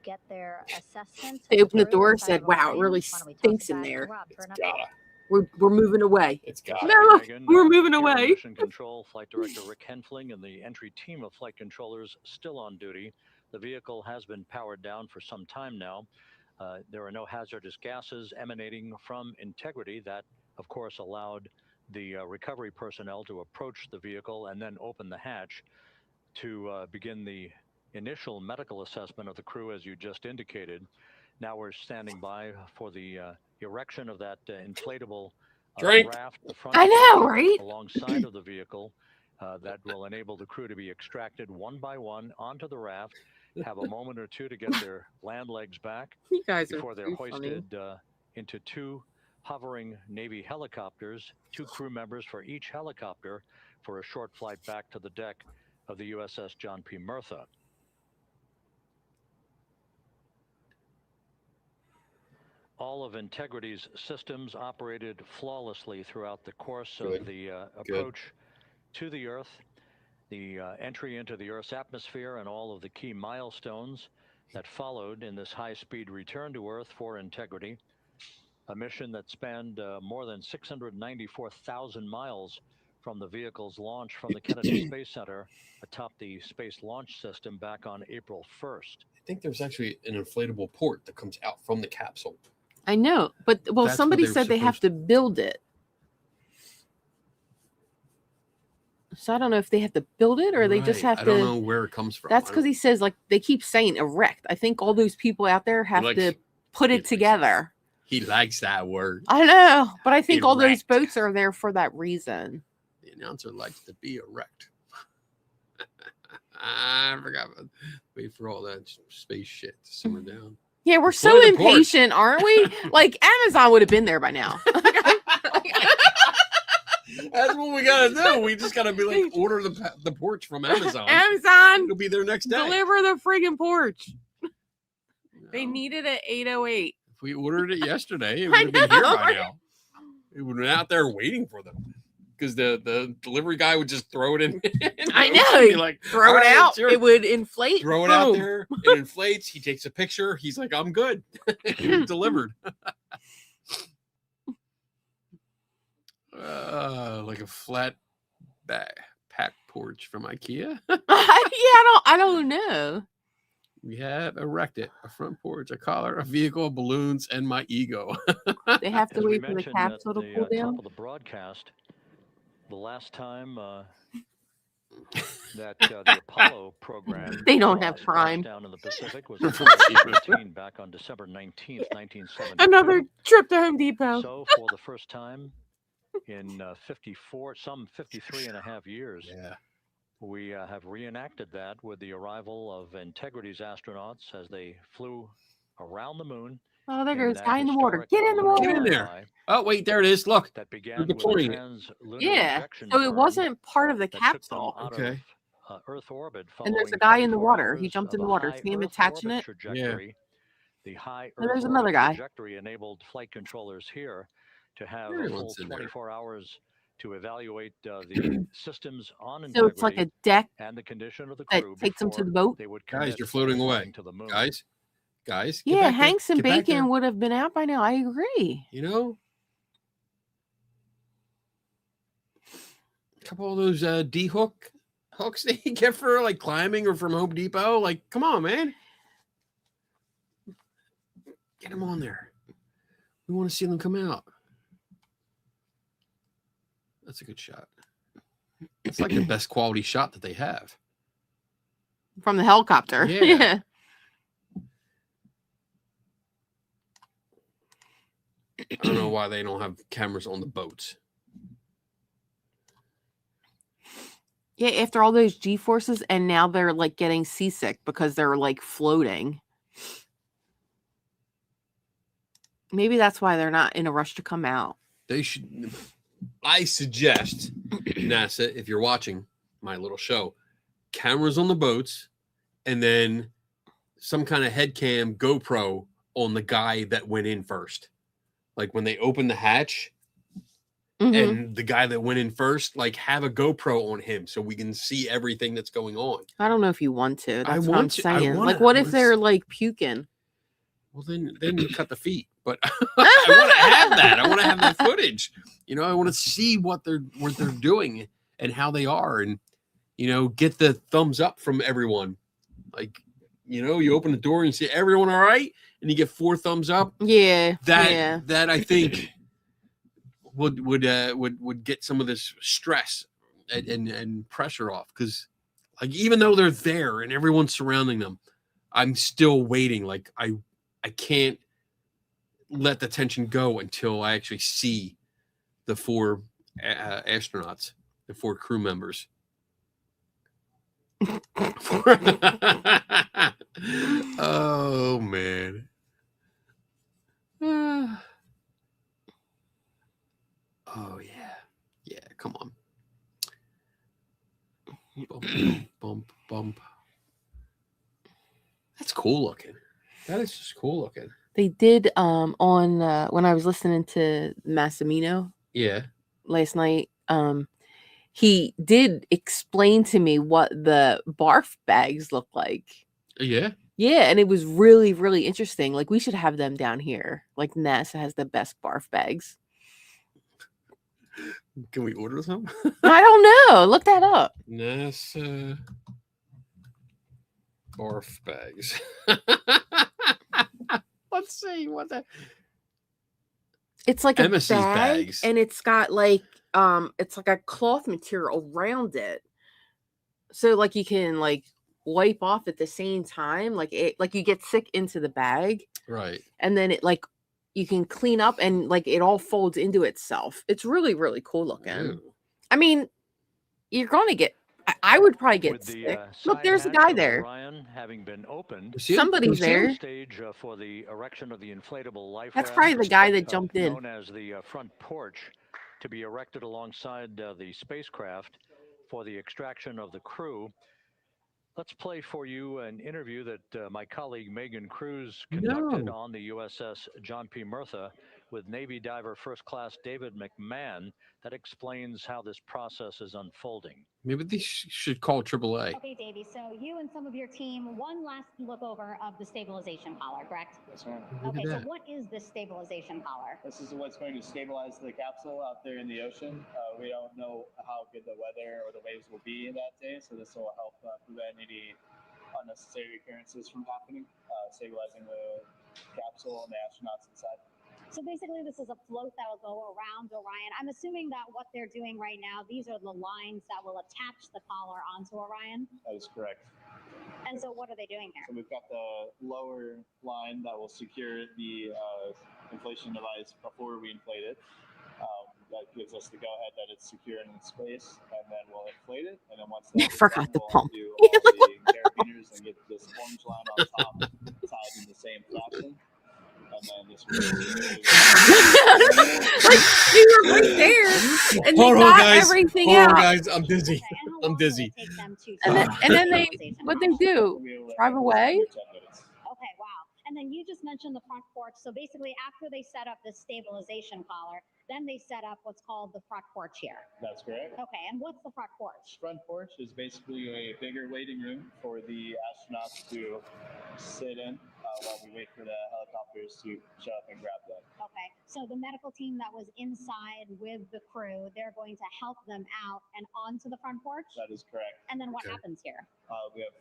get their assessment. They opened the through door and inside said, of "Wow, it Orion. really Why don't we toss stinks it in back to there. Rob for an It's update? gotta. We're moving away." It's Thank gotta. you, No, Megan. we're moving Here in away. Mission Control, Flight Director Rick Henfling and the entry team of flight controllers still on duty. The vehicle has been powered down for some time now. There are no hazardous gases emanating from Integrity. That, of course, allowed the recovery personnel to approach the vehicle and then open the hatch to begin the initial medical assessment of the crew, as you just indicated. Now we're standing by for the erection of that inflatable Drink. raft, the front I know, porch right? alongside of the vehicle that will enable the crew to be extracted one by one onto the raft, have a moment or two to get their land legs back You guys before are they're too funny. hoisted into two hovering Navy helicopters, 2 crew members for each helicopter, for a short flight back to the deck of the USS John P. Murtha. All of Integrity's systems operated flawlessly throughout the course Good. of the approach to the Earth, the entry into the Earth's atmosphere, and all of the key milestones that followed in this high-speed return to Earth for Integrity, a mission that spanned more than 694,000 miles from the vehicle's launch from the Kennedy Space Center atop the Space Launch System back on April 1st. I think there's actually an inflatable port that comes out from the capsule. I know, but That's what somebody they were said they have supposed to build it. So I don't know if they have to build it or they just Right. have I to. don't know where it comes from. That's I because don't- he says, like, they keep saying erect. I think all those people out there have likes- to put he it likes together. He likes that word. I know, but I think all those Erect. boats are there for that reason. The announcer likes to be erect. I forgot. Wait for all that space shit to simmer down. Yeah, we're It's so floating porch. impatient, aren't we? Like, Amazon would have been there by now. That's what we gotta do. We just gotta be like, order the porch from Amazon. Amazon, It'll be there next day. deliver the friggin' porch. They No. need it at 8:08. If we ordered it yesterday, it I would have been here know, by right? now. It would have been out there waiting for them. Because the delivery guy would just throw it in. I and know. be like, Throw "All it right, out. sure." It would inflate. Throw it out Boom. there. It inflates. He takes a picture. He's like, I'm good. It's delivered. Like a flat pack porch from IKEA. Yeah, I don't know. We have erected a front porch, a collar, a vehicle, balloons, and my ego. They have to As we wait for the mentioned capsule at to the pull top down. of the broadcast, the last time that the Apollo program They don't have Prime. down in the Pacific was Apollo 13 back on December 19th, 1972. Another trip to Home Depot. So for the first time in 53 and a half years, Yeah. we have reenacted that with the arrival of Integrity's astronauts as they flew around the moon. Oh, there in goes that guy in the water. historic Get in the lunar water. Get in there. flyby Oh, wait, there it is. Look. That began We're with a deploying it. trans-lunar Yeah. injection So it burn wasn't part of the that took them capsule. out Okay. of Earth orbit. And there's a following guy in the 24 water. He hours jumped in of the a water. high See him Earth attaching orbit it? trajectory. The high And there's Earth another orbit guy. trajectory enabled flight controllers here to have a full Everyone's in there. 24 hours to evaluate the systems on So it's like Integrity a deck and the condition of the that crew takes them to before the boat. they would Guys, commit you're floating to away. flying to the moon. Guys, get Yeah, back there. Hanks and Get back there. Bacon would have been out by now. I agree. You know? A couple of those D-hook hooks that you get for like climbing or from Home Depot. Like, come on, man. Get them on there. We want to see them come out. That's a good shot. It's like the best quality shot that they have. From the helicopter. Yeah. Yeah. I don't know why they don't have cameras on the boats. Yeah, after all those G forces, and now they're like getting seasick because they're like floating. Maybe that's why they're not in a rush to come out. They should. I suggest, NASA, if you're watching my little show, cameras on the boats, and then some kind of head cam GoPro on the guy that went in first. Like when they open the hatch, and the guy that went in first, like, have a GoPro on him so we can see everything that's going on. I don't know if you want to. I That's what I'm want to. I saying. wanna- Like, what I if wanna they're s- like puking? Well, then you cut the feet. But I want to have that. I want to have that footage. You know, I want to see what they're doing and how they are, and get the thumbs up from everyone. Like, you open the door and you see everyone all right, and you get 4 thumbs up. Yeah. That I think would get some of this stress and pressure off, because like, even though they're there and everyone's surrounding them, I'm still waiting. Like, I can't let the tension go until I actually see the 4 astronauts, the 4 crew members. Oh man. Oh yeah, come on. Bump. That's cool looking. That is just cool looking. They did on when I was listening to Massimino Yeah. last night, he did explain to me what the barf bags look like. Yeah. Yeah, and it was really, really interesting. Like, we should have them down here. Like, NASA has the best barf bags. Can we order some? I don't know. Look that up. NASA barf bags. Let's see what that. It's like a Emis's bag, bags. and it's got like it's like a cloth material around it. So like you can like wipe off at the same time. Like you get sick into the bag. Right. And then it like you can clean up, and like it all folds into itself. It's really, really cool looking. Ooh. I mean, you're gonna get I would probably get With the sick. Look, side there's a hatch guy of there. Orion having been opened, You see him? Somebody's You see him? there. stage for the erection of the inflatable life That's raft, probably the guy that jumped in. known as the front porch, to be erected alongside the spacecraft for the extraction of the crew. Let's play for you an interview that my colleague Megan Cruz conducted on the USS John P. Murtha with Navy diver First Class David McMahon that explains how this process is unfolding. Maybe they should call AAA. Okay, Davey, so you and some of your team, one last look over of the stabilization collar, correct? Yes, ma'am. Look Okay, at so that. what is this stabilization collar? This is what's going to stabilize the capsule out there in the ocean. We don't know how good the weather or the waves will be that day, so this will help prevent any unnecessary occurrences from happening, stabilizing the capsule and the astronauts inside. So basically, this is a float that will go around Orion. I'm assuming that what they're doing right now, these are the lines that will attach the collar onto Orion. That is correct. And so what are they doing here? So we've got the lower line that will secure the inflation device before we inflate it. That gives us the go-ahead that it's secure in space, and then we'll inflate it. And then once that's Forgot done, to we'll pump. do all the carabiners and get this orange line on top tied in the same fashion. And then this Like, you were right there, and they Hold on, got guys. everything Hold on, out. guys. I'm dizzy. Okay, and how I'm long will dizzy. it take them to And then they, stabilization what they collar? do? Drive away? Okay, wow. And then you just mentioned the front porch. So basically, after they set up the stabilization collar, then they set up what's called the front porch here. That's correct. Okay, and what's the front porch? Front porch is basically a bigger waiting room for the astronauts to sit in while we wait for the helicopters to show up and grab them. Okay, so the medical team that was inside with the crew, they're going to help them out and onto the front porch? That is correct. And then what Okay. happens here? We have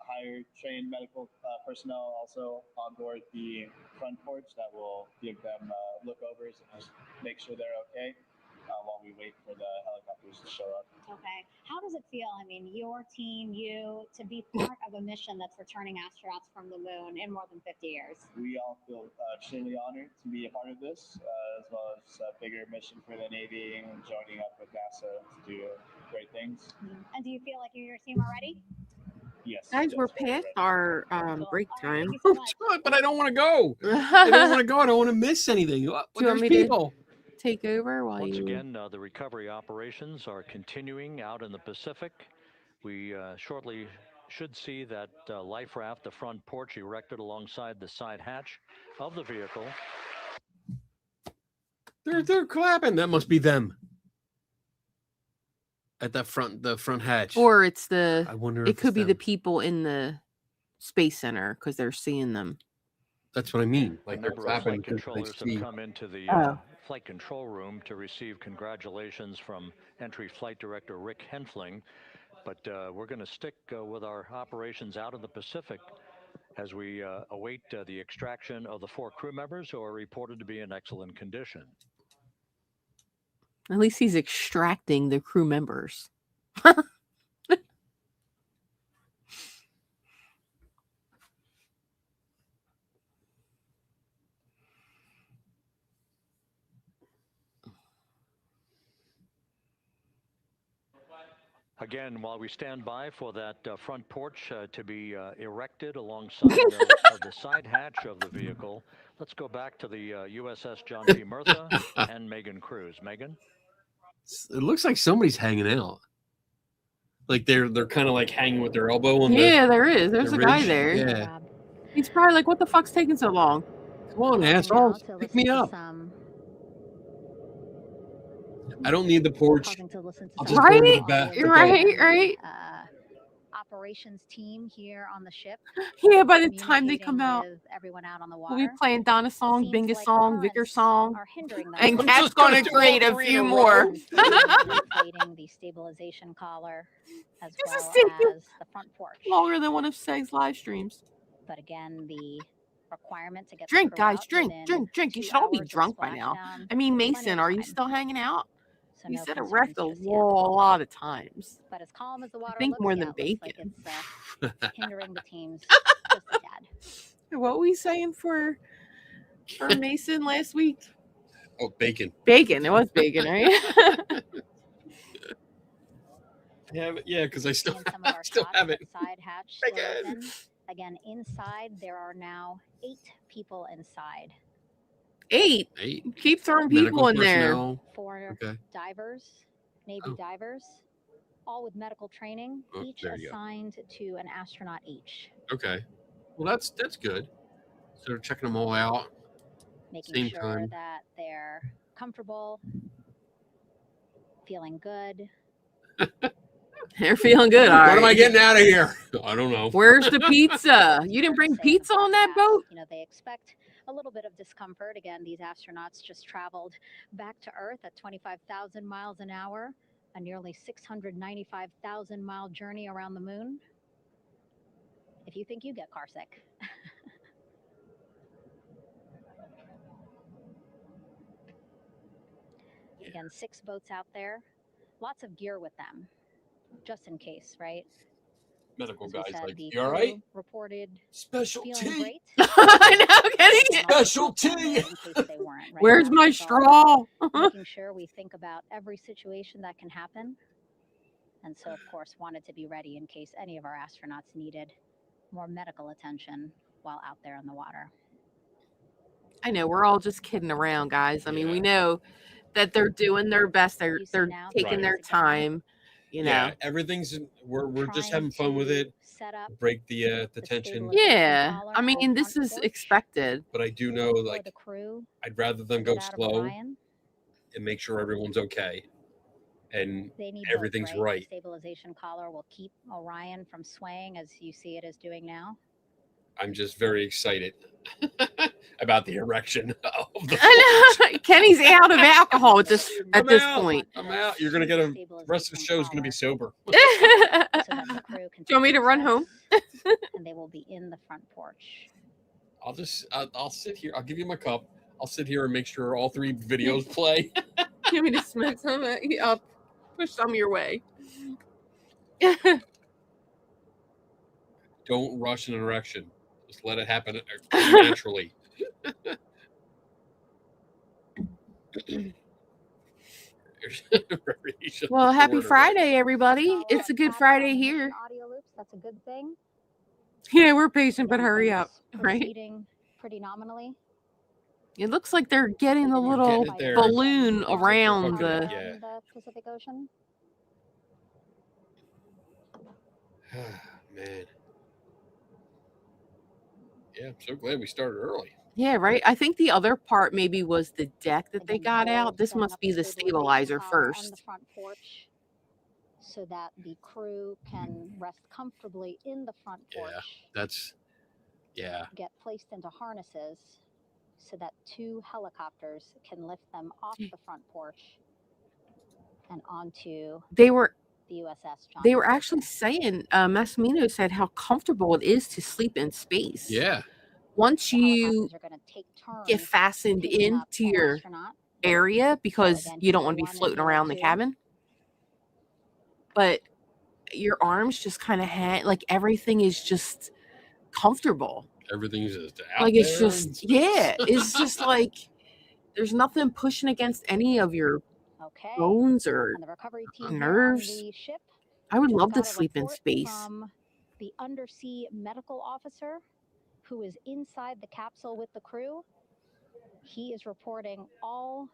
higher trained medical personnel also on board the front porch that will give them lookovers and just make sure they're okay while we wait for the helicopters to show up. Okay, how does it feel? I mean, your team, you, to be part of a mission that's returning astronauts from the moon in more than 50 years? We all feel extremely honored to be a part of this, as well as a bigger mission for the Navy and joining up with NASA to do great things. And do you feel like you and your team are ready? Yes. Guys, yes, we're very past ready. our Cool. break All right, time. thank you so much. But I don't want to go. I don't want to go. I don't want to miss anything. you want There's me to- people. Take over while Once you. again, the recovery operations are continuing out in the Pacific. We shortly should see that life raft, the front porch, erected alongside the side hatch of the vehicle. They're clapping. That must be them. At the front hatch. Or it's I wonder if it could it's be the them. people in the space center because they're seeing them. That's what I mean. A Like they're number of clapping flight because they controllers see. have come into the Oh. flight control room to receive congratulations from entry flight director Rick Henfling. But we're going to stick with our operations out of the Pacific as we await the extraction of the 4 crew members who are reported to be in excellent condition. At least he's extracting the crew members. Again, while we stand by for that front porch to be erected alongside of the side hatch of the vehicle, let's go back to the USS John P. Murtha and Megan Cruz. Megan? It looks like somebody's hanging out. Like they're kind of like hanging with their elbow on Yeah, there is. the There's a guy ridge. there. Yeah. He's probably like, what the fuck's taking so long? Come on, assholes. Pick me up. I don't need the porch. I'll just go to the back. Right. Operations team here on the ship. Yeah, by the time they come out, with everyone out on the we'll be water. playing Donna song, Seems Binga like song, Vicker currents song, are hindering them. and I'm Cat's just gonna gonna do create all a 3 few in a more. Inflating the stabilization collar as This is well taking as the front porch. Longer than one of Seg's live streams. But again, the requirement to get the Drink, crew guys, out drink, within drink. You 2 should all be hours of drunk by now. splashdown. I mean, Plenty Mason, of are you time. still hanging out? So You no said it concerns wrecked a just yet. lot of times. But as calm as the water think looks, more yeah, than it looks like bacon. it's hindering the teams just a tad. What were we saying for Mason last week? Oh, bacon. Bacon. It was bacon, right? Yeah, because I still Seeing some of our still shots, have it. that side hatch still Bacon. open. Again, inside there are now 8 people inside. 8. 8 Keep throwing medical people in there. personnel. 4 Okay. divers, Navy Oh. divers, all with medical training, Oh, each there you go. assigned to an astronaut each, Okay. Well, that's good. So they're checking them all out. making Same sure time. that they're comfortable, feeling good. They're feeling good. All When right. am I getting out of here? I don't know. Where's the pizza? You didn't bring Say in the pizza on that forecast, boat? You know, they expect a little bit of discomfort. Again, these astronauts just traveled back to Earth at 25,000 miles an hour, a nearly 695,000 mile journey around the moon. If you think you get car sick. Again, 6 boats out there, lots of gear with them, just in case, right? Medical As we guys said, like, the you all right? crew reported feeling Specialty. great. I know, Kenny. Specialty. In case they weren't, right? Where's Now my it's all straw? making sure we think about every situation that can happen. And so, of course, wanted to be ready in case any of our astronauts needed more medical attention while out there in the water. I know, we're all just kidding around, guys. I mean, we Yeah. know that they're doing their best. You see They're now, taking Right. their again, time. You know. Yeah, everything's we're just having fun with it. Set up Break the tension. stabilization Yeah. collar I on mean, this front is porch expected. But I do know, for like, the crew I'd rather them to go get out of slow Orion. and make sure everyone's okay. And They need everything's both, right. The stabilization collar will keep Orion from swaying as you see it is doing now. I'm just very excited about the erection of the I know. Kenny's out of alcohol at this I'm out. point. I'm out. You're gonna get a the rest of the show is gonna be sober. So that the crew can Do you want me to take run home? access, and they will be in the front porch. I'll sit here. I'll give you my cup. I'll sit here and make sure all 3 videos play. Give me to smoke some. I'll push some your way. Don't rush an erection. Just let it happen naturally. Well, happy Friday, everybody. It's a good Friday here. Audio loops, that's a good thing. Yeah, we're patient, but Again, hurry things up, right? proceeding pretty nominally. It looks like they're getting the We're little getting it there. balloon Looks like around they're the. hooking it, the Pacific Ocean. Man. Yeah, I'm so glad we started early. Yeah, right. I think the other part maybe was the deck that they Again, got goal out. of This setting must up be a the stabilization stabilizer collar on the first. front porch so that the crew can rest comfortably in the front porch. Yeah, that's yeah. Get placed into harnesses so that 2 helicopters can lift them off the front porch and onto They were the USS John. they were actually saying, Massimino said how comfortable it is to sleep in space. Yeah. Once The you helicopters are going to take get turns fastened picking up into an your astronaut. area, because again, you don't Helo want to be 1 and floating Helo around the 2. cabin. But your arms just kind of like everything is just comfortable. Everything's just out Like there. it's just it's just like there's nothing pushing against any of your Okay. bones or And the recovery team here on nerves. the ship I would just love to got a sleep in report space. from the undersea medical officer who is inside the capsule with the crew. He is reporting all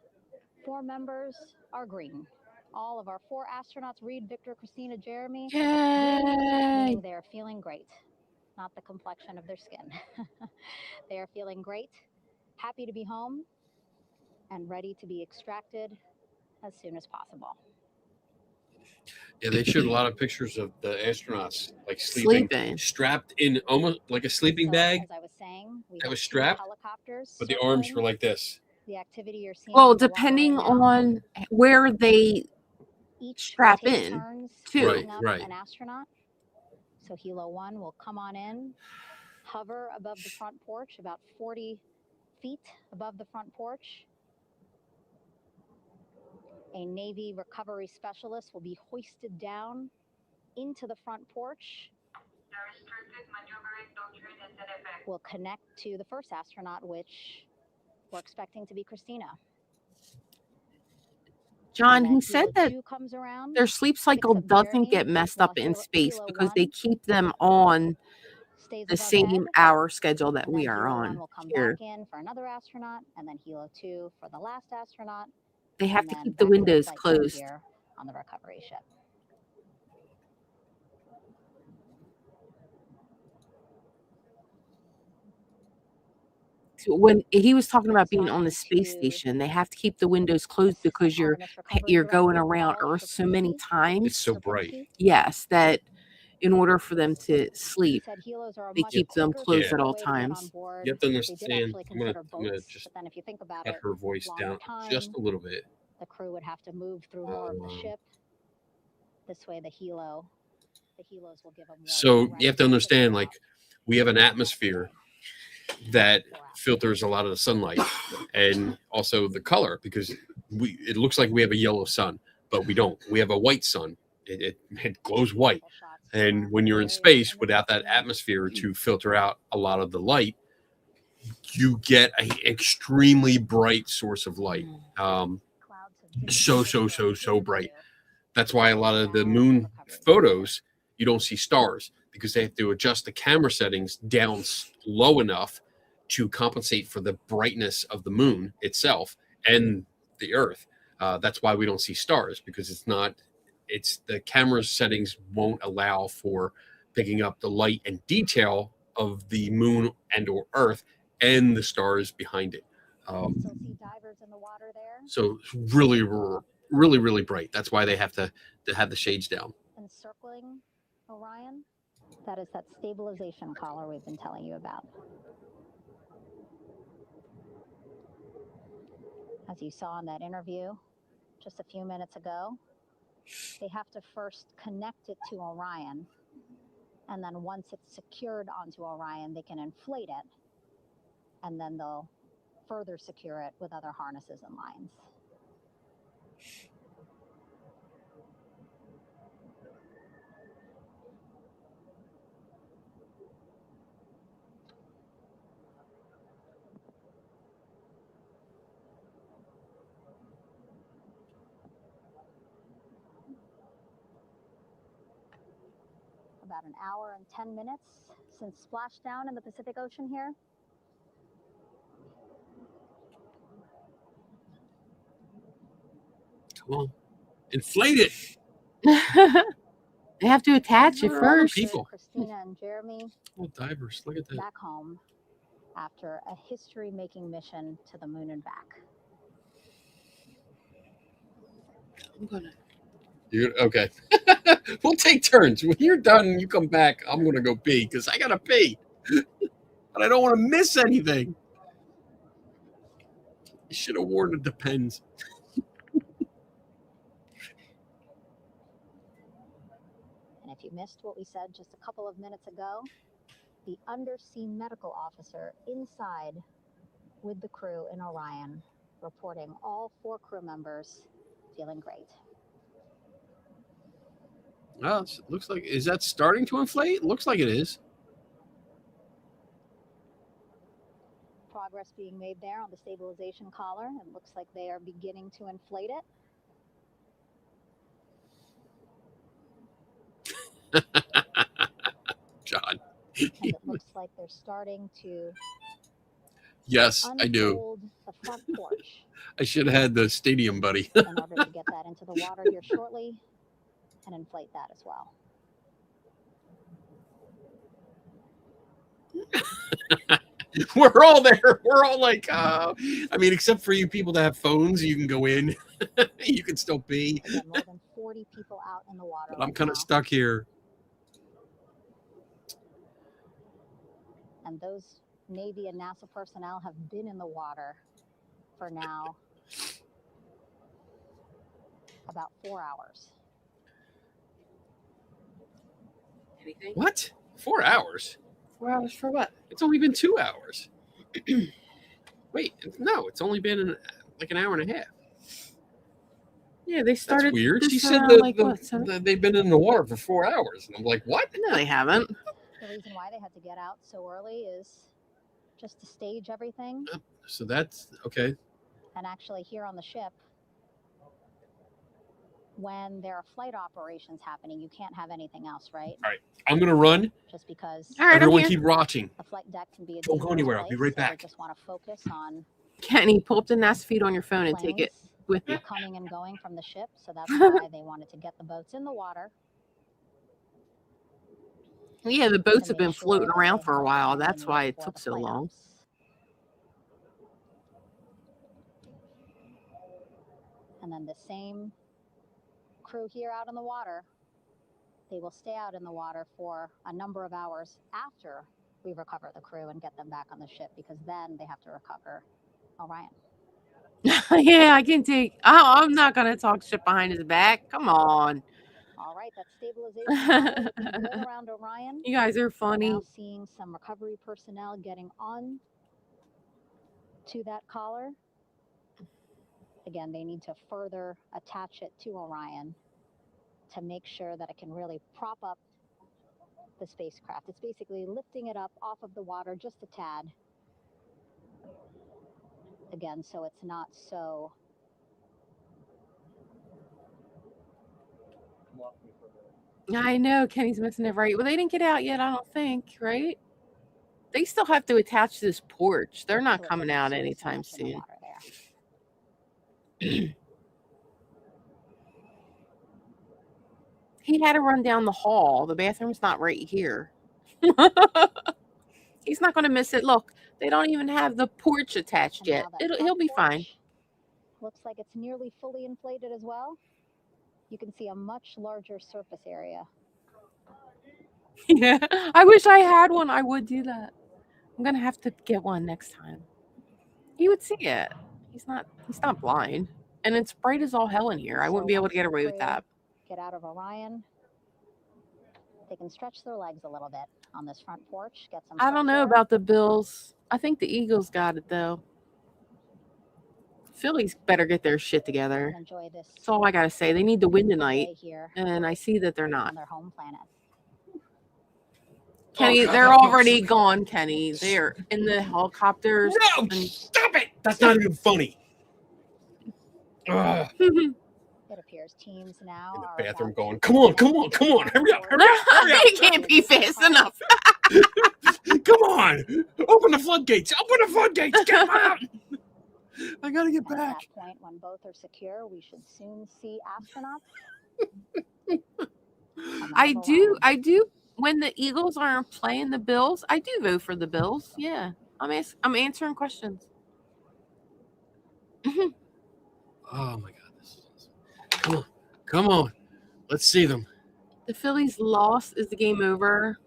4 members are green. All of our 4 astronauts, Reed, Victor, Christina, Jeremy, green, Yay! meaning they are feeling great, not the complexion of their skin. They are feeling great, happy to be home, and ready to be extracted as soon as possible. Yeah, they showed a lot of pictures of the astronauts like sleeping. Strapped in almost like a sleeping So, bag as I was saying, we that have was 2 strapped, helicopters but the arms were circling like this. the activity you're seeing Well, on the water depending right now. on where they Each strap will take in, turns too. picking up Right. an astronaut. So Helo 1 will come on in, hover above the front porch, about 40 feet above the front porch. A Navy recovery specialist will be hoisted down into the front porch. The restricted maneuvering doctrine is in effect. Will connect to the first astronaut, which we're expecting to be Christina. John, And then he said Helo that 2 comes around, their sleep picks cycle up doesn't Jeremy, get messed while up in Helo space because 1 they keep them on stays the above same head. hour schedule that And we then are Helo 1 on will come here. back in for another astronaut, and then Helo 2 for the last astronaut. They have and to then keep the back to windows flight crew closed. here on the recovery ship. So when he was talking about So being I'm on the going space to station, they have to keep the windows closed Assistant because you're Artemis recovery going director, around Paul Earth so many Sierpinski. times. It's so bright. Yes, that in order for them to He sleep, said helos are a they much keep them quicker, closed at simpler all way to get on times. board. You have to They did understand. actually I'm gonna consider boats, just but then if you think about cut it, her voice longer down time, just a little bit. the crew would have to move through more of the ship. This way, the helos will give them more So direct you have to understand, signal like, out. we have an atmosphere that filters a lot of the sunlight and also the color, because it looks like we have a yellow sun, but we don't. We have a white sun. It glows white. And when you're in space without that atmosphere to filter out a lot of the light, you get an extremely bright source of light. So bright. That's why a lot of the moon photos, you don't see stars, because they have to adjust the camera settings down low enough to compensate for the brightness of the moon itself and the Earth. That's why we don't see stars, because it's the camera settings won't allow for picking up the light and detail of the moon and or Earth and the stars behind it. Still see divers in the water there. So it's really, really, really bright. That's why they have to have the shades down. Encircling Orion, that is that stabilization collar we've been telling you about. As you saw in that interview just a few minutes ago, they have to first connect it to Orion, and then once it's secured onto Orion, they can inflate it, and then they'll further secure it with other harnesses and lines. About an hour and 10 minutes since splashdown in the Pacific Ocean here. Come on, inflate it. They have to attach it There are other first. people. Christina and Jeremy Oh, divers, look at that. back home. after a history-making mission to the moon and back. I'm gonna. Okay. We'll take turns. When you're done, you come back. I'm gonna go pee because I gotta pee, but I don't want to miss anything. I should have worn the Depends. And if you missed what we said just a couple of minutes ago, the undersea medical officer inside with the crew in Orion reporting all 4 crew members feeling great. Oh, it looks like, is that starting to inflate? Looks like it is. Progress being made there on the stabilization collar. It looks like they are beginning to inflate it. John. And it looks like they're starting to Yes, I do. unfold the front porch I should have had the stadium buddy. in order to get that into the water here shortly and inflate that as well. We're all there. We're all like, I mean, except for you people that have phones, you can go in. You can still pee. Again, more than 40 people out in the water. But I'm kind of stuck here. And those Navy and NASA personnel have been in the water for now about 4 hours. Anything? What? 4 hours? 4 hours for what? It's only been 2 hours. Wait, no, it's only been like an hour and a half. Yeah, they started. That's weird. She this said around, that like, what, 7? they've been in the water for 4 hours. And I'm like, what? No, they haven't. The reason why they had to get out so early is just to stage everything. So that's okay. And actually here on the ship, when there are flight operations happening, you can't have anything else, right? All right, I'm going to run. Just because All right, Everyone I'm here. keep watching. the flight deck can be a Don't go dangerous anywhere. I'll be place, right so I back. just want to focus on Kenny, pull up the NASA feed on your phone and take it planes with you. coming and going from the ship. So that's why they wanted to get the boats in the water. Yeah, the boats to have been make sure floating that around they for a have while. everything That's they why need it for took the so flight long. ops. And then the same crew here out in the water, they will stay out in the water for a number of hours after we recover the crew and get them back on the ship, because then they have to recover Orion. Yeah, I can take. Oh, I'm not gonna talk shit behind his back. Come on. All right, that stabilization collar looking good around Orion. You guys are We're funny. now seeing some recovery personnel getting on to that collar. Again, they need to further attach it to Orion to make sure that it can really prop up the spacecraft. It's basically lifting it up off of the water just a tad. Again, so it's not so I know Kenny's missing it, right? Well, they didn't get out yet, I don't think, right? They still have to attach this porch. They're not so it coming doesn't out swim so anytime much in the soon. water there. He had to run down the hall. The bathroom's not right here. He's not going to miss it. Look, they don't even have the porch attached And yet. now that He'll be front fine. porch looks like it's nearly fully inflated as well. You can see a much larger surface area. Yeah, I wish I had one. I would do that. I'm gonna have to get one next time. He would see it. He's not blind, and it's bright as all hell in here. I wouldn't So be able once to get the away with crew that. Get out of Orion. They can stretch their legs a little bit on this front porch. Get some. I don't fresh know air. about the Bills. I think the Eagles got it though. Phillies better get their shit together. And enjoy this That's all I gotta say. They need to win tonight, day here and I see that they're on not. their home planet. Kenny, God, they're that already looks- gone. Kenny, they're in the helicopters. No, and- stop it. That's not even funny. Ugh. It appears teams now In the are bathroom about going, to come on, get come on, come on. Hurry up, hurry up, hurry up. They can't be fast enough. Come on. Open the floodgates. Open the floodgates. Get them out. I got to get And at back. that point, when both are secure, we should soon see astronauts. come out I of do. Orion. I do. When the Eagles aren't playing the Bills, I do vote for the Bills. Yeah. I'm answering questions. Oh my God, this is awesome. Come on, let's see them. The Phillies lost. Is the game over?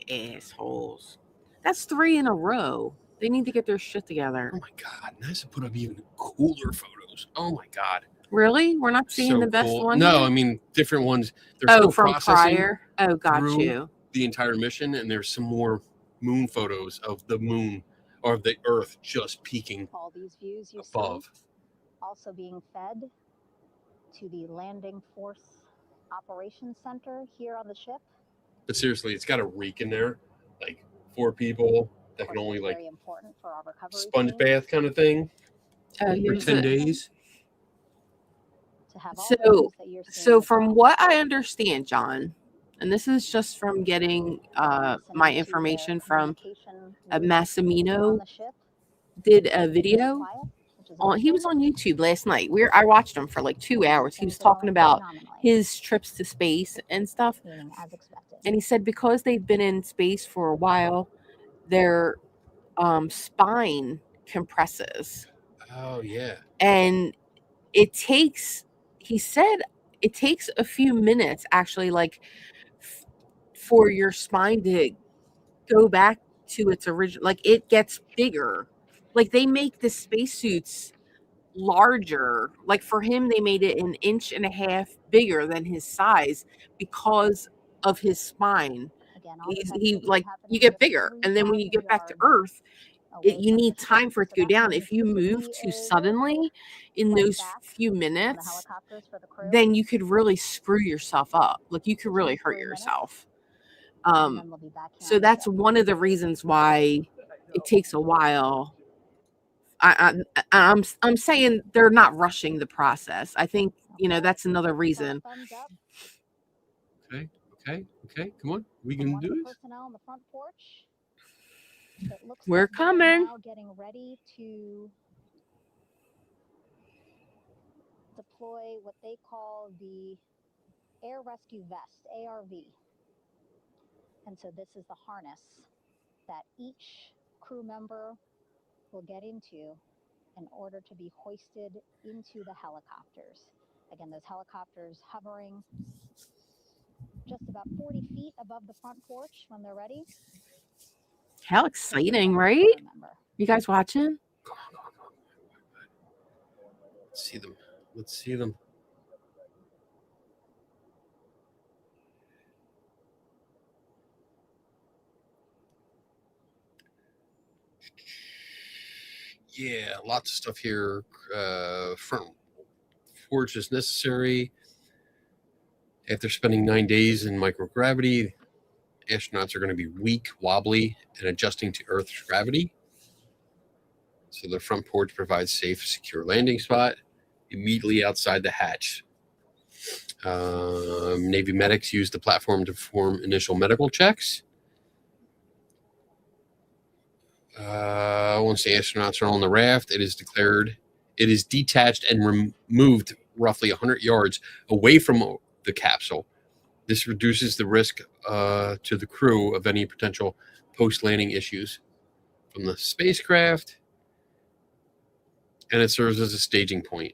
Assholes. That's 3 in a row. They need to get their shit together. Oh my God, NASA put up even cooler photos. Oh my God, Really? We're not seeing so the best cool. one? No, here? I mean different ones. They're Oh, still from processing prior. Oh, got through you. the entire mission, and there's some more moon photos of the moon or of the Earth just peeking All these views you above. see also being fed to the landing force operations center here on the ship. But seriously, it's got a reek in there, like 4 people that can only like very important for our recovery sponge team bath kind of thing Oh, for here's 10 it. days. to have all the So, views that you're seeing so as from well. what I understand, John, and this is just from getting Listening my to information their from communication loop Massimino on the ship. did a Very video. quiet, which is He was on YouTube last night. I watched him for like 2 hours. He was things are talking going about phenomenally, his trips to space and stuff. meaning as expected. And he said because they've been in space for a while, their spine compresses. Oh yeah. And it takes, he said, it takes a few minutes actually, like for your spine to go back to its original, like it gets bigger. Like they make the spacesuits larger. Like for him, they made it 1.5 inches bigger than his size because of his spine. Again, all this He activity like happening you get just bigger, and then when you 3,000 get back to yards Earth, away you from the need time ship. for it So to go that down. means If you this would move be too a suddenly in flight those back few on the minutes, helicopters for the crew, then you could really screw yourself up. Like you could really hurt 3 minutes, yourself. and then they'll be back here So on the that's ship. one of the reasons why it takes a while. I'm saying they're not rushing the process. I think that's another reason. Thumbs up. Okay. Come on, we From can one of do the this. personnel on the front porch. It looks We're like they're coming. now getting ready to deploy what they call the Air Rescue Vest, ARV. And so this is the harness that each crew member will get into in order to be hoisted into the helicopters. Again, those helicopters hovering just about 40 feet above the front porch when they're ready. How exciting, right? You guys watching? Come on. Let's see them. Yeah, lots of stuff here. Front porch is necessary. After spending 9 days in microgravity, astronauts are going to be weak, wobbly, and adjusting to Earth's gravity. So the front porch provides safe, secure landing spot immediately outside the hatch. Navy medics use the platform to perform initial medical checks. Once the astronauts are on the raft, it is detached and removed roughly 100 yards away from the capsule. This reduces the risk to the crew of any potential post-landing issues from the spacecraft, and it serves as a staging point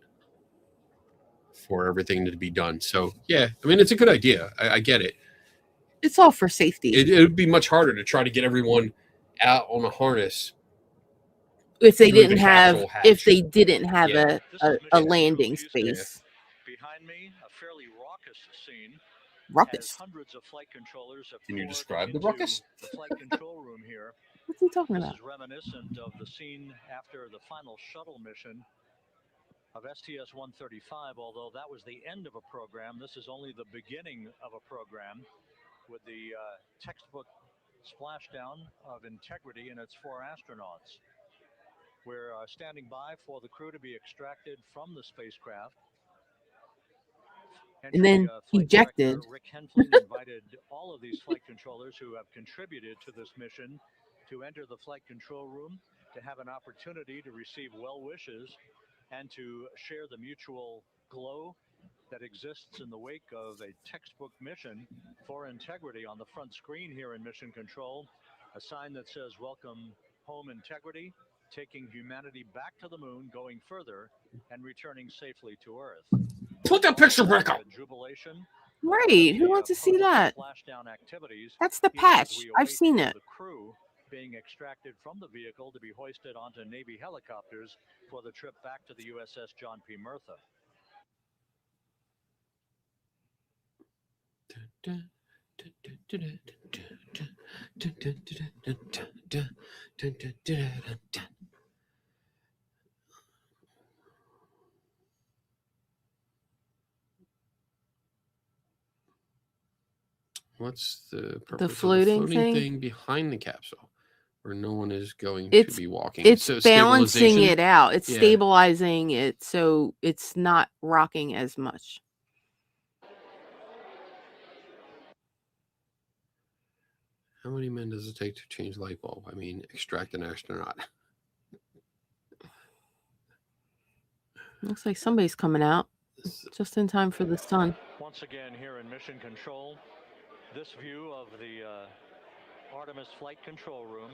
for everything to be done. So, yeah, I mean, it's a good idea. I get it. It's all for safety. It would be much harder to try to get everyone out on a harness if they through didn't the have capsule hatch. Yeah. a landing space. Behind me, a fairly raucous scene. As Ruckus. hundreds of flight controllers have Can you poured describe the into ruckus? the flight control room here. What's he talking This about? is reminiscent of the scene after the final shuttle mission of STS-135, although that was the end of a program. This is only the beginning of a program with the textbook splashdown of Integrity and its 4 astronauts. We're standing by for the crew to be extracted from the spacecraft. And then ejected. Rick Henfling invited all of these flight controllers who have contributed to this mission to enter the flight control room to have an opportunity to receive well wishes and to share the mutual glow that exists in the wake of a textbook mission for Integrity. On the front screen here in Mission Control, a sign that says welcome home integrity, taking humanity back to the moon, going further, and returning safely to Earth. Put that picture back up. Jubilation. Right. Who wants to see that? Splashdown activities, That's the even as patch. we I've await seen for it. the crew being extracted from the vehicle to be hoisted onto Navy helicopters for the trip back to the USS John P. Murtha. What's the purpose floating of the floating thing? thing behind the capsule where no one is going It's to be walking? it's So balancing stabilization? it out. It's Yeah. stabilizing it so it's not rocking as much. How many men does it take to change a light bulb? I mean, extract an astronaut. Looks like somebody's coming out just in time for the sun. Once again, here in Mission Control, this view of the Artemis flight control room,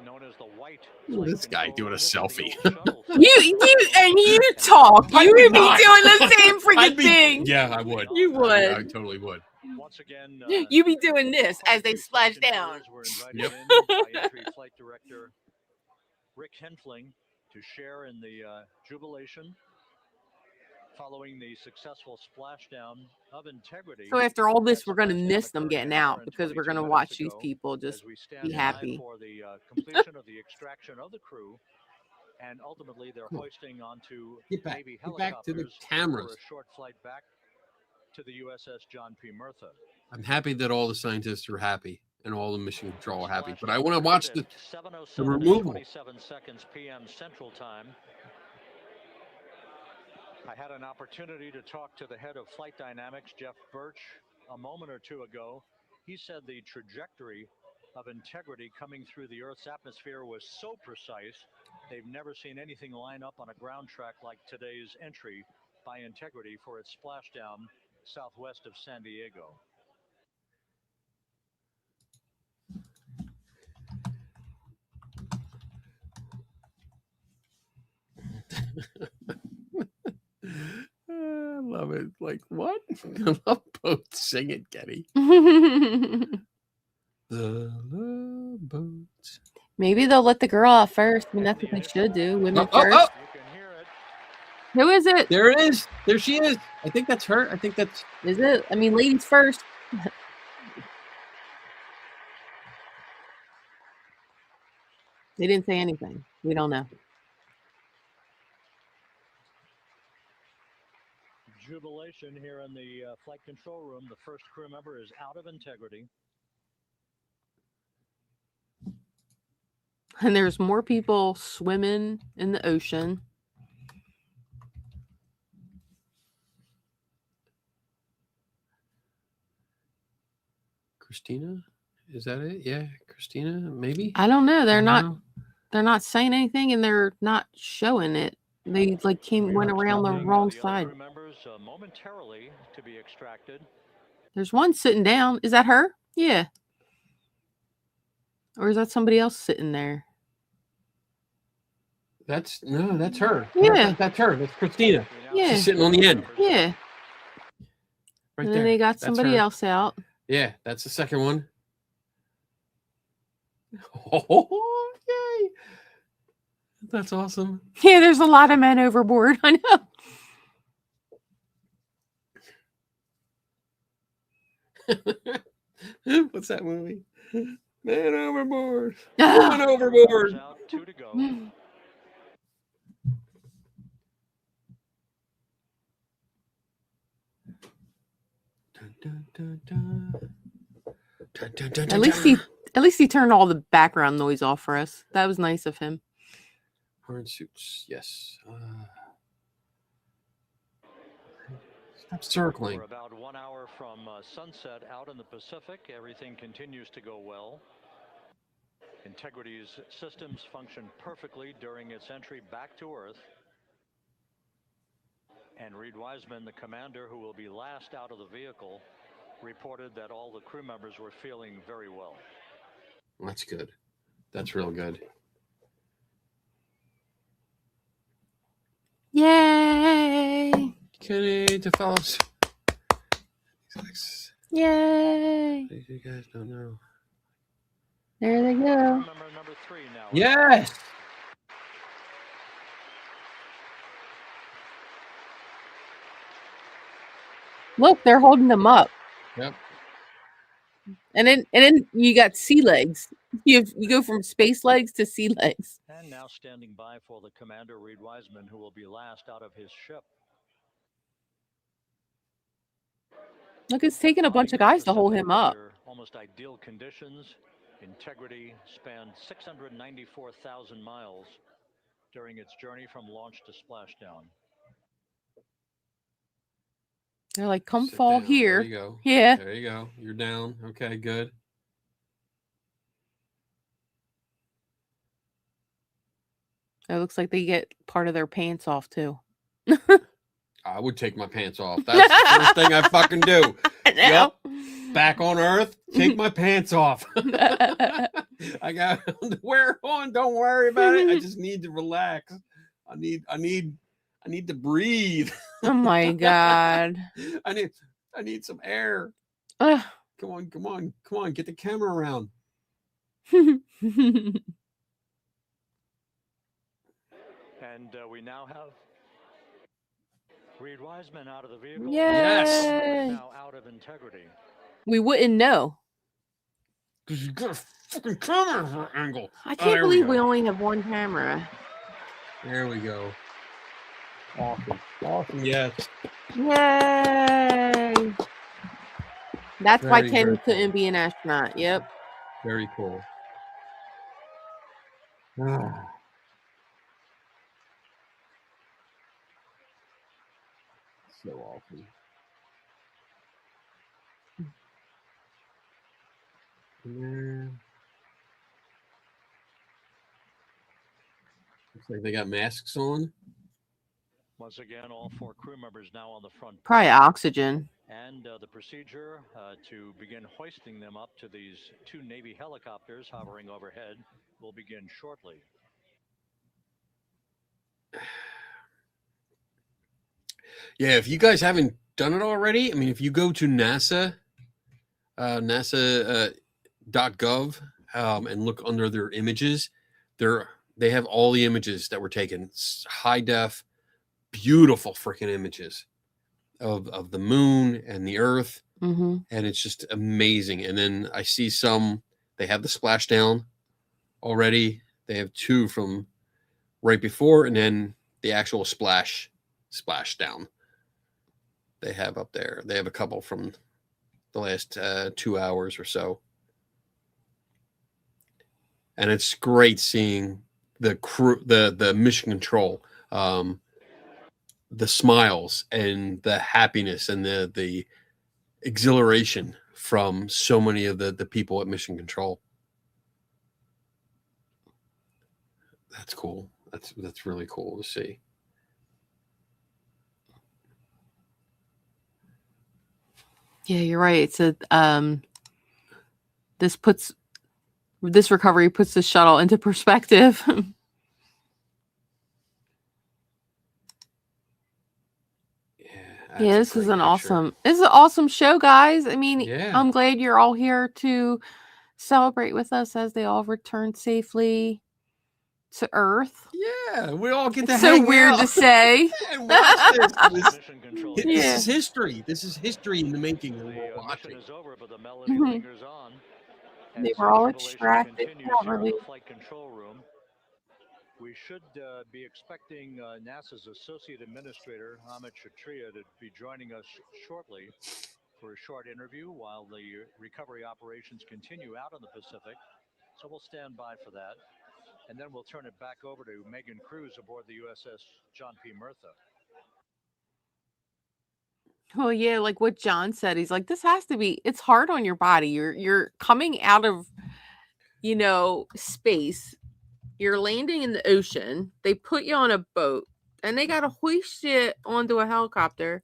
known as the white. This guy doing a selfie. You talk. You would be doing the same freaking thing. Yeah, I would. You would. I totally would. Once again, You be doing this as they splash down. Yep. By entry flight director Rick Henfling to share in the jubilation following the successful splashdown of integrity. So after all this, we're going to miss them getting out because we're going to watch these people just be happy. For the completion of the extraction of the crew, and ultimately they're hoisting onto Navy Get back to the helicopters cameras. for a short flight back to the USS John P. Murtha. I'm happy that all the scientists are happy and all the mission control are happy, but I want to watch the 7:07 removal. 27 seconds p.m. Central Time. I had an opportunity to talk to the head of flight dynamics, Jeff Birch, a moment or two ago. He said the trajectory of integrity coming through the Earth's atmosphere was so precise, they've never seen anything line up on a ground track like today's entry by integrity for its splashdown southwest of San Diego. I love it. Like, what? I love both. Sing it, Getty. The love boats. Maybe they'll let the girl out first. I mean, that's what they should do. Women first. Who is it? There it is. There she is. I think that's her. I think that's. Is it? I mean, ladies first. They didn't say anything. We don't know. Jubilation here in the flight control room. The first crew member is out of integrity. And there's more people swimming in the ocean. Christina? Is that it? Yeah, Christina, maybe? I don't know. They're I not. don't know. They're not saying anything, and they're not showing it. They like went around the wrong side. Crew members momentarily to be extracted. There's one sitting down. Is that her? Yeah. Or is that somebody else sitting there? That's her. Yeah. That's her. That's Christina. Yeah. She's sitting on the end. Yeah. Right And there. then they got That's somebody her. else out. Yeah, that's the second one. Oh, yay. That's awesome. Yeah, there's a lot of men overboard. I know. What's that movie? Man overboard. Woman overboard. Out, 2 to go. At least he turned all the background noise off for us. That was nice of him. Orange suits, yes. Stop circling. We're about 1 hour from sunset out in the Pacific. Everything continues to go well. Integrity's systems function perfectly during its entry back to Earth. And Reed Wiseman, the commander who will be last out of the vehicle, reported that all the crew members were feeling very well. That's good. That's real good. Kenny to follow. Yay! You guys don't know. There they go. Member number 3 now. Yes. Look, they're holding them up. Yep. And then you got sea legs. You go from space legs to sea legs. And now standing by for the commander, Reed Wiseman, who will be last out of his ship. Look, it's taking a bunch of guys to hold him up. Almost ideal conditions. Integrity spanned 694,000 miles during its journey from launch to splashdown. They're like, come Sit fall down. here. There you go. Yeah. There you go. You're down. Okay, good. It looks like they get part of their pants off too. I would take my pants off. That's the first thing I fucking do. Now. Yep. Back on Earth, take my pants off. I got underwear on. Don't worry about it. I just need to relax. I need to breathe. Oh my god. I need some air. Ugh. Come on. Get the camera around. And we now have Reed Wiseman out of the vehicle. Yay. Now out of integrity. We wouldn't know. Because you got a fucking camera angle. I can't there believe go. we only have one camera. There we go. Awesome. Yes. Yay. That's why Very, Kenny very couldn't cool. be an astronaut. Yep. Very cool. Ah. So awesome. Yeah. Looks like they got masks on. Once again, all 4 crew members now on the front. Probably oxygen. And the procedure to begin hoisting them up to these 2 Navy helicopters hovering overhead will begin shortly. Yeah, if you guys haven't done it already, I mean, if you go to NASA, NASA.gov, and look under their images, they have all the images that were taken. It's high def, beautiful freaking images of the moon and the Earth, Mm-hmm. and it's just amazing. And then I see they have the splashdown already. They have 2 from right before, and then the actual splashdown they have up there. They have a couple from the last 2 hours or so. And it's great seeing the crew, the mission control, the smiles and the happiness and the exhilaration from so many of the people at mission control. That's cool. That's really cool to see. Yeah, you're right. It's this recovery puts the shuttle into perspective. Yeah, this is an awesome show, guys. I mean, Yeah. I'm glad you're all here to celebrate with us as they all return safely to Earth. Yeah, we all get to It's hang so weird out to say. and watch this. Mission control. This Yeah. is history. This is history in the making. And we're The mission watching. is over, but the melody Mhm. lingers on. They as were all jubilation extracted continues here in properly. the flight control room. We should be expecting NASA's Associate Administrator, Amit Kshatriya, to be joining us shortly for a short interview while the recovery operations continue out in the Pacific. So we'll stand by for that. And then we'll turn it back over to Megan Cruz aboard the USS John P. Murtha. Well, yeah, like what John said. He's like, this has to be, it's hard on your body. You're coming out of, space. You're landing in the ocean. They put you on a boat and they got to hoist you onto a helicopter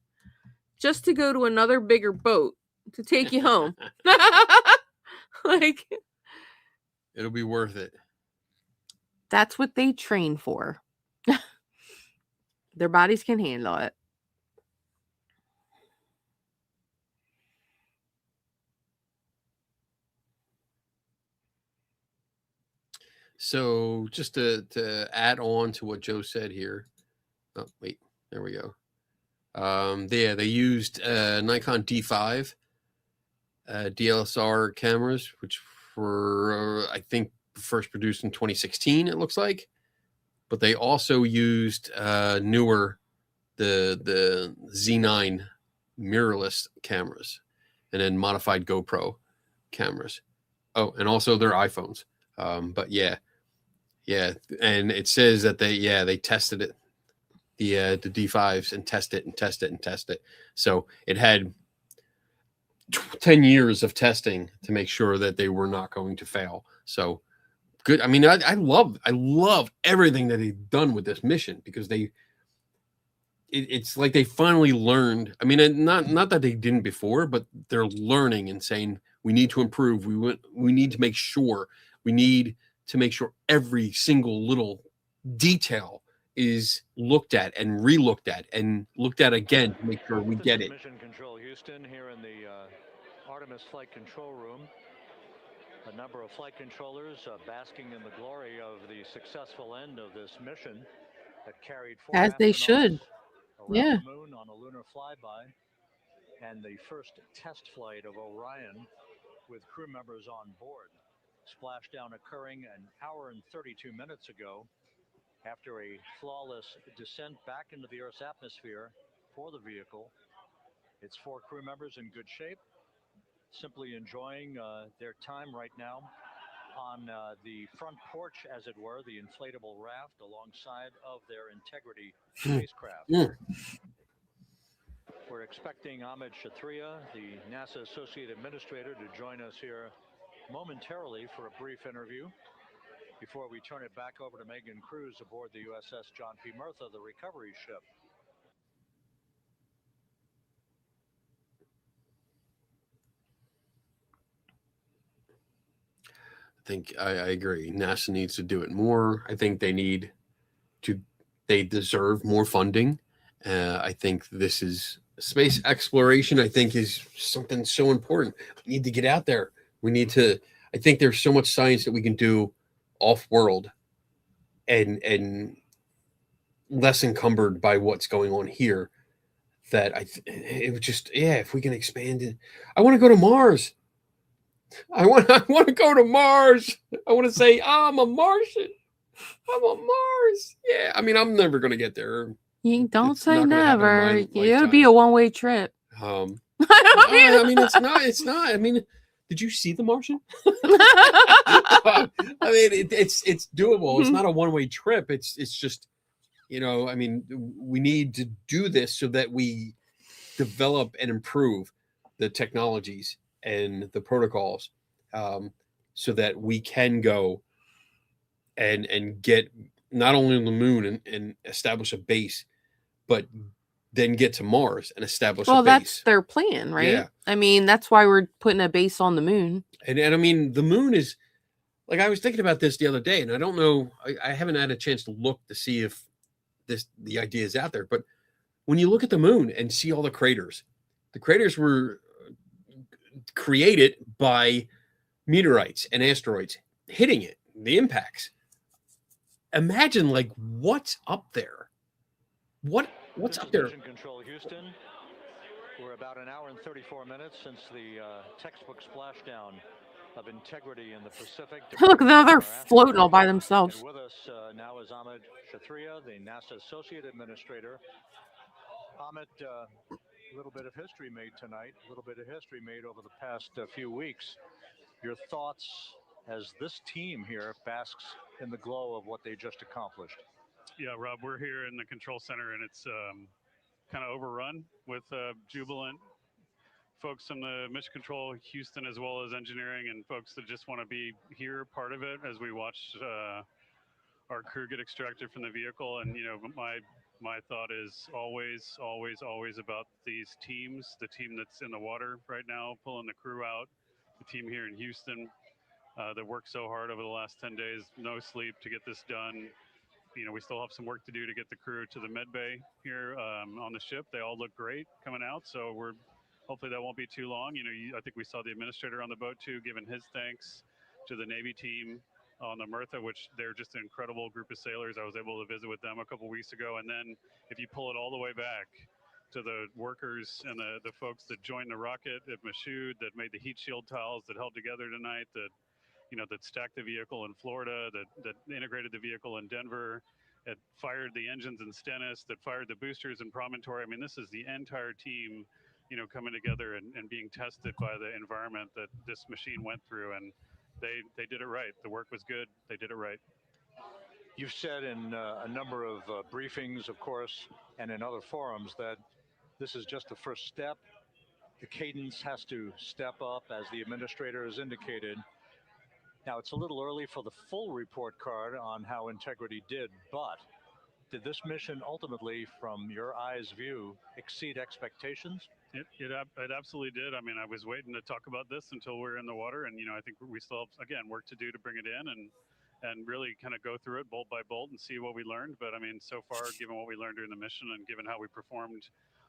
just to go to another bigger boat to take you home. Like, It'll be worth it. that's what they train for. Their bodies can handle it. So just to add on to what Joe said here. Oh, wait, there we go. They used Nikon D5 DSLR cameras, which were I think first produced in 2016. It looks like, but they also used newer the Z9 mirrorless cameras, and then modified GoPro cameras. Oh, and also their iPhones. But yeah, and it says that they tested it, the D5s, and test it. So it had 10 years of testing to make sure that they were not going to fail. So good. I mean, I love everything that they've done with this mission, because it's like they finally learned. I mean, not that they didn't before, but they're learning and saying we need to improve. We need to make sure. We need to make sure every single little detail is looked at and relooked at and looked at again to make sure we get it. Mission Control Houston here in the Artemis Flight Control Room. A number of flight controllers basking in the glory of the successful end of this mission that carried 4 As they should. around Yeah. the moon on a lunar flyby, and the first test flight of Orion with crew members on board. Splashdown occurring an hour and 32 minutes ago after a flawless descent back into the Earth's atmosphere for the vehicle. Its 4 crew members in good shape, simply enjoying their time right now on the front porch, as it were, the inflatable raft alongside of their Integrity spacecraft. We're expecting Ahmed Shathria, the NASA Associate Administrator, to join us here momentarily for a brief interview before we turn it back over to Megan Cruz aboard the USS John P. Murtha, the recovery ship. I think I agree. NASA needs to do it more. I think they deserve more funding. I think this is space exploration. I think is something so important. We need to get out there. I think there's so much science that we can do off world and less encumbered by what's going on here, that it would just, if we can expand it. I want to go to Mars. I want to go to Mars. I want to say, I'm a Martian. I'm on Mars. Yeah, I mean, I'm never going to get there. You don't It's say not gonna happen in my never. It'll lifetime. be a one-way trip. I mean, it's not. I mean, did you see The Martian? I mean, it's doable. It's not a one-way trip. It's just, I mean, we need to do this so that we develop and improve the technologies and the protocols, so that we can go and get not only on the moon and establish a base, but then get to Mars and establish a base. Well, that's their plan, right? Yeah. I mean, that's why we're putting a base on the moon. And I mean, the moon is, like, I was thinking about this the other day, and I don't know, I haven't had a chance to look to see if the idea is out there. But when you look at the moon and see all the craters were created by meteorites and asteroids hitting it, the impacts. Imagine, like, what's up there. What's up there? Mission Control Houston. We're about an hour and 34 minutes since the textbook splashdown of Integrity in the Pacific. Look, they're floating all by themselves. And with us now is Ahmed Shathria, the NASA Associate Administrator. Ahmed, a little bit of history made tonight, a little bit of history made over the past few weeks. Your thoughts as this team here basks in the glow of what they just accomplished? Yeah, Rob, we're here in the control center, and it's kind of overrun with jubilant folks from the Mission Control Houston, as well as engineering, and folks that just want to be here, part of it, as we watch our crew get extracted from the vehicle. And my thought is always about these teams, the team that's in the water right now pulling the crew out, the team here in Houston that worked so hard over the last 10 days, no sleep to get this done. We still have some work to do to get the crew to the med bay here on the ship. They all look great coming out, so hopefully that won't be too long. I think we saw the administrator on the boat too, giving his thanks to the Navy team on the Mirtha, which they're just an incredible group of sailors. I was able to visit with them a couple weeks ago. And then if you pull it all the way back to the workers and the folks that joined the rocket at Michoud, that made the heat shield tiles that held together tonight, that that stacked the vehicle in Florida, that integrated the vehicle in Denver, that fired the engines in Stennis, that fired the boosters in Promontory. I mean, this is the entire team, coming together and being tested by the environment that this machine went through. And they did it right. The work was good. They did it right. You've said in a number of briefings, of course, and in other forums that this is just the first step. The cadence has to step up, as the administrator has indicated. Now, it's a little early for the full report card on how Integrity did, but did this mission ultimately, from your eyes view, exceed expectations? It absolutely did. I mean, I was waiting to talk about this until we're in the water, and I think we still have, again, work to do to bring it in and really kind of go through it bolt by bolt and see what we learned. But I mean, so far, given what we learned during the mission and given how we performed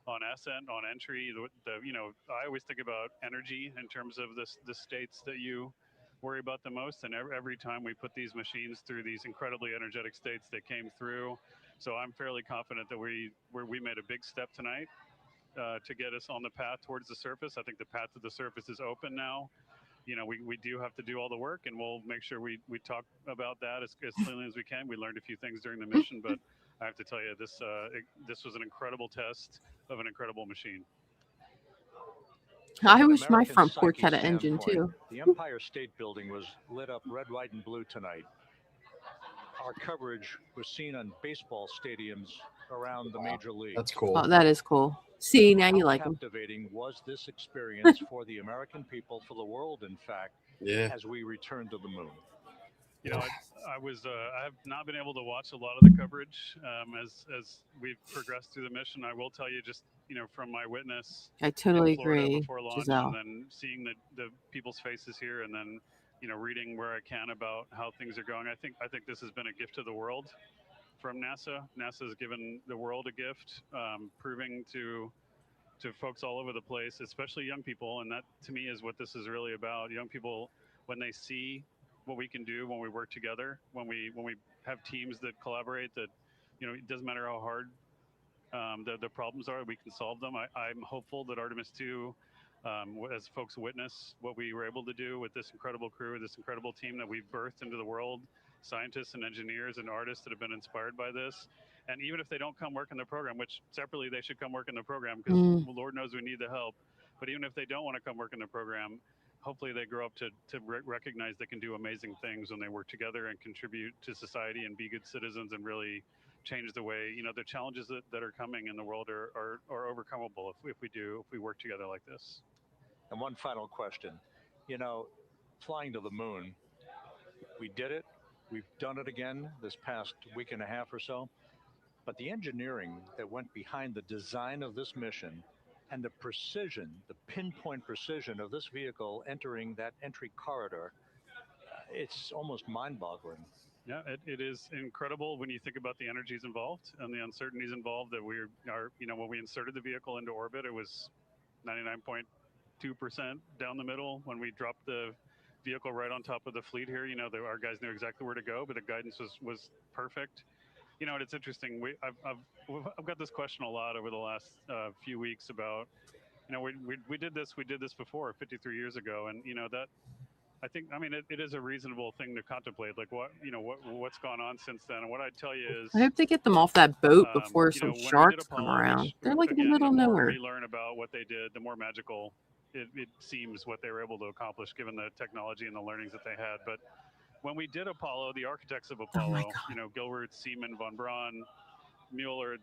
on ascent, on entry, I always think about energy in terms of the states that you worry about the most. And every time we put these machines through these incredibly energetic states, they came through. So I'm fairly confident that we made a big step tonight to get us on the path towards the surface. I think the path to the surface is open now. We do have to do all the work, and we'll make sure we talk about that as clearly as we can. We learned a few things during the mission, but I have to tell you, this was an incredible test of an incredible machine. I wish my front porch had an engine too. The Empire State Building was lit up red, white, and blue tonight. Our coverage was seen on baseball stadiums around the major leagues. That's cool. Oh, that is cool. See, now you like How them. captivating was this experience for the American people, for the world, in fact, as we return to the moon? I have not been able to watch a lot of the coverage as we've progressed through the mission. I will tell you, just from my witness, I totally in Florida agree, before launch, Giselle. and then seeing the people's faces here, and then reading where I can about how things are going. I think this has been a gift to the world from NASA. NASA has given the world a gift, proving to folks all over the place, especially young people, and that to me is what this is really about. Young people, when they see what we can do when we work together, when we have teams that collaborate, that it doesn't matter how hard the problems are, we can solve them. I'm hopeful that Artemis 2, as folks witness what we were able to do with this incredible crew, this incredible team that we've birthed into the world, scientists and engineers and artists that have been inspired by this. And even if they don't come work in the program, which separately they should come work in the program, because Lord knows we need the help. But even if they don't want to come work in the program, hopefully they grow up to recognize they can do amazing things when they work together and contribute to society and be good citizens and really change the way, the challenges that are coming in the world are overcomable if we work together like this. And one final question, flying to the moon, we did it. We've done it again this past week and a half or so. But the engineering that went behind the design of this mission and the precision, the pinpoint precision of this vehicle entering that entry corridor, it's almost mind-boggling. Yeah, it is incredible when you think about the energies involved and the uncertainties involved. That when we inserted the vehicle into orbit, it was 99.2% down the middle. When we dropped the vehicle right on top of the fleet here, our guys knew exactly where to go, but the guidance was perfect. And it's interesting. I've got this question a lot over the last few weeks about, we did this before 53 years ago, and that. I think, it is a reasonable thing to contemplate, like what's gone on since then. And what I'd tell you is, I hope they get them off that boat before some sharks come around. They're like in the middle of nowhere. The more we learn about what they did, the more magical it seems what they were able to accomplish given the technology and the learnings that they had. But when we did Apollo, the architects of Apollo, Gilbert, Seaman, von Braun, Mueller,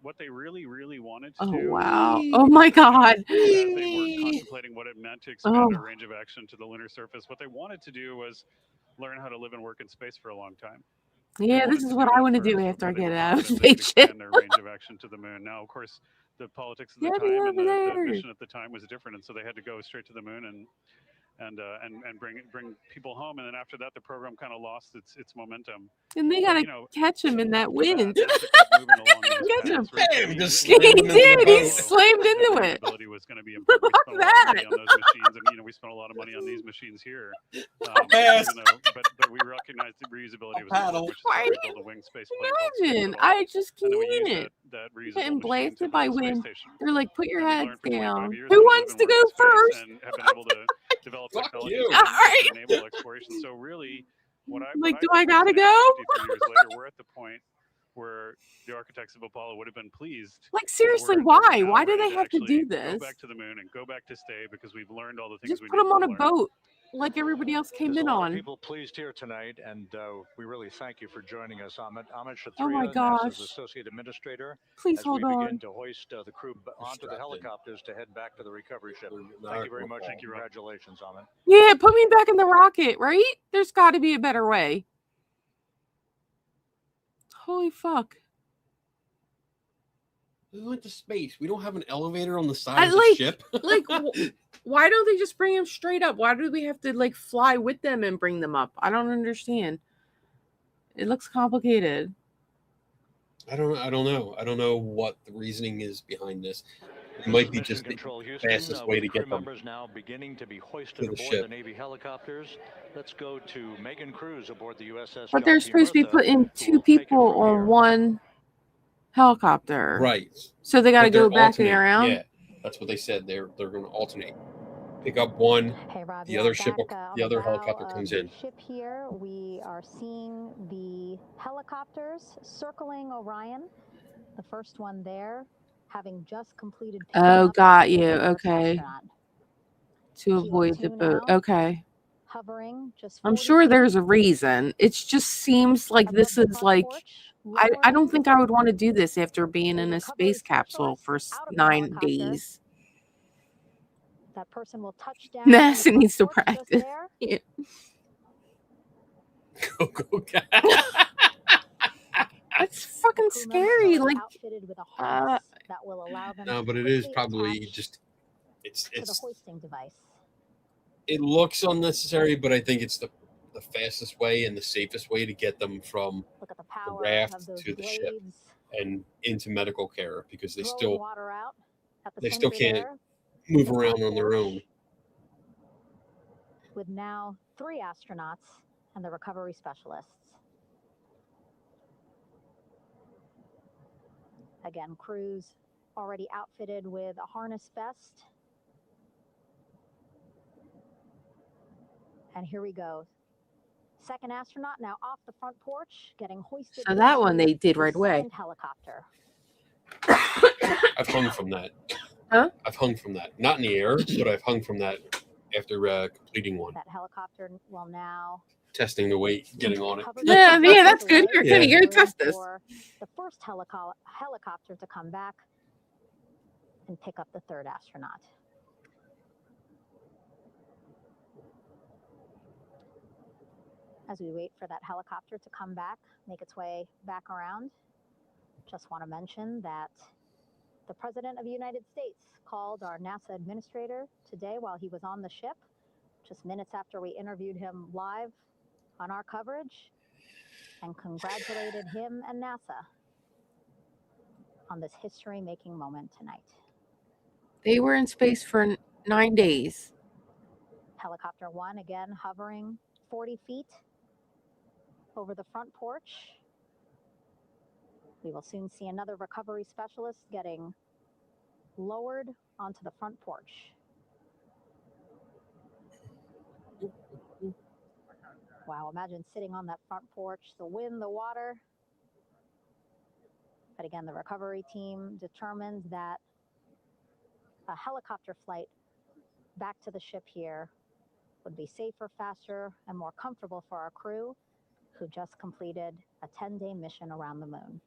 what they really, really wanted to do. Oh, wow. Oh, my God. As they were contemplating what it meant to expand our range of action to the lunar surface, what they wanted to do was learn how to live and work in space for a long time. Yeah, this is what I want to do after I get out of spaceship. Their range of action to the moon. Now, of course, the politics of the time and the mission at the time was different, and so they had to go straight to the moon and bring people home. And then after that, the program kind of lost its momentum. And they gotta catch him in that wind. Catch him. He did. He slammed into it. Ability was going to be important. We spent a lot of money that. on those machines, and we spent a lot of money on these machines here. Pass. But we recognized that reusability was Paddle. important, which is why we built a wing space plane called Space Imagine. Shuttle. I just And then we can't. used that reusable Getting machine to blasted by build the space wind. station. They're like, put your And we heads learned for 25 down. years Who that we've wants been to go working in space first? and have been able to develop Fuck technologies you. to enable exploration. So really, what I Like, what do I I think gotta is now, go? 53 years later, we're at the point where the architects of Apollo would have been pleased. Like, that seriously, we're why? now Why do ready they have to actually do this? Go back to the moon and go back to stay because we've learned all the things Just we put need them on to a learn. boat like everybody else came There's in a lot of on. people pleased here tonight, and we really thank you for joining us. Ahmed Oh my Shatria, NASA's gosh. Associate Administrator, Please as hold we on. begin to hoist the crew onto the Distracted. helicopters to head back to the recovery ship. Not Thank you very gonna much, fall. and congratulations, Ahmed. Yeah, put me back in the rocket, right? There's got to be a better way. Holy fuck. We went to space. We don't have an elevator on the side I of the like- ship. Like, why don't they just bring them straight up? Why do we have to, like, fly with them and bring them up? I don't understand. It looks complicated. I don't know. I don't know what the reasoning is behind this. It might be Mission just the Control Houston, fastest way with to crew get them members now beginning to be hoisted to the aboard ship. the Navy helicopters. Let's go to Megan Cruz aboard the USS. But they're John P. supposed to be Murtha, putting who two will take it people from on here. one helicopter. Right. So they got to But they're go back and alternate. around? Yeah, that's what they said. They're going to alternate. Pick up one. Hey, Rob, The yeah, other I'm ship, back, on the other bow helicopter of comes the in. ship here. We are seeing the helicopters circling Orion. The first one there, having just completed. picking Oh, up got the you. first Okay. astronaut. To Kilo avoid the 2 boat. now, Okay. hovering just I'm 40 sure feet there's a reason. It just seems like above this the is front like porch, I don't lowering think I would want to do this after being a in a recovery space capsule specialist for out of the 9 helicopter. days. That person will touch down on the NASA front needs to porch just practice. there. Yeah. Go, cat. That's fucking Crew members scary. are Like, outfitted with a harness that will allow them No, to but it is quickly probably attach just to the it's hoisting device. it looks unnecessary, but I think it's the fastest way and the safest way to get them from Look at the the power of raft those to the ship blades and into medical care because they throwing still water out at the they still center can't there, move the around front on their porch, own. with now 3 astronauts and the recovery specialists. Again, crews already outfitted with a harness vest. And here we go. Second astronaut now off the front porch, getting hoisted. so that one into they did the right away. second helicopter. I've hung from that. Huh? I've hung from that. Not in the air, but I've hung from that after completing one. That helicopter will now Testing the weight, getting on it. hover Yeah, just yeah, that's away good. You're Yeah. gonna room test this. for the first helicopter to come back and pick up the third astronaut. As we wait for that helicopter to come back, make its way back around, just want to mention that the President of the United States called our NASA administrator today while he was on the ship, just minutes after we interviewed him live on our coverage, and congratulated him and NASA on this history-making moment tonight. They were in space for 9 days. Helicopter 1 again hovering 40 feet over the front porch. We will soon see another recovery specialist getting lowered onto the front porch. Wow, imagine sitting on that front porch, the wind, the water. But again, the recovery team determined that a helicopter flight back to the ship here would be safer, faster, and more comfortable for our crew who just completed a 10-day mission around the moon.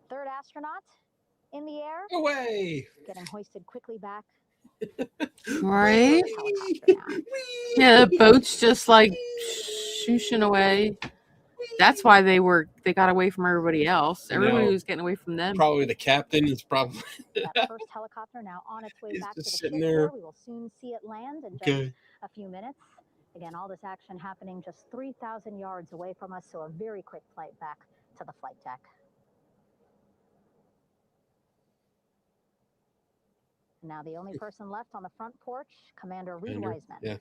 Third astronaut in the air, Away! getting hoisted quickly back. Right? Helicopter now. Yeah, the boat's just like shooshing away. That's why they got away from everybody else. And Everybody now was getting away from them. Probably the captain is probably That first helicopter now on its way He's back to the just ship sitting here. there. We will soon see it land in just Okay. a few minutes. Again, all this action happening just 3,000 yards away from us, so a very quick flight back to the flight deck. Now the only person left on the front porch, Commander Reed Commander, Wiseman.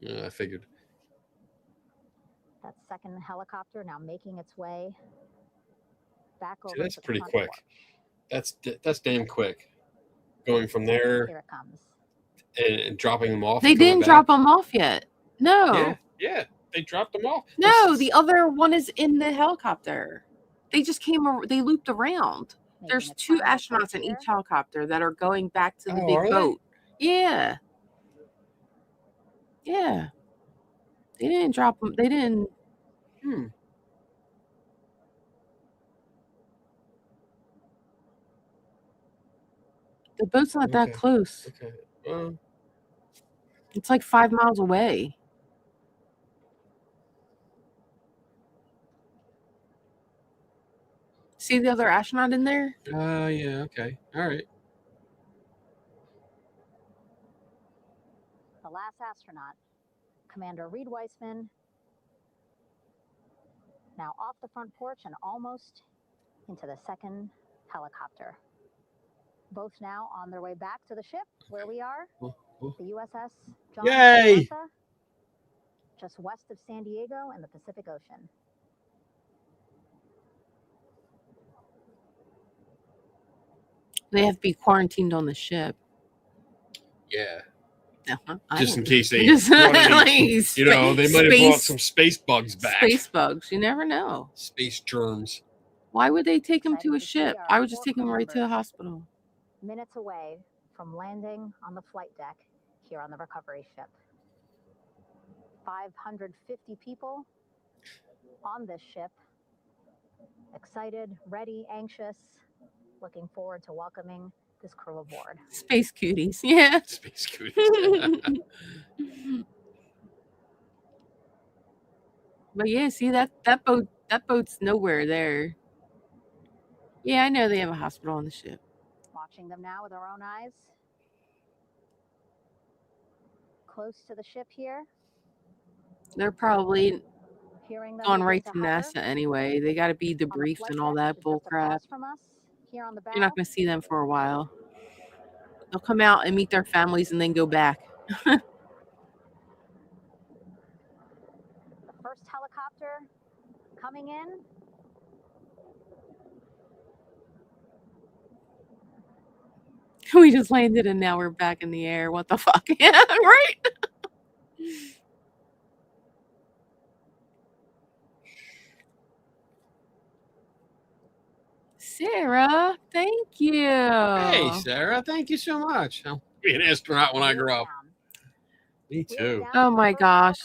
Yeah, I figured. That second helicopter now making its way back over See, that's to the pretty front quick. porch. That's damn quick. Going from there Here it comes. and dropping them off. They and coming didn't back. drop them off yet. No. Yeah, they dropped them off. No, the other one is in the helicopter. They just they looped around. There's Making its 2 final astronauts approach in here. each helicopter that are going back to the Oh, big are they? boat. Yeah. Yeah. They didn't drop them. They didn't. The boat's not that Okay. close. Okay. Well, It's like 5 miles away. See the other astronaut in there? yeah. Okay. All right. The last astronaut, Commander Reed Wiseman, now off the front porch and almost into the second helicopter. Both now on their way back to the ship where we are, the USS John Yay! Martha, just west of San Diego in the Pacific Ocean. They have to be quarantined on the ship. Yeah. I Just in don't- case they Just brought any, like they might have brought some space bugs back. Space bugs. You never know. Space germs. Why would they take them to Excited a to see ship? our I would just 4 take them crew right to the members hospital. minutes away from landing on the flight deck here on the recovery ship. 550 people on this ship. Excited, ready, anxious, looking forward to welcoming this crew aboard. Space cuties. Yeah. Space cooties. But yeah, see that boat's nowhere there. Yeah, I know they have a hospital on the ship. Watching them now with our own eyes. Close to the ship here. They're probably Hearing them going begin right to to hover NASA anyway. They got to be on the debriefed flight and all deck that just bull crap. across from us, here on the bow. You're not going to see them for a while. They'll come out and meet their families and then go back. The first helicopter coming in. We just landed and now we're back in the air. What the fuck? Yeah, right? Sarah, thank you. Hey, Sarah, thank you so much. I'll be an astronaut when I grow up. Me too. Oh my gosh.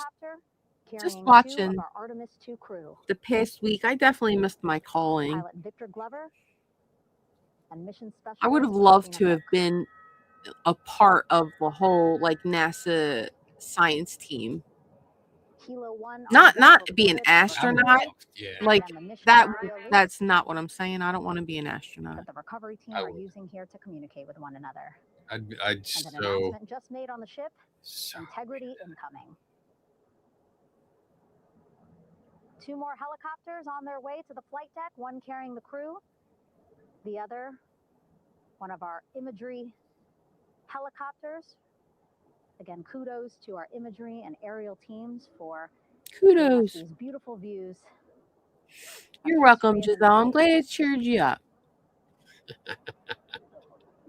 Just watching our Artemis 2 crew. the past week, I definitely missed my calling. Pilot Victor Glover and mission specialist. I would have loved Christina to have Cook. been a part of the whole like NASA science team. Kilo 1 on Not the deck be an before astronaut. Yeah. Like and the mission that. radio loop That's not what I'm saying. I don't want to be an astronaut. that the recovery team I are would. using here to communicate with one another. I'd And an so announcement just made on the ship, so integrity incoming. 2 more helicopters on their way to the flight deck, one carrying the crew, the other, one of our imagery helicopters. Again, kudos to our imagery and aerial teams for giving us Kudos. these beautiful views. You're welcome, Giselle. I'm glad it cheered you up.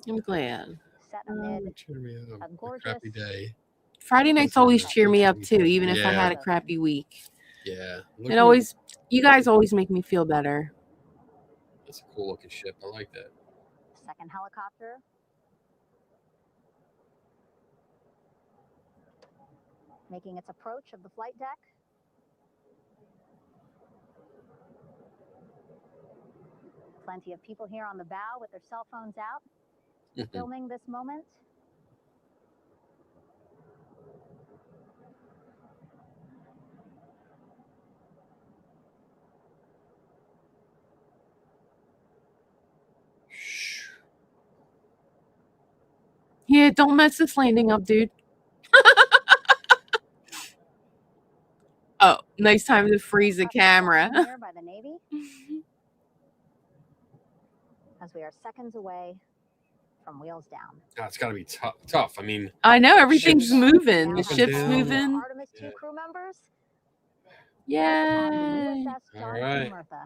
I'm glad. Set amid cheer me up. a A gorgeous crappy day. Friday nights always cheer me up too, even if I Yeah. had a crappy week. Yeah. It always, you guys always make me feel better. That's a cool looking ship. I like that. second helicopter. Making its approach of the flight deck. Plenty of people here on the bow with their cell phones out, filming this moment. Yeah, don't mess this landing up, dude. Oh, nice time to freeze the camera. Here by the Navy. As we are seconds away from wheels down. It's got to be tough. I mean, I know everything's ships moving. The Now up and ship's down. moving. Artemis 2 crew members. Yay! USS All John right. C. Murtha.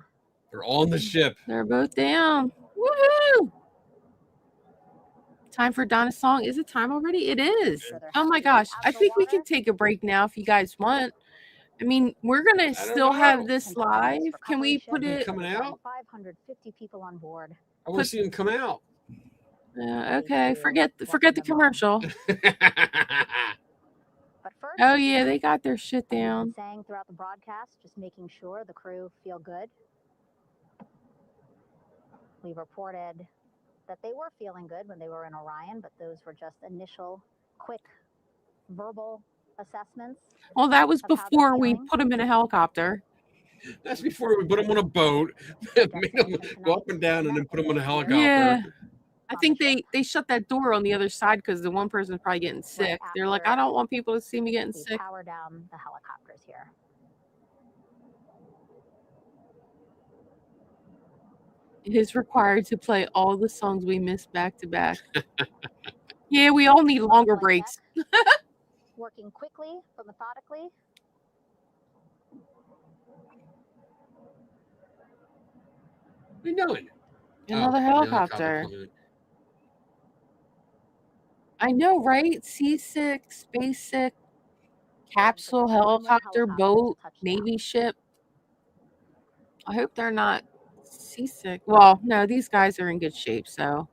They're on the ship. They're both down. Woohoo! Time for Donna's song. Is it time already? It is. Oh my gosh. I think we can take a break now if you guys want. I mean, we're going to still have this live. Can we put it coming out? 550 people on board. I want to see them come out. Okay, forget the commercial. But first, Oh yeah, they got their shit as we've been down. saying throughout the broadcast, just making sure the crew feel good. We reported that they were feeling good when they were in Orion, but those were just initial, quick, verbal assessments. Well, that was of how they're before we feeling. put them in a helicopter. That's before we put them on a boat, make them go up and down, and then put them on a helicopter. Yeah. I think they shut that door on the other side because the one person is probably getting sick. They're like, I don't want people to see me getting We sick. power down the helicopters here. It is required to play all the songs we missed back to back. Yeah, we all need longer breaks. Working quickly but methodically. What are you doing? Another helicopter. coming. I know, right? Seasick, space sick, capsule, helicopter, boat, Navy ship. I hope they're not seasick. Well, no, these guys are in good shape, so.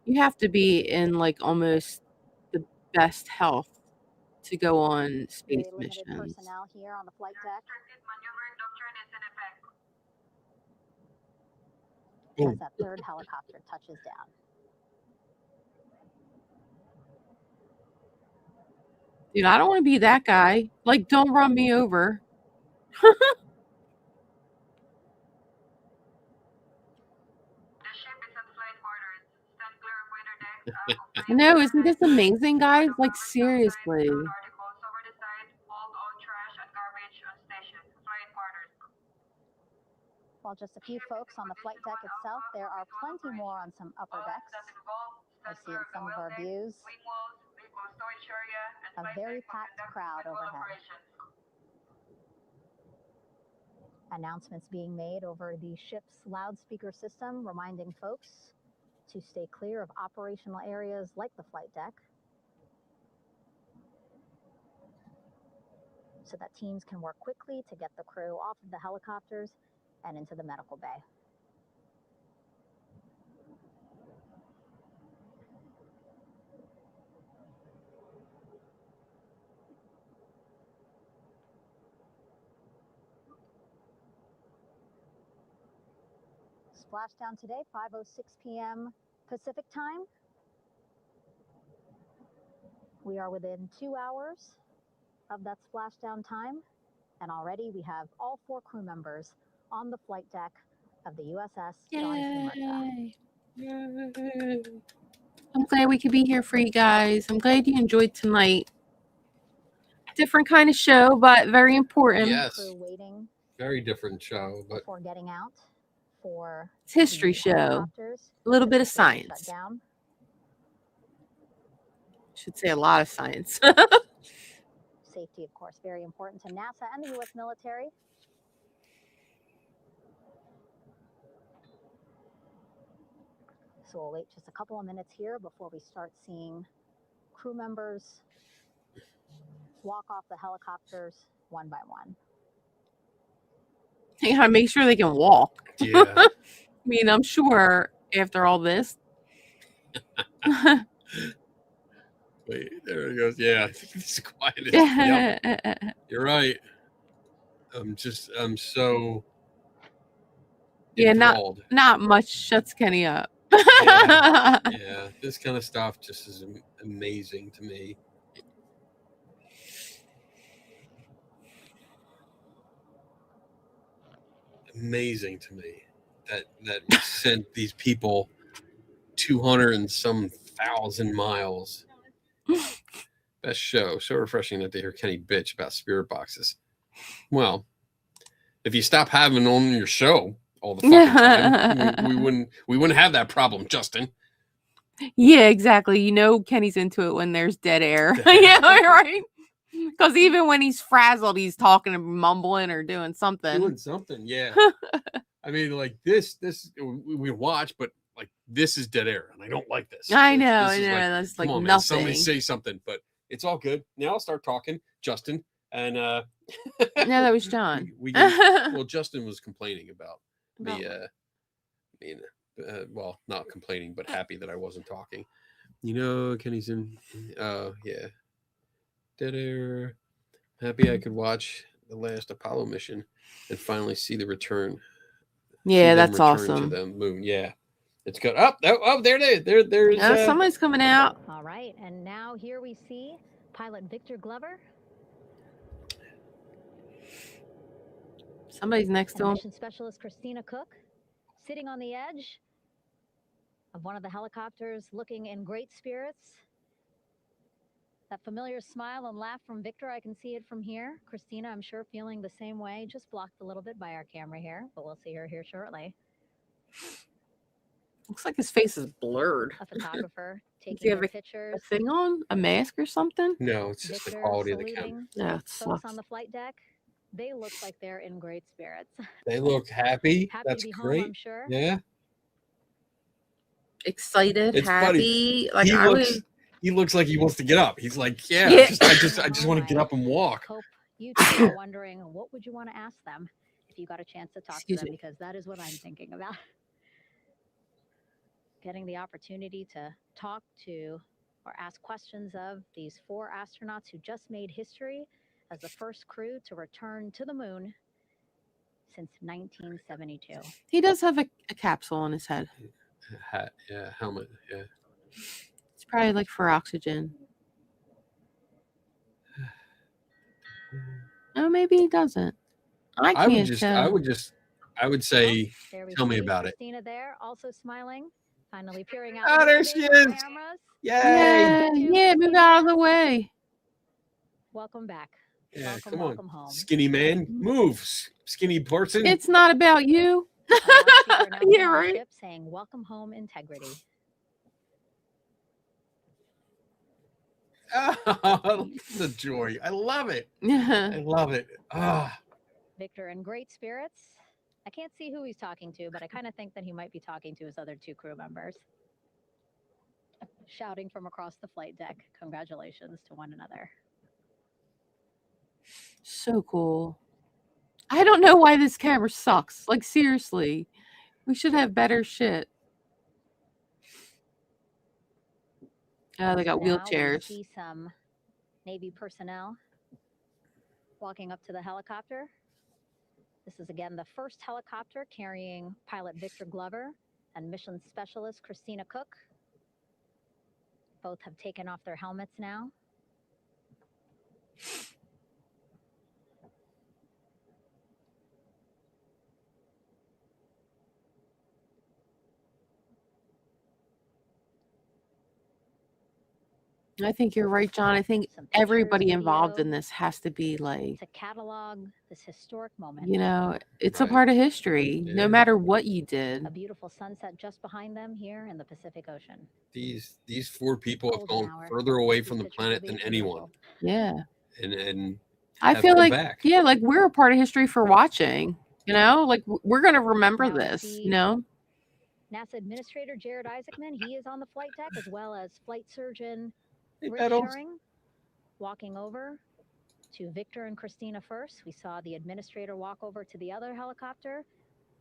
You have to be in like almost the best health to go on space Very limited missions. personnel here on the flight deck. As that third helicopter touches down. Dude, I don't want to be that guy. Like, don't run me over. I know, isn't this amazing, guys? Like, seriously. While just a few folks on the flight deck itself, there are plenty more on some upper decks. I see in some of our views a very packed crowd overhead. Announcements being made over the ship's loudspeaker system, reminding folks to stay clear of operational areas like the flight deck, so that teams can work quickly to get the crew off of the helicopters and into the medical bay. Splashdown today, 5:06 p.m. Pacific time. We are within 2 hours of that splashdown time, and already we have all 4 crew members on the flight deck of the USS John C. Murtha. Yay. I'm glad we could be here for you guys. I'm glad you enjoyed tonight. Different kind of show, but very important. Yes. Crew waiting Very different show, but before getting out for It's a history the show. helicopters. A little bit of Shut science. down. Should say a lot of science. Safety, of course, very important to NASA and the U.S. military. So we'll wait just a couple of minutes here before we start seeing crew members walk off the helicopters one by one. They gotta make sure they can walk. yeah. I mean, I'm sure after all this. Wait, there it goes. Yeah, I think it's quiet. Yep. You're right. I'm so Yeah, enthralled. not much shuts Kenny up. Yeah, this kind of stuff just is amazing to me. Amazing to me that we sent these people 200 and some thousand miles. Best show. So refreshing that they hear Kenny bitch about spirit boxes. Well, if you stop having on your show all the fucking time, we wouldn't have that problem, Justin. Yeah, exactly. You know, Kenny's into it when there's dead air. Yeah, right. Because even when he's frazzled, he's talking and mumbling or doing something. Doing something, yeah. I mean, like this we watch, but like this is dead air, and I don't like this. I know, This is that's like come on, man, nothing. somebody say something, but it's all good. Now I'll start talking, Justin, and No, that was John. well, Justin was complaining about me, well, not complaining, but happy that I wasn't talking. You know, Kenny's in. Yeah, dead air. Happy I could watch the last Apollo mission and finally see the return. Yeah, that's awesome. To the moon. Yeah, it's good. Oh, there it is. There's somebody's coming out. All right, and now here we see pilot Victor Glover. Somebody's next to him. Mission specialist Christina Cook, sitting on the edge of one of the helicopters, looking in great spirits. That familiar smile and laugh from Victor, I can see it from here. Christina, I'm sure, feeling the same way, just blocked a little bit by our camera here, but we'll see her here shortly. Looks like his face is blurred. A photographer Does he taking have their a pictures. thing on? A mask or something? No, it's just the quality of the camera. Yeah, it Folks sucks. on the flight deck, they look like they're in great spirits. They look happy. Happy That's to be great. home, I'm sure. Yeah. Excited, It's happy. funny. Like He looks like he wants to get up. He's like, yeah. I just want to get up and walk. Hope you two are wondering, what would you want to ask them if you got a chance to talk to them? Because that is what I'm thinking about. Getting the opportunity to talk to or ask questions of these 4 astronauts who just made history as the first crew to return to the moon since 1972. He does have a capsule on his head. Hat, yeah, helmet, yeah. It's probably like for oxygen. Oh, maybe he doesn't. I can't tell. I would say, There we tell me see about it. Christina there, also smiling, finally peering out. Oh, there she is. Yay! Yeah, move out of the way. Welcome back. Yeah, welcome, come on. welcome home. Skinny man, move. Skinny person. It's not about you. Yeah, right. Ship saying, welcome home, integrity. Oh, the joy. I love it. I love it. Ah. Victor in great spirits. I can't see who he's talking to, but I kind of think that he might be talking to his other 2 crew members. Shouting from across the flight deck, congratulations to one another. So cool. I don't know why this camera sucks. Like, seriously. We should have better shit. Oh, they got Now wheelchairs. we see some Navy personnel walking up to the helicopter. This is again the first helicopter carrying pilot Victor Glover and mission specialist Christina Cook. Both have taken off their helmets now. I think you're right, John. I think Some pictures, everybody involved video in this has to be like, to catalog this historic moment. you know, it's a Right. part of history, no Yeah. matter what you did. A beautiful sunset just behind them here in the Pacific Ocean. These 4 people have Golden gone hour. further away These from the pictures planet will be than beautiful. anyone. Yeah. And I have feel come like, back. yeah, like we're a part of history for watching, you know, like we're going to remember Now we this, see you know? NASA Administrator Jared Isaacman, he is on the flight deck, as well as Flight Surgeon Hey, Rich Bettles. Shuring, walking over to Victor and Christina first. We saw the administrator walk over to the other helicopter,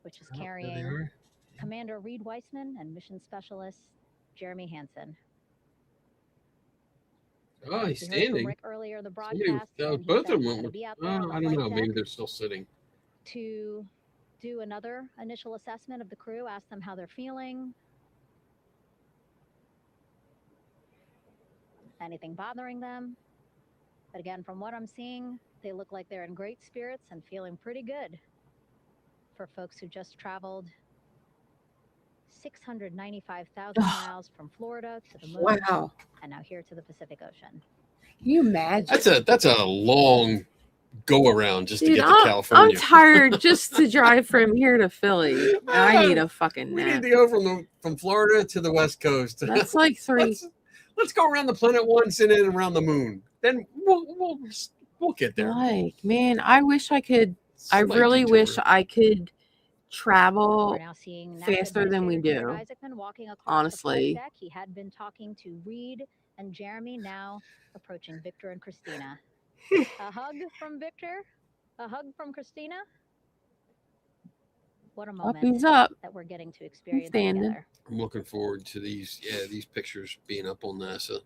which is Oh, there they carrying are. Commander Reed Weissman and Mission Specialist Jeremy Hansen. Oh, he's We heard from standing. Rick earlier in the Somebody, broadcast, and he both said of he's them gonna went. be out there on the I don't know. flight Maybe deck they're still sitting. to do another initial assessment of the crew, ask them how they're feeling, anything bothering them. But again, from what I'm seeing, they look like they're in great spirits and feeling pretty good for folks who just traveled 695,000 miles from Florida to the moon, Wow. and now here to the Pacific Ocean. Can you imagine? That's a long go around just to Dude, get to I'm California. tired just to drive from here to Philly. I need a fucking We need nap. to go from Florida to the West Coast. That's like 3. Let's go around the planet once and then around the moon. Then we'll get there. Like, man, I wish I could. I Slight really detour. wish I could travel We're now seeing NASA faster than we Administrator do. Jared Isaacman walking across Honestly. the flight deck. He had been talking to Reed and Jeremy, now approaching Victor and Christina. A hug from Victor, a hug from Christina. What a Up moment he's up. that we're getting to experience standing. together. I'm looking forward to these pictures being up on NASA.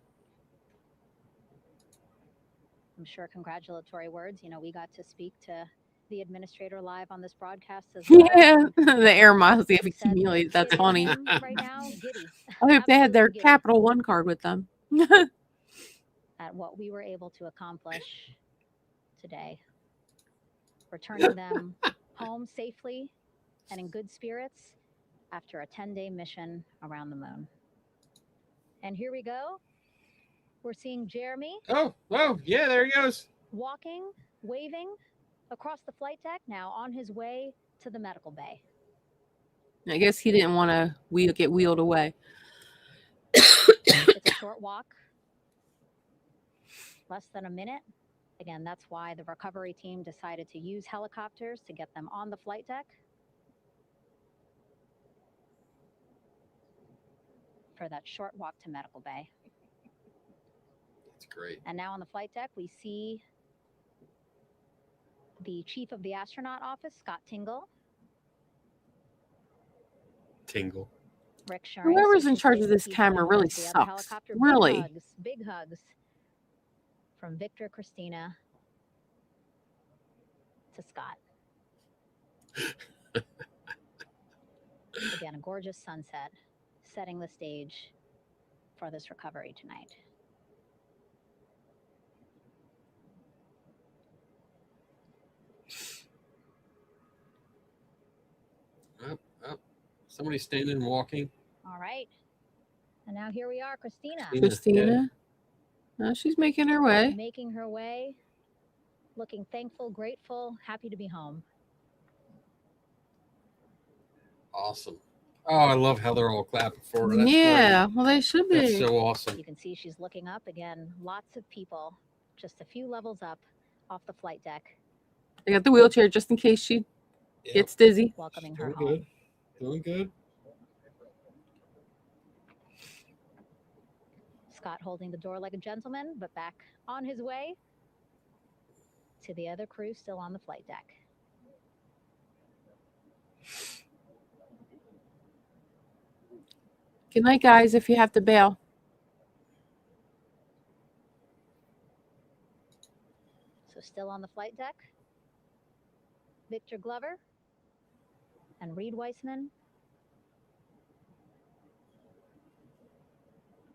I'm sure congratulatory words. You know, we got to speak to the administrator live on this broadcast as well. Yeah, the air miles they have He said accumulated. That's giddy funny. him right now, giddy. I hope they had their Absolutely giddy Capital One card with them. at what we were able to accomplish today. Returning them home safely and in good spirits after a 10-day mission around the moon. And here we go. We're seeing Jeremy Oh, yeah, there he goes. walking, waving across the flight deck, now on his way to the medical bay. I guess he didn't want to get wheeled away. It's a short walk, less than a minute. Again, that's why the recovery team decided to use helicopters to get them on the flight deck for that short walk to medical bay. That's great. And now on the flight deck, we see the chief of the astronaut office, Scott Tingle. Rick Sherring, Whoever's in social charge of safety this chief camera of really the other sucks. helicopter. Really. Big hugs from Victor, Christina to Scott. Again, a gorgeous sunset setting the stage for this recovery tonight. Oh, somebody's standing and walking. All right. And now here we are, Christina. Christina. No, she's making her way. Making her way, looking thankful, grateful, happy to be home. Awesome. Oh, I love how they're all clapping for her. That's Yeah, great. well, they should be. That's so awesome. You can see she's looking up again. Lots of people, just a few levels up off the flight deck, They got the wheelchair just in case she Yep. gets dizzy. welcoming her Doing home. good. Doing good. Scott holding the door like a gentleman, but back on his way to the other crew still on the flight deck. Good night, guys, if you have to bail. So still on the flight deck, Victor Glover and Reed Weissman.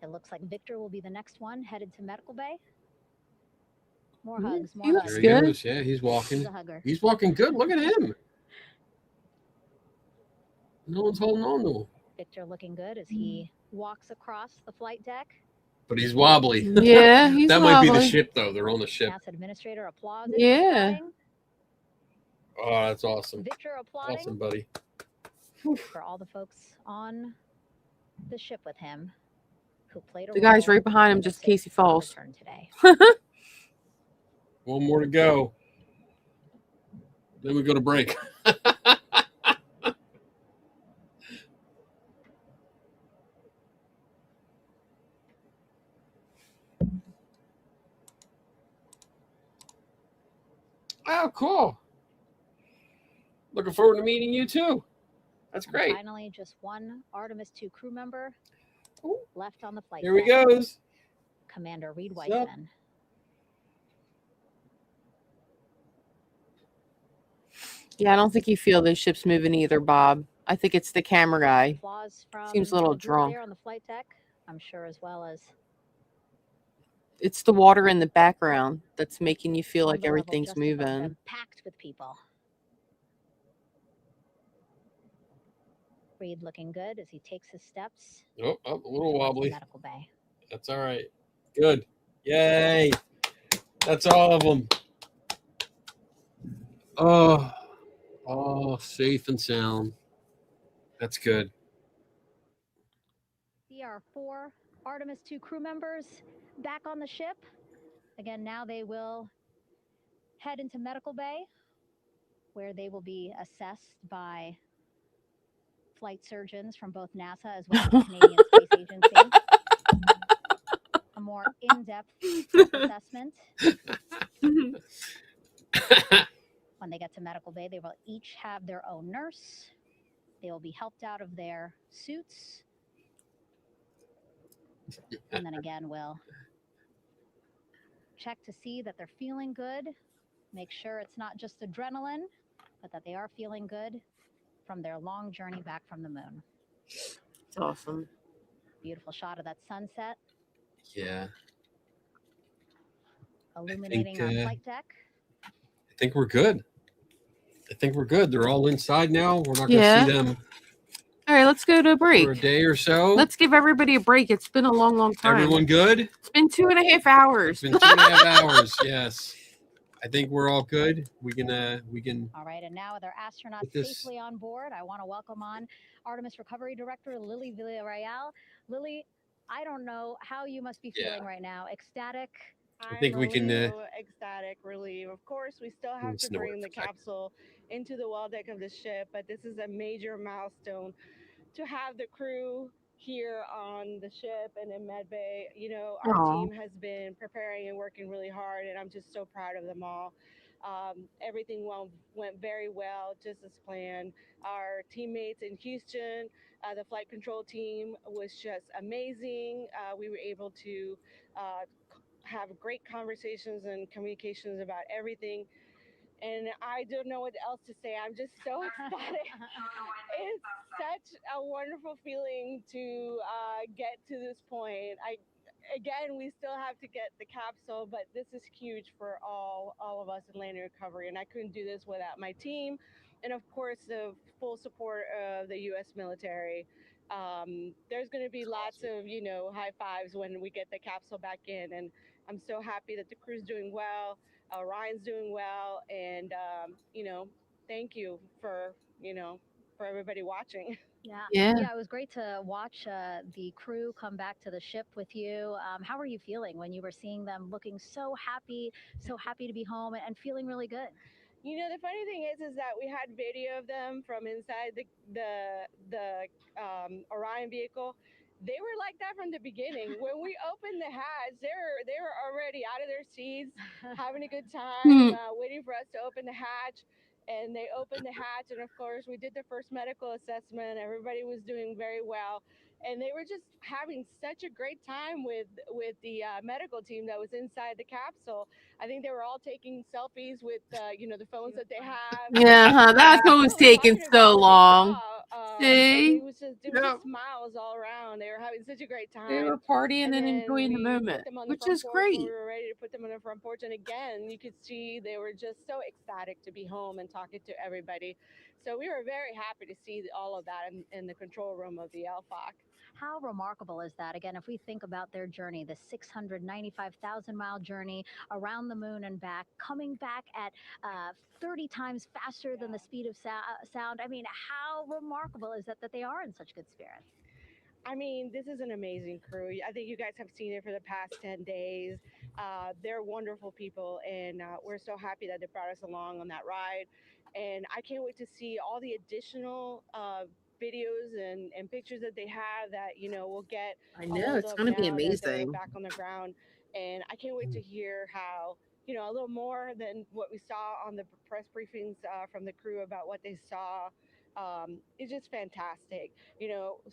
It looks like Victor will be the next one headed to medical bay. More hugs, he more looks hugs. There he good. goes. Yeah, he's walking. He's a hugger. He's walking good. Look at him. No one's holding on to him. Victor looking good as he walks across the flight deck. But he's wobbly. Yeah, he's That might be the wobbly. ship, though. They're on the ship. NASA administrator applauds. Yeah. Oh, that's awesome. Victor applauding Awesome, buddy. for all the folks on the ship with him who played a The guy's role right behind him in the just in case he safe falls. return today. One more to go. Then we go to break. Oh, cool. Looking forward to meeting you too. That's And great. finally, just one Artemis 2 crew member left on the flight Here he deck. goes. Commander Reed What's up? Weissman. Yeah, I don't think you feel those ships moving either, Bob. I think it's the camera guy. Applause from Seems a little the group drunk. there on the flight deck, I'm sure, as well as It's the water in the background that's making you feel on like the level everything's just above them, moving. packed with people. Reed looking good as he takes his steps Oh, a little towards the wobbly. medical bay. That's all right. Good. Yay. That's all of them. Oh, safe and sound. That's good. See our 4 Artemis 2 crew members back on the ship. Again, now they will head into medical bay, where they will be assessed by flight surgeons from both NASA as well as the Canadian Space Agency. A more in-depth assessment. When they get to medical bay, they will each have their own nurse. They will be helped out of their suits. And then again, we'll check to see that they're feeling good. Make sure it's not just adrenaline, but that they are feeling good from their long journey back from the moon. It's awesome. Beautiful shot of that sunset Yeah. illuminating our flight deck. I think we're good. They're all inside now. We're not going to Yeah. see them All right, let's go to a break. for a day or so. Let's give everybody a break. It's been a long, long time. Everyone good? It's been 2.5 hours. It's been 2.5 hours. Yes. I think we're all good. We can. All right, and now with our astronauts safely on board, I want to welcome on Artemis Recovery Director Lily Villarreal. Lily, I don't know how you must be feeling right now. Ecstatic. I think we can. Ecstatic, relieved. Of course, we still have to bring the capsule into the well deck of the ship, but this is a major milestone to have the crew here on the ship and in medbay. You know, our team has been preparing and working really hard, and I'm just so proud of them all. Everything went very well, just as planned. Our teammates in Houston, the flight control team was just amazing. We were able to have great conversations and communications about everything. And I don't know what else to say. I'm just so excited. It's such a wonderful feeling to get to this point. Again, we still have to get the capsule, but this is huge for all of us in landing recovery. And I couldn't do this without my team, and of course the full support of the U.S. military. There's going to be lots of high fives when we get the capsule back in, and I'm so happy that the crew's doing well. Ryan's doing well, and thank you for for everybody watching. Yeah, it was great to watch the crew come back to the ship with you. How were you feeling when you were seeing them looking so happy to be home and feeling really good? You know, the funny thing is that we had video of them from inside the Orion vehicle. They were like that from the beginning. When we opened the hatch, they were already out of their seats, having a good time, waiting for us to open the hatch. And they opened the hatch, and of course, we did the first medical assessment. Everybody was doing very well, and they were just having such a great time with the medical team that was inside the capsule. I think they were all taking selfies with the phones that they have. Yeah, that's what was taking so long. See? It was just smiles all around. They were having such a great time. They were partying and enjoying the moment, which is great. We were ready to put them on the front porch, and again, you could see they were just so ecstatic to be home and talking to everybody. So we were very happy to see all of that in the control room of the LFOC. How remarkable is that? Again, if we think about their journey, the 695,000-mile journey around the moon and back, coming back at 30 times faster than the speed of sound. I mean, how remarkable is that they are in such good spirits? I mean, this is an amazing crew. I think you guys have seen it for the past 10 days. They're wonderful people, and we're so happy that they brought us along on that ride. And I can't wait to see all the additional videos and pictures that they have that we'll get. I know, it's going to be amazing. Back on the ground, and I can't wait to hear how a little more than what we saw on the press briefings from the crew about what they saw. It's just fantastic.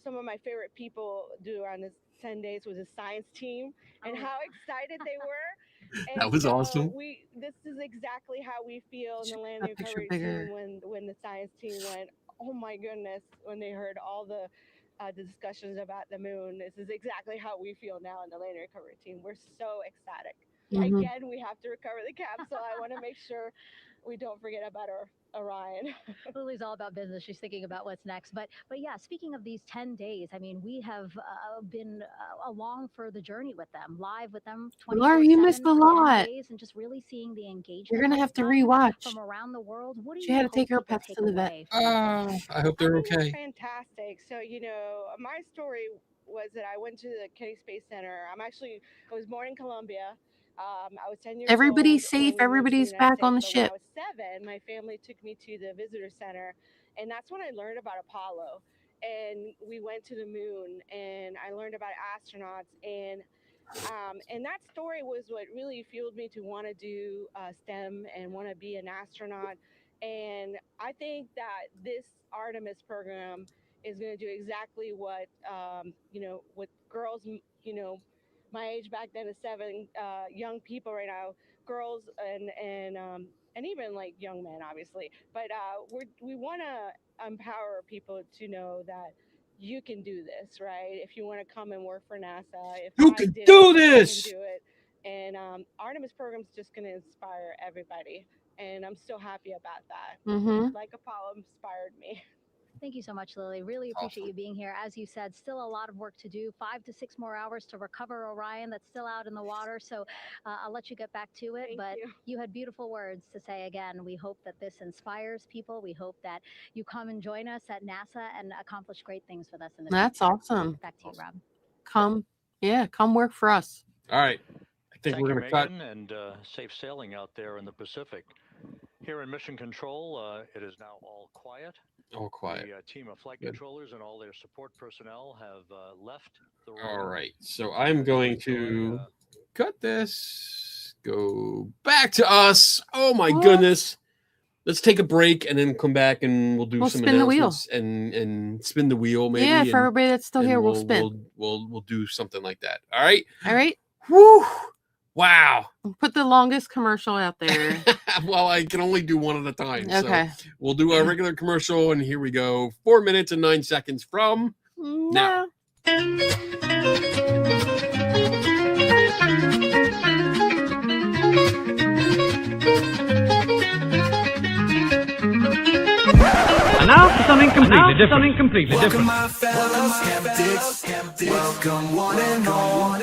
Some of my favorite people during this 10 days was the science team and how excited they were. And that was awesome. This is exactly how we feel in the landing recovery team when the science team went, oh my goodness, when they heard all the discussions about the moon. This is exactly how we feel now in the landing recovery team. We're so ecstatic. Again, we have to recover the capsule. I want to make sure we don't forget about Orion. Lily's all about business. She's thinking about what's next. But yeah, speaking of these 10 days, I mean, we have been along for the journey with them, live with them. Laura, you missed a lot. Days, and just really seeing the engagement. You're gonna have to rewatch. From around the world. What do She you had to hope take her people pets to the vet. away I hope they're okay. Fantastic. So, you know, my story was that I went to the Kennedy Space Center. I was born in Colombia. I was 10 years Everybody's old safe. when we moved to the Everybody's United back on the States, but ship. When I was 7, my family took me to the visitor center, and that's when I learned about Apollo. And we went to the moon, and I learned about astronauts, and that story was what really fueled me to want to do STEM and want to be an astronaut. And I think that this Artemis program is going to do exactly what you know, what girls, you know, my age back then is 7, young people right now, girls and even like young men, obviously. But we want to empower people to know that you can do this, right? If you want to come and work for NASA, if you I can did do it, this. you can do it. And Artemis program is just going to inspire everybody, and I'm so happy about that. Mm-hmm. Like Apollo inspired me. Thank you so much, Lily. Really appreciate you being here. As you said, still a lot of work to do. 5 to 6 more hours to recover Orion that's still out in the water. So I'll let you get back to it. Thank you had beautiful words to say again. We hope that this inspires people. We hope that you come and join us at NASA and accomplish great things with us in the That's future. awesome. Back to you, Rob. Come work for us. All right. I think Thank we're you, going to cut. Megan, and safe sailing out there in the Pacific. Here in Mission Control, it is now all quiet. All quiet. The team of flight Good. controllers and all their support personnel have left the room. All right. So I'm going to cut this. Go back to us. Oh my goodness. Let's take a break and then come back and we'll do some spin the wheel announcements and spin the wheel maybe. Yeah, for everybody that's still here, we'll spin. We'll do something like that. All right. All right. Woo! Wow. Put the longest commercial out there. Well, I can only do one at a time. Okay. So we'll do our regular commercial, and here we go. 4 minutes and 9 seconds from now. And now for something completely different. Welcome, my fellow skeptics. Welcome, one and all.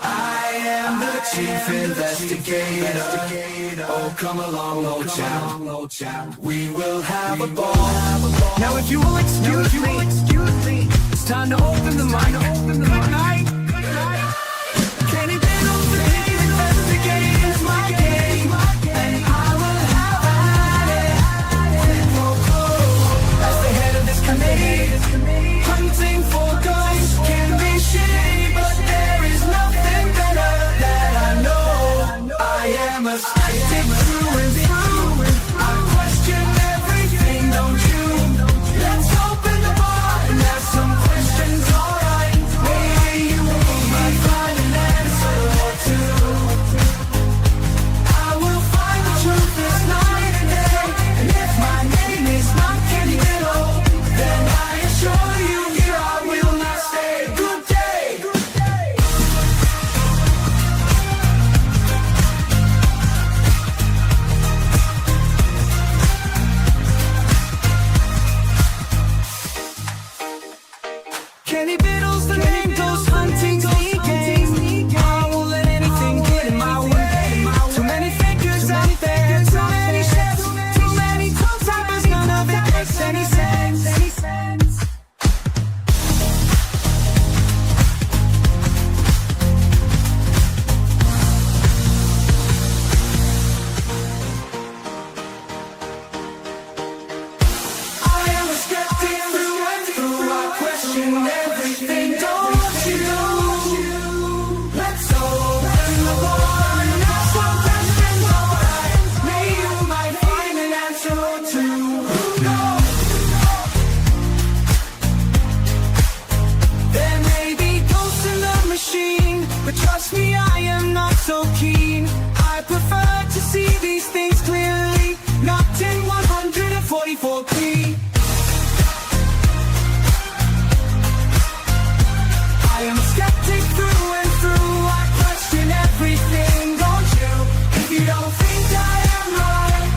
I am the chief investigator. Oh, come along, old chap. We will have a ball. Now, if you will excuse me, it's time to open the mic. Good night. Kenny Biddle's the chief investigator is my game, and I will have at it. As the head of this committee, hunting for ghosts can be shitty, but there is nothing better that I know. I am a skeptic through and through. I question everything, don't you? Let's open the bar and ask some questions, alright? Maybe you might find an answer or two. I will find the truth this night and day, and if my name is not Kenny Biddle, then I assure you here I will not stay. Good day. Kenny Biddle's the name, goes hunting, sneaking. I won't let anything get in my way. Too many fakers out there, too many chefs, too many toe tappers, none of it makes any sense. I am a skeptic through and through. I question everything, don't you? Let's open the bar and ask some questions, alright? Maybe you might find an answer or two. Who knows? There may be ghosts in the machine, but trust me, I am not so keen. I prefer to see these things clearly, not in 144p. I am a skeptic through and through. I question everything, don't you? If you don't think I am right,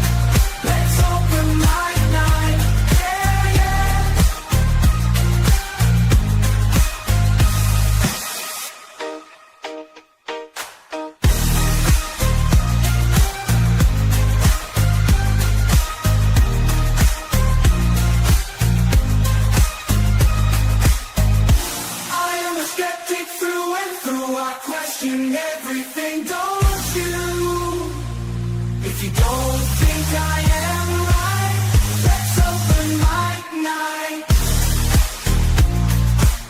don't think I am right. Let's open mic night.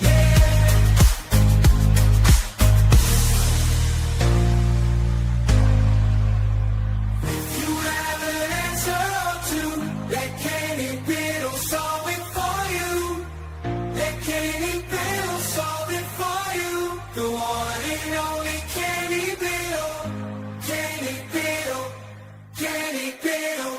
Yeah. If you have an answer or two, let Kenny Biddle solve it for you. Let Kenny Biddle solve it for you. The one and only Kenny Biddle. Kenny Biddle. Kenny Biddle.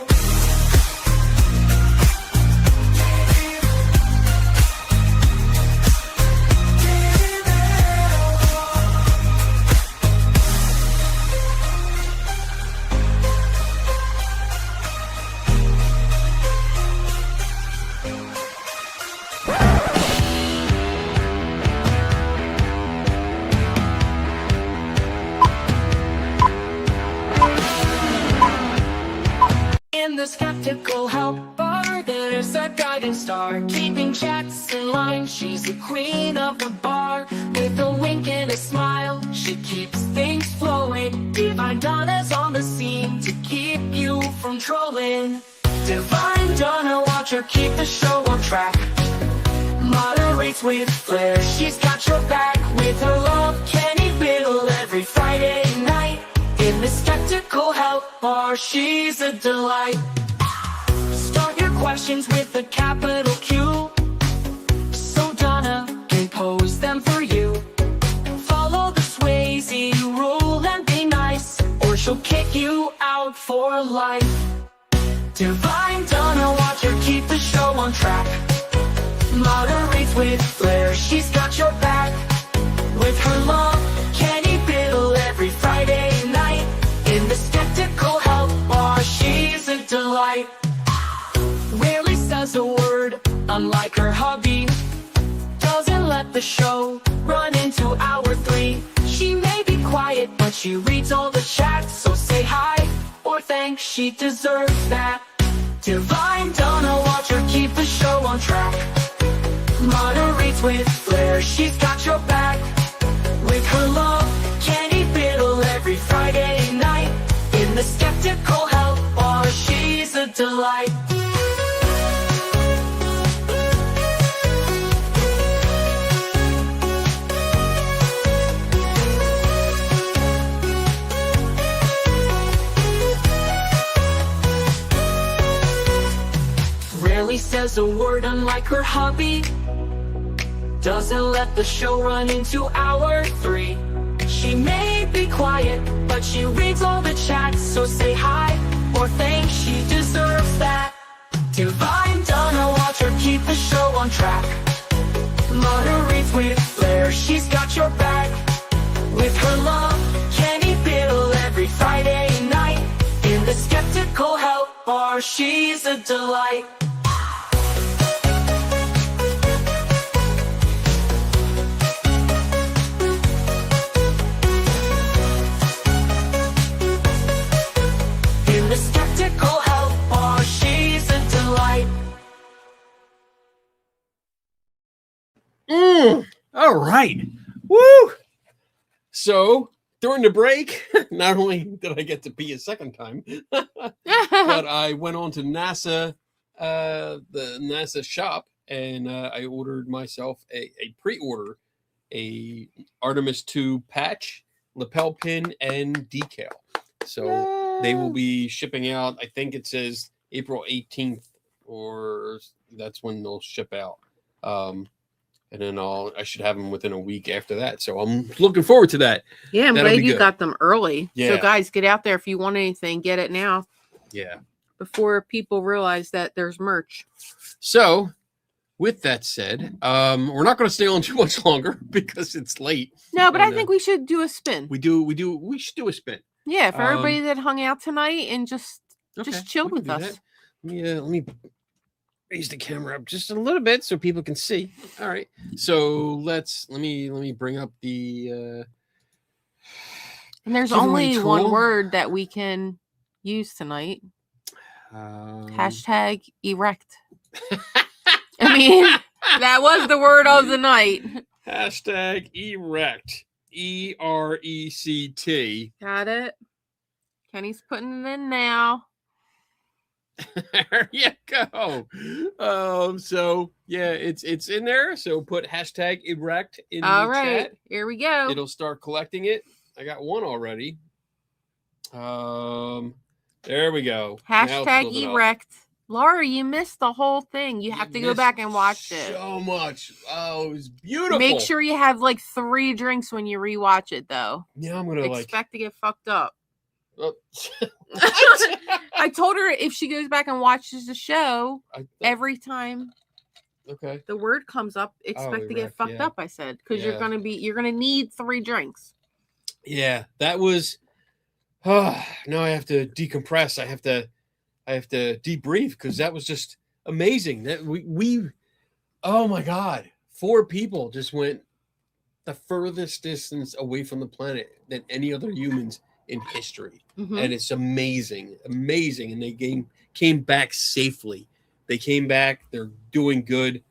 In the skeptical helper, there's a guiding star, keeping checks in line. She's the queen of the bar, with a wink and a smile. She keeps things flowing. Divine Donna's on the scene to keep you from trolling. Divine Donna, watch her keep the show on track. Moderates with flair, she's got your back. With her love, Kenny Biddle, every Friday night. In the skeptical help bar, she's a delight. Start your questions with a capital Q, so Donna can pose them for you. Follow the Swayze rule and be nice, or she'll kick you out for life. Divine Donna, watch her keep the show on track. Moderates with flair, she's got your back. With her love, Kenny Biddle, every Friday night. In the skeptical help bar, she's a delight. Rarely says a word, unlike her hubby. Doesn't let the show run into hour 3. She may be quiet, but she reads all the chats. So say hi, or thanks, she deserves that. Divine Donna, watch her keep the show on track. Moderates with flair, she's got your back. With her love, Kenny Biddle, every Friday night. In the skeptical help bar, she's a delight. Rarely says a word, unlike her hubby. Doesn't let the show run into hour 3. She may be quiet, but she reads all the chats. So say hi, or thanks, she deserves that. Divine Donna, watch her keep the show on track. Moderates with flair, she's got your back. With her love, Kenny Biddle, every Friday night. In the skeptical help bar, she's a delight. The skeptical help bar, she's a delight. All right. Woo! So during the break, not only did I get to pee a second time, but I went on to NASA, the NASA shop, and I ordered myself a pre-order, a Artemis 2 patch, lapel pin, and decal. So they will be shipping out. I think it says April 18th, or that's when they'll ship out. And then I should have them within a week after that. So I'm looking forward to that. Yeah, I'm That'll glad be you good. got them early. Yeah. So guys, get out there if you want anything, get it now. Yeah. Before people realize that there's merch. So with that said, we're not going to stay on too much longer because it's late. No, but I think we should do a spin. We should do a spin. Yeah, for everybody that hung out tonight and just chilled with us. Let me raise the camera up just a little bit so people can see. All right. So let me bring up the and there's giveaway only tool. one word that we can use tonight. Hashtag erect. I mean, that was the word of the night. Hashtag erect. ERECT. Got it. Kenny's putting it in now. There you go. So yeah, it's in there. So put hashtag erect in All the right, chat. here we go. It'll start collecting it. I got one already. There we go. Now it's Hashtag building up. erect. Laura, you missed the whole thing. You have to go back and watch it. So much. Oh, it was beautiful. Make sure you have like 3 drinks when you rewatch it, though. Yeah, I'm gonna expect to get fucked up. Oh. I told her if she goes back and watches the show, every time the word comes up, expect to get fucked up. I said because you're gonna need 3 drinks. Yeah, that was. Now I have to decompress. I have to debrief because that was just amazing. That we oh my god, 4 people just went the furthest distance away from the planet than any other humans in history. And it's amazing. And they came back safely. They came back. They're doing good.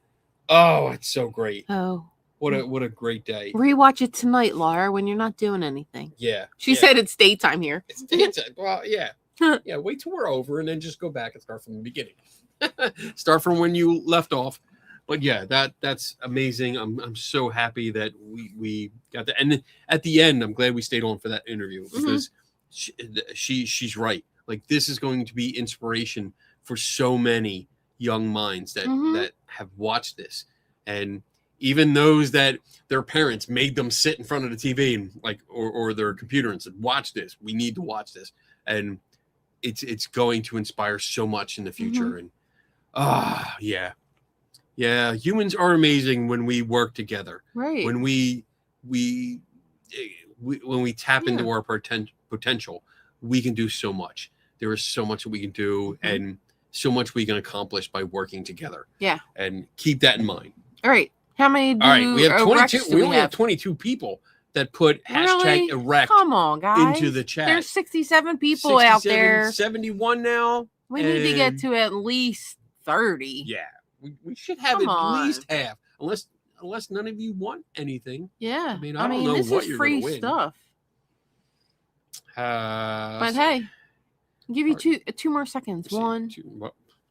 Oh, it's so great. Oh, what a great day. Rewatch it tonight, Laura, when you're not doing anything. Yeah. She said it's daytime here. It's daytime. Well, yeah. Yeah, wait till we're over and then just go back and start from the beginning. Start from when you left off. But yeah, that's amazing. I'm so happy that we got that. And at the end, I'm glad we stayed on for that interview because she's right. Like this is going to be inspiration for so many young minds that have watched this. And even those that their parents made them sit in front of the TV and like or their computer and said, watch this. We need to watch this. And it's going to inspire so much in the future. And yeah, humans are amazing when we work together. Right. When we tap into our potential, we can do so much. There is so much that we can do and so much we can accomplish by working together. Yeah. And keep that in mind. All right. How many All right, we have 22. We only have have 22 people that put hashtag erect Come on, guys. into the chat. There's 67 people out there. 71 now. We need to get to at least 30. Yeah. We should have at least half. Unless none of you want anything. Yeah. I mean, I don't know this what is you're free gonna win. stuff. But hey, I'll give you two more seconds. 1.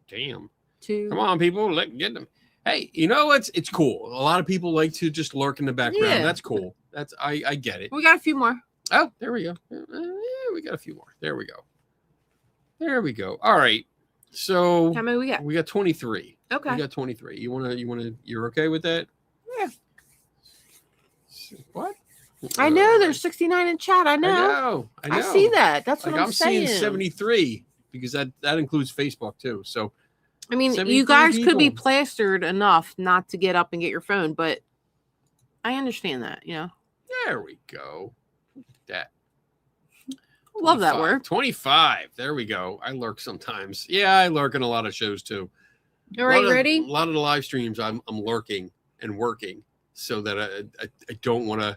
Damn. 2. Come on, people. Get them. Hey, you know it's cool. A lot of people like to just lurk in the background. Yeah. That's cool. I get it. We got a few more. Oh, there we go. We got a few more. There we go. All right. So how many we got? We got 23. Okay. We got 23. You're okay with that? Yeah. What? I know there's 69 in chat. I know. I see that. That's what I'm saying. seeing 73 because that includes Facebook too. So I mean, you guys could be plastered enough not to get up and get your phone, but I understand that, There we go. That. Love that word. 25. There we go. I lurk sometimes. Yeah, I lurk in a lot of shows too. All right, ready? A lot of the live streams, I'm lurking and working so that I don't want to,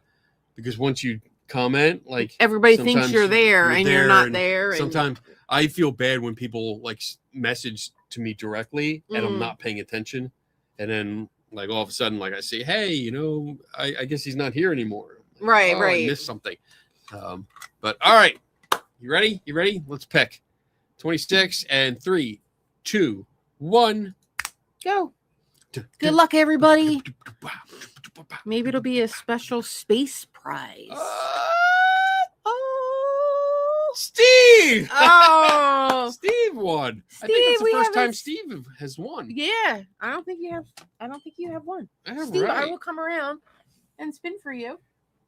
because once you comment, like everybody thinks you're there and you're not there. Sometimes I feel bad when people like message to me directly and I'm not paying attention, and then like all of a sudden, like I say, hey, I guess he's not here anymore. Right, I right. missed something. But all right, you ready? Let's pick 26 and 3, 2, 1, go. Good luck, everybody. Maybe it'll be a special space prize. Steve! Oh, Steve won. I think that's the first time Steve has won. Yeah, I don't think you have one. All Steve, right. I will come around and spin for you.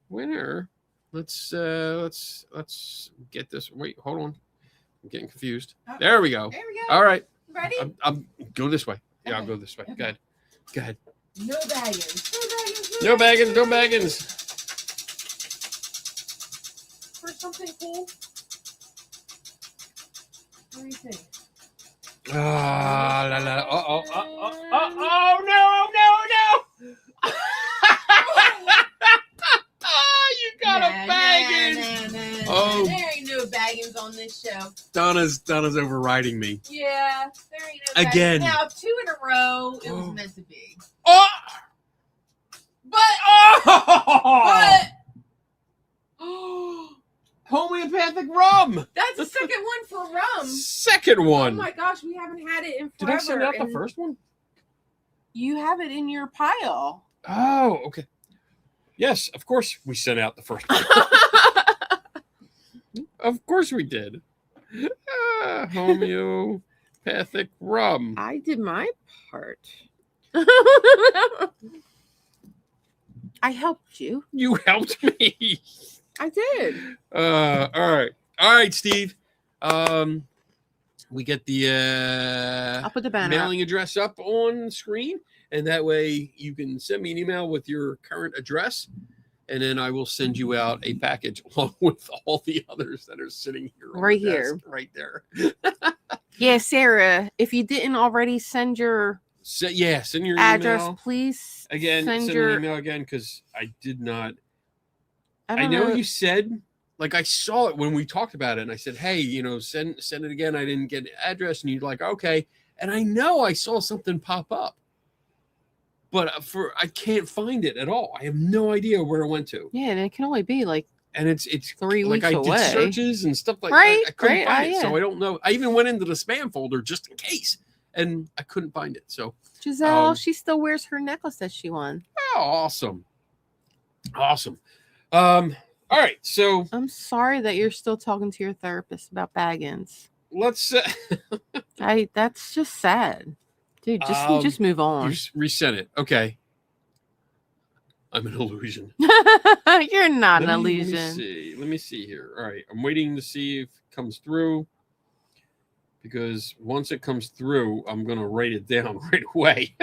Winner. Let's get this. Wait, hold on. I'm getting confused. There we go. There we go. All right. Ready? I'm go this way. Yeah, I'll Okay. go this way. Okay. Go ahead. No baggins. No baggins. For something cool. What do you think? Oh, no. You got a baggins. Oh, there ain't no baggins on this show. Donna's overriding me. Yeah, there ain't no baggins. Again. Now, 2 in a row, it was meant to be. Oh! But Homeopathic rum. That's the second one for rum. Second one. Oh my gosh, we haven't had it in Did forever. I send out the first one? You have it in your pile. Oh, okay. Yes, of course we sent out the first one. Of course we did. Homeopathic rum. I did my part. I helped you. You helped me. I did. All right, Steve. We get the I'll put the banner mailing address up on screen, and that way you can send me an email with your current address, and then I will send you out a package along with all the others that are sitting here on right the here, desk, right there. Yeah, Sarah, if you didn't already send your send your address, email. Please Again, send your an email again because I did not. I know know you said, like, I saw it when we talked about it, and I said, hey, send it again. I didn't get an address, and you're like, okay. And I know I saw something pop up, but I can't find it at all. I have no idea where it went to. Yeah, and it can only be like, and it's 3 like weeks I away. did searches and stuff like right, that. I couldn't right, find it, yeah. so I don't know. I even went into the spam folder just in case, and I couldn't find it. So Giselle, she still wears her necklace that she won. Oh, awesome. All right, so I'm sorry that you're still talking to your therapist about Baggins. Let's. That's just sad, dude. Just move on. You resent it, okay? I'm an illusion. You're not an illusion. Let me see here. All right, I'm waiting to see if it comes through, because once it comes through, I'm gonna write it down right away.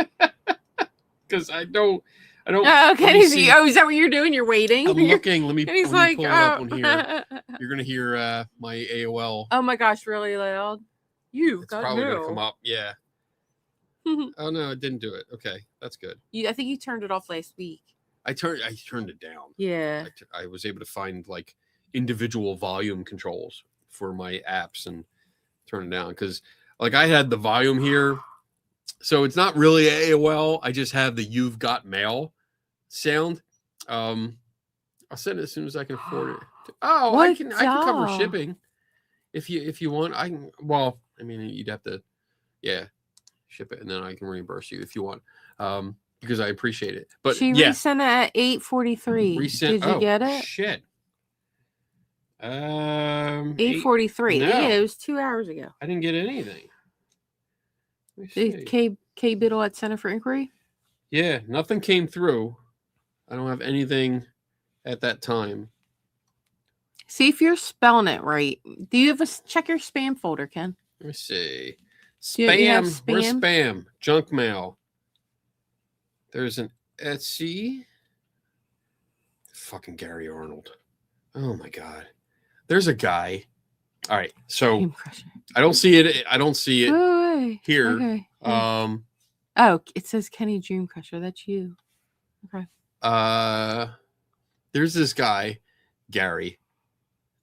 Because I don't. Oh, Kenny's. Oh, is that what you're doing? You're waiting. I'm looking. Let me pull it up on here. You're gonna hear my AOL. Oh my gosh, really loud. It's probably gonna come up. Yeah. Oh no, it didn't do it. Okay, that's good. I think you turned it off last week. I turned it down. Yeah. I was able to find like individual volume controls for my apps and turn it down, because like I had the volume here, so it's not really AOL. I just have the "You've Got Mail" sound. I'll send it as soon as I can afford it. Oh, I can cover shipping if you want. I can. Well, I mean, you'd have to, ship it, and then I can reimburse you if you want. Because I appreciate it. But she resent it at 8:43. Did you get it? Shit. 8:43. No. Yeah, it was 2 hours ago. I didn't get anything. K Biddle at Center for Inquiry. Yeah, nothing came through. I don't have anything at that time. See if you're spelling it right. Do you have check your spam folder, Ken? Let me see. Spam. Where's spam? Junk mail. There's an Etsy. Fucking Gary Arnold. Oh my God. There's a guy. All right. So I don't see it. Here. Okay. Oh, it says Kenny Dream Crusher. That's you. Okay. There's this guy, Gary,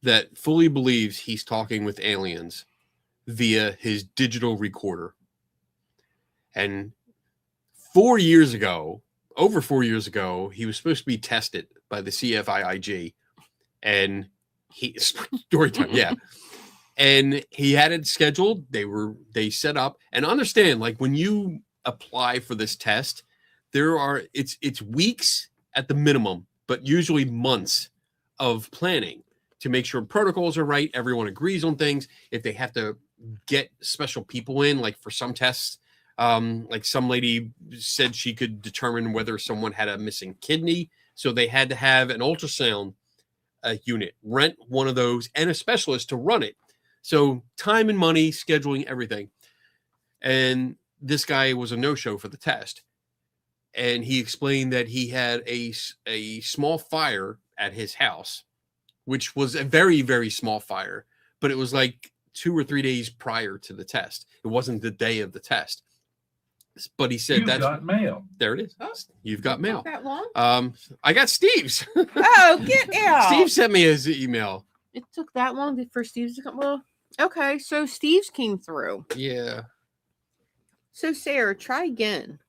that fully believes he's talking with aliens via his digital recorder. And over 4 years ago, he was supposed to be tested by the CFIIG, and story time, yeah. And he had it scheduled. They set up, and understand, like, when you apply for this test, it's weeks at the minimum, but usually months of planning to make sure protocols are right. Everyone agrees on things. If they have to get special people in, like for some tests, like some lady said she could determine whether someone had a missing kidney, so they had to have an ultrasound unit, rent one of those, and a specialist to run it. So time and money, scheduling, everything. And this guy was a no-show for the test. And he explained that he had a small fire at his house, which was a very, very small fire, but it was like 2 or 3 days prior to the test. It wasn't the day of the test. But he said You've got mail. There it is. Oh, You've got mail. that long? I got Steve's. Oh, get out. Steve sent me his email. It took that long for Steve's to come. Well, okay, so Steve's came through. Yeah. So Sarah, try again.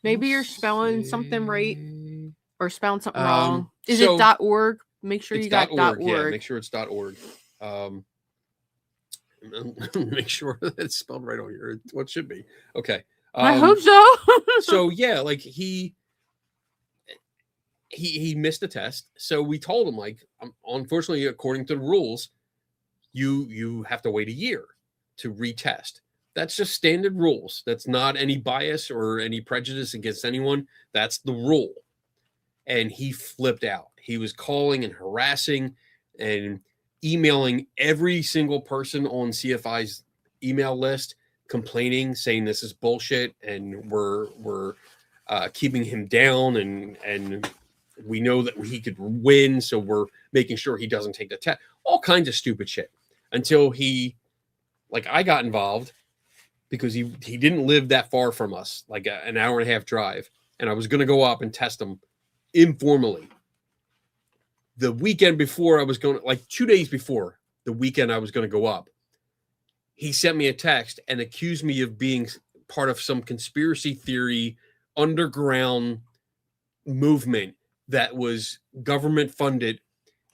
Maybe you're spelling something right or spelling something wrong. Is it .org? make sure It's you got .org. .org. Yeah, make sure it's .org. Make sure that it's spelled right on here. What should be. Okay. I hope so. So yeah, like he missed the test. So we told him, like, unfortunately, according to the rules, you have to wait a year to retest. That's just standard rules. That's not any bias or any prejudice against anyone. That's the rule. And he flipped out. He was calling and harassing and emailing every single person on CFI's email list, complaining, saying this is bullshit, and we're keeping him down, and we know that he could win, so we're making sure he doesn't take the test. All kinds of stupid shit. Until I got involved because he didn't live that far from us, like an hour and a half drive, and I was going to go up and test him informally. The weekend before I was going, like 2 days before the weekend I was going to go up, he sent me a text and accused me of being part of some conspiracy theory underground movement that was government funded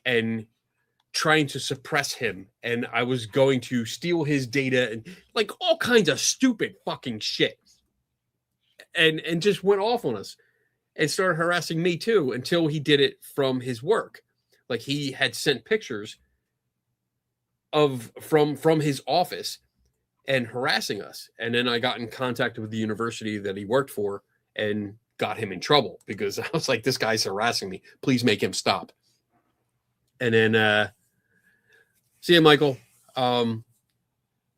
and trying to suppress him. And I was going to steal his data and like all kinds of stupid fucking shit. And just went off on us and started harassing me too, until he did it from his work. Like he had sent pictures from his office and harassing us. And then I got in contact with the university that he worked for and got him in trouble because I was like, this guy's harassing me. Please make him stop. And then, see you, Michael. And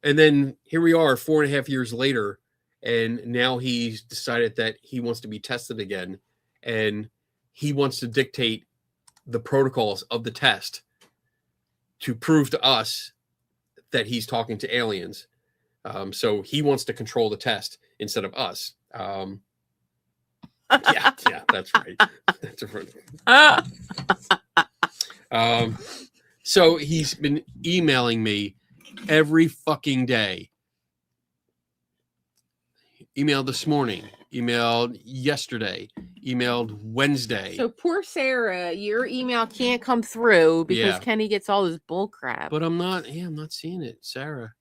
then here we are 4.5 years later. And now he's decided that he wants to be tested again. And he wants to dictate the protocols of the test to prove to us that he's talking to aliens. So he wants to control the test instead of us. Yeah, that's right. That's right. So he's been emailing me every fucking day. Emailed this morning, emailed yesterday, emailed Wednesday. So poor Sarah, your email can't come through because Kenny gets all this bull crap. But I'm not seeing it, Sarah.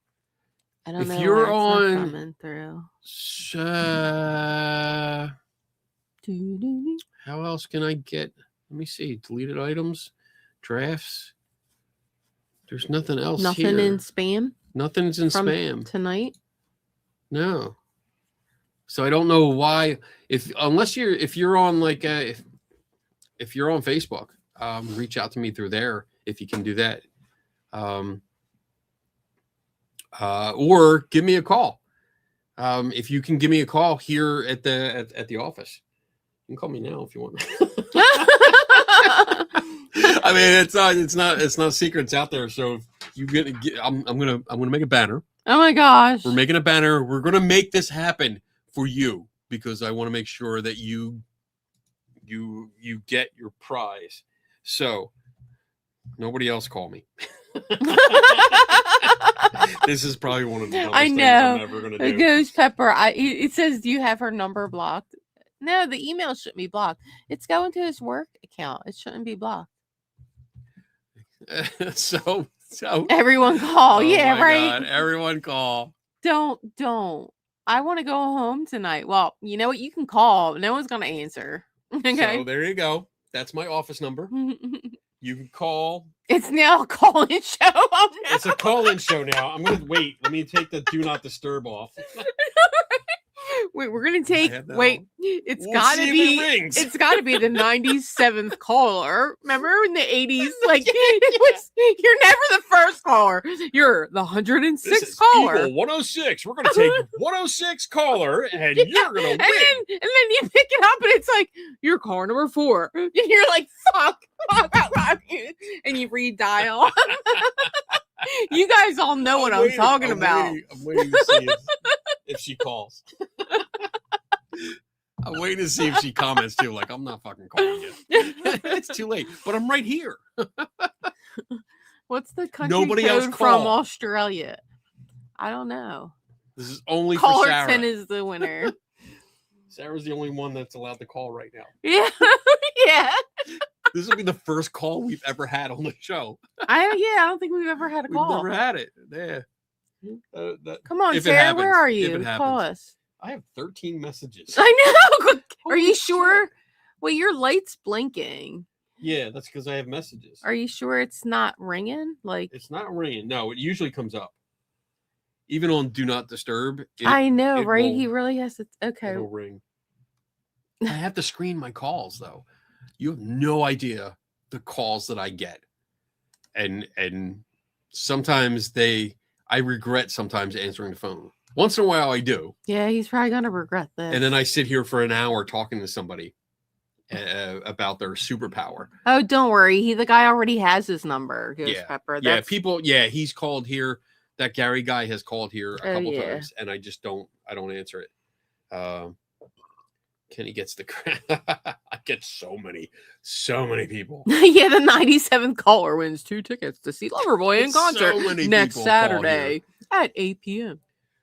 I don't know. If you're why it's not on, coming through. How else can I get? Let me see. Deleted items, drafts. There's nothing else. Nothing here. in spam. Nothing's in from spam tonight. No. So I don't know why. If you're on if you're on Facebook, reach out to me through there if you can do that. Or give me a call. If you can give me a call here at the office. You can call me now if you want. I mean, it's not secrets out there. So if you I'm gonna make a banner. Oh my gosh. We're making a banner. We're gonna make this happen for you because I want to make sure that you get your prize. So nobody else call me. This is probably one of the dumbest things I'm ever gonna do. Ghost Pepper. It says, do you have her number blocked? No, the email shouldn't be blocked. It's going to his work account. It shouldn't be blocked. So everyone call. Oh right. God, everyone call. Don't. I want to go home tonight. Well, you know what? You can call. No one's going to answer. Okay. So there you go. That's my office number. You can call. It's now a call-in show. Oh, no. It's a call-in show now. I'm going to wait. Let me take the do not disturb off. Wait, we're gonna take. We'll It's gotta be. It's gotta be the 97th caller. Remember in the 80s, like it was. You're never the first caller. You're the 106th caller. Eagle 106. We're gonna take 106 caller, and you're gonna win. And then you pick it up, and it's like you're caller number 4, and you're like, fuck, and you redial. You guys all know what I'm talking about. I'm waiting to see if she calls. I'm waiting to see if she comments too. Like, I'm not fucking calling you. It's too late, but I'm right here. What's the country Nobody code else from call. Australia? I don't know. This is only Caller for Sarah. 10 is the winner. Sarah's the only one that's allowed to call right now. Yeah. Yeah. This will be the first call we've ever had on the show. I don't think we've ever had a call. We've never had it. Yeah. Come on, if it Sarah, happens, where are if you? it Call happens. us. I have 13 messages. I know. Are Holy you sure? shit. Wait, your light's blinking. Yeah, that's because I have messages. Are you sure it's not ringing? Like It's not ringing. No, it usually comes up. Even on Do Not Disturb. I know, it right? will- He really has to. Okay. It'll ring. I have to screen my calls though. You have no idea the calls that I get. And sometimes I regret sometimes answering the phone. Once in a while I do. Yeah, he's probably gonna regret this. And then I sit here for an hour talking to somebody about their superpower. Oh, don't worry. The guy already has his number, Ghost Pepper. Yeah, people. Yeah, he's called here. That Gary guy has called here a couple yeah. times, and I don't answer it. Kenny gets the I get so many people. Yeah, the 97th caller wins 2 tickets to see Loverboy in So concert many next people call Saturday at 8 p.m.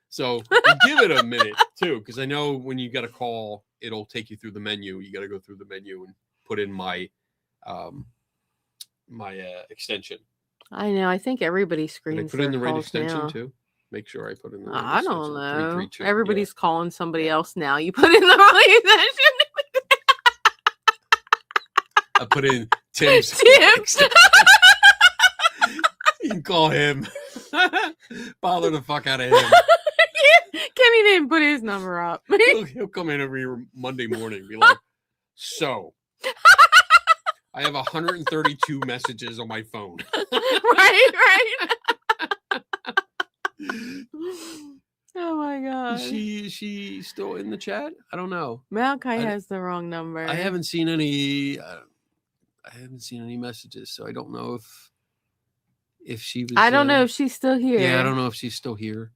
So give it a minute too, because I know when you get a call, it'll take you through the menu. You got to go through the menu and put in my extension. I know. I think everybody Did I screens put in the their right calls extension now. too? Make sure I put in the right I extension. don't know. 332. Everybody's Yeah. calling somebody else now. You put in the wrong extension. I put in Tim's. Tim. You can call him. Bother the fuck out of him. Yeah, Kenny didn't put his number up. He'll come in every Monday morning and be like, so I have 132 messages on my phone. right. Oh my god. Is she still in the chat? I don't know. Malachi has the wrong number. I haven't seen any messages, so I don't know if she was. I don't know if she's still here. Yeah, I don't know if she's still here.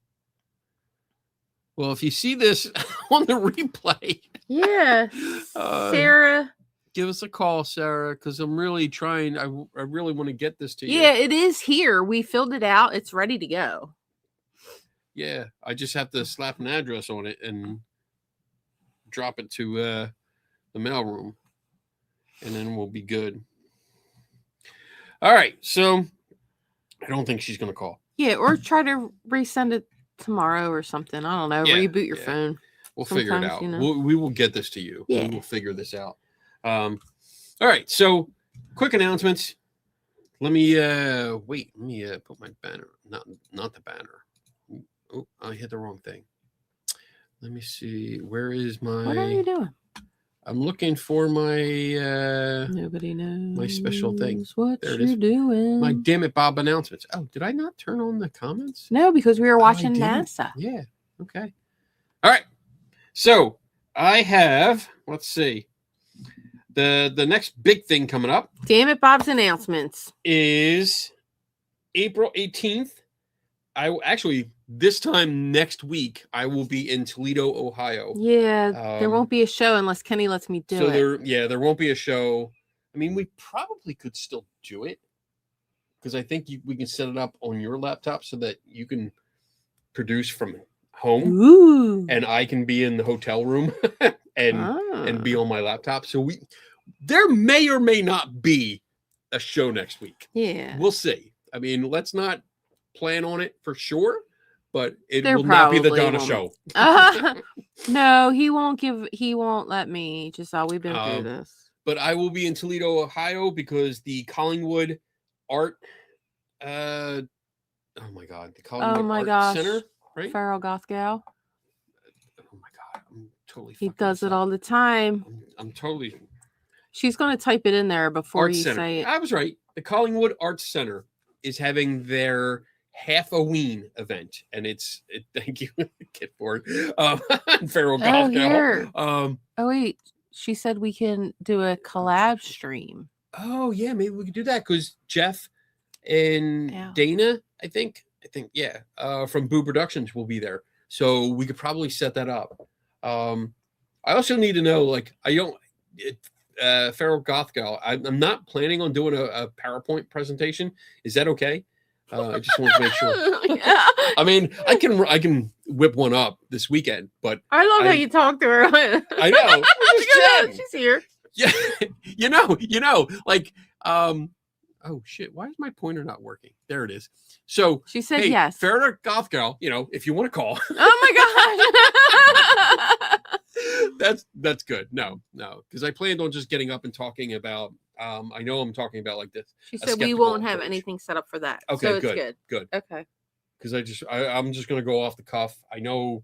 Well, if you see this on the replay, Yeah. Sarah. give us a call, Sarah, because I'm really trying. I really want to get this to you. Yeah, it is here. We filled it out. It's ready to go. Yeah, I just have to slap an address on it and drop it to the mailroom, and then we'll be good. All right, so I don't think she's gonna call. Yeah, or try to resend it tomorrow or something. I don't know. Yeah, Reboot your phone. We'll figure it Sometimes, out. you know. We will get this to you. Yeah. We will figure this out. All right, so quick announcements. Let me wait. Let me put my banner. Not the banner. Oh, I hit the wrong thing. Let me see. Where is my? What are you doing? I'm looking for my Nobody knows my special thing. What There it you're is. doing. My damn it, Bob announcements. Oh, did I not turn on the comments? No, because we were watching didn't. NASA. Yeah. Okay. All right. So I have. Let's see. The next big thing coming up. Damn it, Bob's announcements Is April 18th. I will actually this time next week I will be in Toledo, Ohio. Yeah, there Um, won't be a show unless Kenny lets me do it. there won't be a show. I mean, we probably could still do it because I think we can set it up on your laptop so that you can produce from home. Ooh. And I can be in the hotel room and be on my laptop. So there may or may not be a show next week. Yeah. We'll see. I mean, let's not plan on it for sure, but it There will not be the probably Donna won't. show. No, he won't let me. Just all we've been through this. But I will be in Toledo, Ohio because the Collingwood Art oh my god, the Collingwood Oh my Art gosh. Center, right? Feral Goth Gal. Oh my god, I'm totally He fucking does this it up. all the time. I'm totally She's gonna type it in there before Art you Center. say it. I was right. The Collingwood Arts Center is having their Half-a-Ween event, and thank you, Kid Ford, Feral Goth Gal. Here. Oh wait, she said we can do a collab stream. Oh yeah, maybe we could do that because Jeff and Dana, I think, yeah, from Boo Productions will be there, so we could probably set that up. I also need to know, like, Feral Goth Gal. I'm not planning on doing a PowerPoint presentation. Is that okay? I just want to make sure. Yeah. I mean, I can whip one up this weekend, but I love how you talk to her. I know. I'm just Yeah, saying. she's here. Yeah, like, oh shit, why is my pointer not working? There it is. So She said hey, yes. Farrah Goth Girl, if you want to call. Oh my gosh. That's good. No, because I planned on just getting up and talking about, I know I'm talking about like this. She said we won't have anything set up for that. Okay, so it's good. Okay. Because I'm just going to go off the cuff. I know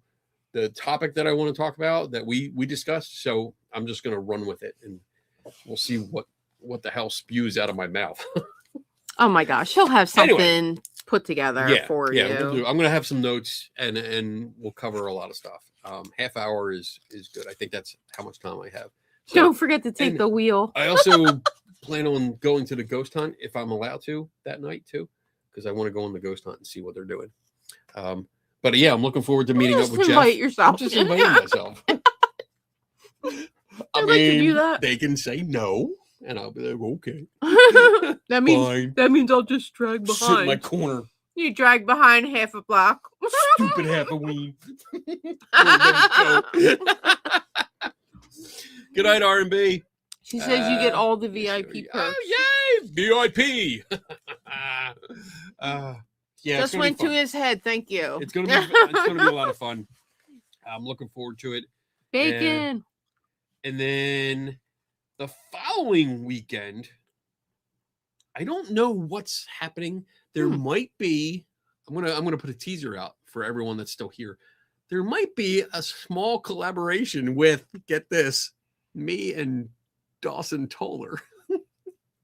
the topic that I want to talk about that we discussed, so I'm just going to run with it, and we'll see what the hell spews out of my mouth. Oh my gosh, he'll have something put together for you. We'll do. I'm going to have some notes, and we'll cover a lot of stuff. Half hour is good. I think that's how much time I have. So, don't forget to take the wheel. I also plan on going to the ghost hunt if I'm allowed to that night too, because I want to go on the ghost hunt and see what they're doing. But yeah, I'm looking forward to meeting up with Jeff. Invite yourself. I'm just inviting myself. I mean, do that. they can say no, and I'll be like, okay. That means I'll just drag Sit in my behind. corner. You drag behind half a block. Stupid Halloween. Good night, R&B. She says you get all the VIP perks. Oh, yay! VIP. Yeah, Just went to his head. Thank you. It's gonna be a lot of fun. I'm looking forward to it. Bacon. And then the following weekend, I don't know what's happening. There might be. I'm gonna put a teaser out for everyone that's still here. There might be a small collaboration with, get this, me and Dawson Toller.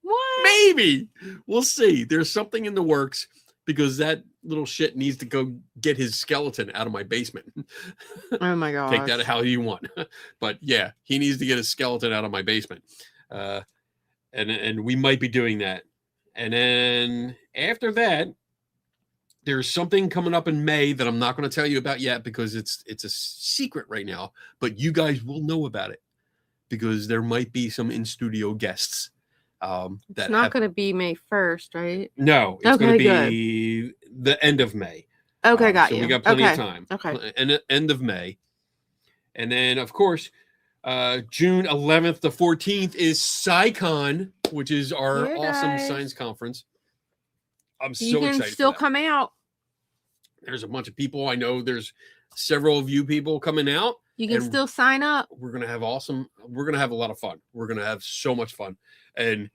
What? Maybe. We'll see. There's something in the works because that little shit needs to go get his skeleton out of my basement. Oh my god. Take that how you want. But yeah, he needs to get his skeleton out of my basement. And we might be doing that. And then after that, there's something coming up in May that I'm not going to tell you about yet because it's a secret right now, but you guys will know about it because there might be some in-studio guests. It's not going to be May 1st, right? No, it's going to be the end of May. Okay, got so you. We got plenty of time. Okay. And end of May. And then, of course, June 11th to 14th is SciCon, which is our awesome science conference. I'm so excited. You can still come out. There's a bunch of people. I know there's several of you people coming out. You can still sign up. We're going to have a lot of fun. We're going to have so much fun. And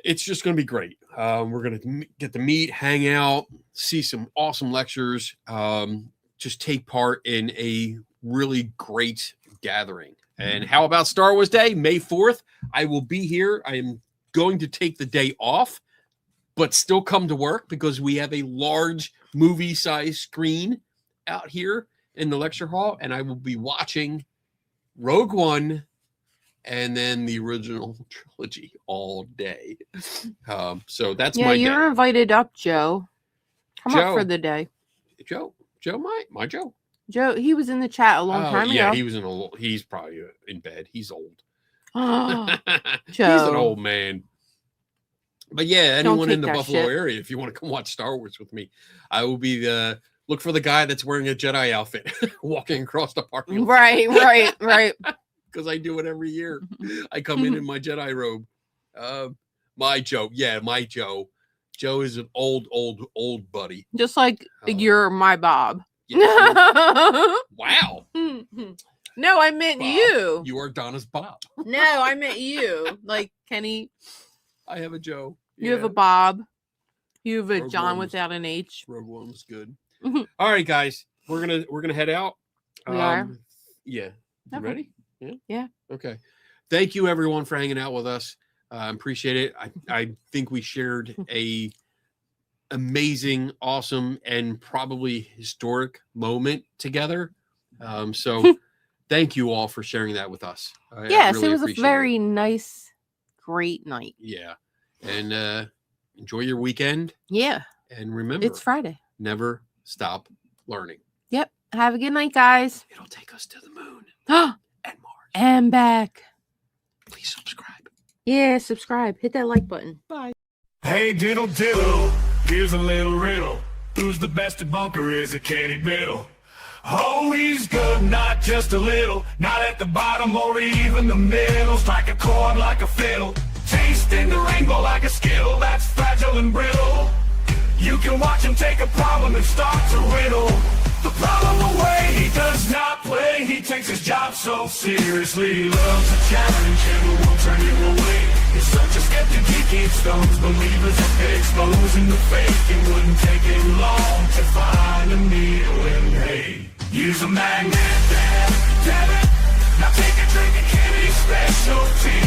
it's just going to be great. We're going to get to meet, hang out, see some awesome lectures, just take part in a really great gathering. And how about Star Wars Day, May 4th? I will be here. I am going to take the day off, but still come to work because we have a large movie-sized screen out here in the lecture hall, and I will be watching Rogue One and then the original trilogy all day. So that's my day. Yeah, you're invited up, Joe. Come up for the day. Joe, my Joe. Joe, he was in the chat a long time ago. Yeah, he's probably in bed. He's old. Joe. He's an old man. But yeah, anyone in the Buffalo shit. area, if you want to come watch Star Wars with me, I will be look for the guy that's wearing a Jedi outfit walking across the parking lot. Right. Because I do it every year. I come in my Jedi robe. My Joe. Yeah, my Joe. Joe is an old buddy. Just like you're my Bob. Yeah, wow. No, I meant Bob. you. You are Donna's Bob. No, I meant you. Like Kenny. I have a Joe. You have a Bob. You have a Rogue John One without an H. Rogue One was good. All right, guys. We're gonna head out. We are? Yeah. You Okay. ready? Yeah. Okay. Thank you everyone for hanging out with us. Appreciate it. I think we shared a amazing, awesome, and probably historic moment together. So thank you all for sharing that with us. Yes, really it was a appreciate very nice, great night. Yeah. And enjoy your weekend. Yeah. And remember, It's Friday. never stop learning. Yep. Have a good night, guys. It'll take us to the moon and Mars. And back. Please subscribe. Yeah, subscribe. Hit that like button. Bye. Hey, diddle diddle, here's a little riddle. Who's the best debunker? Is it Kenny Biddle? Oh, he's good, not just a little. Not at the bottom or even the middle. Strike a chord like a fiddle. Tasting the rainbow like a skittle that's fragile and brittle. You can watch him take a problem and start to riddle the problem away. He does not play, he takes his job so seriously. He loves a challenge and won't turn you away. He's such a skeptic, he keeps stones. Believers exposing the fake. It wouldn't take him long to find a needle in hay. Use a magnet, damn it. Now take a drink of Kenny's specialty.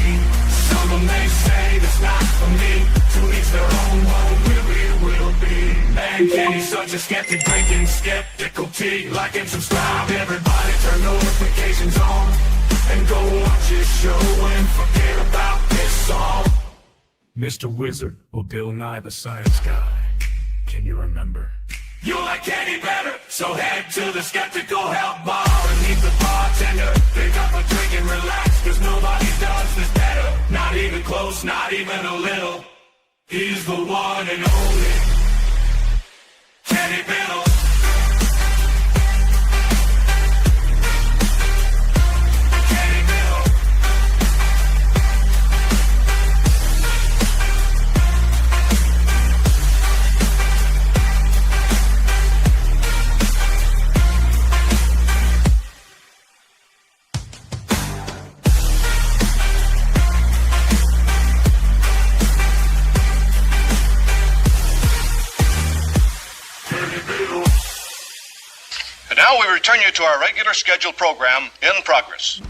Some of them may say that's not for me. To each their own, one will be. Man, Kenny's such a skeptic, drinking skeptical tea. Like and subscribe, everybody turn notifications on. And go watch his show and forget about this song. Mr. Wizard or Bill Nye the Science Guy, can you remember? You like Kenny better, so head to the Skeptical Help Bar and meet the bartender. Pick up a drink and relax, cause nobody does this better. Not even close, not even a little. He's the one and only Kenny Biddle. Now we return you to our regular scheduled program, In Progress.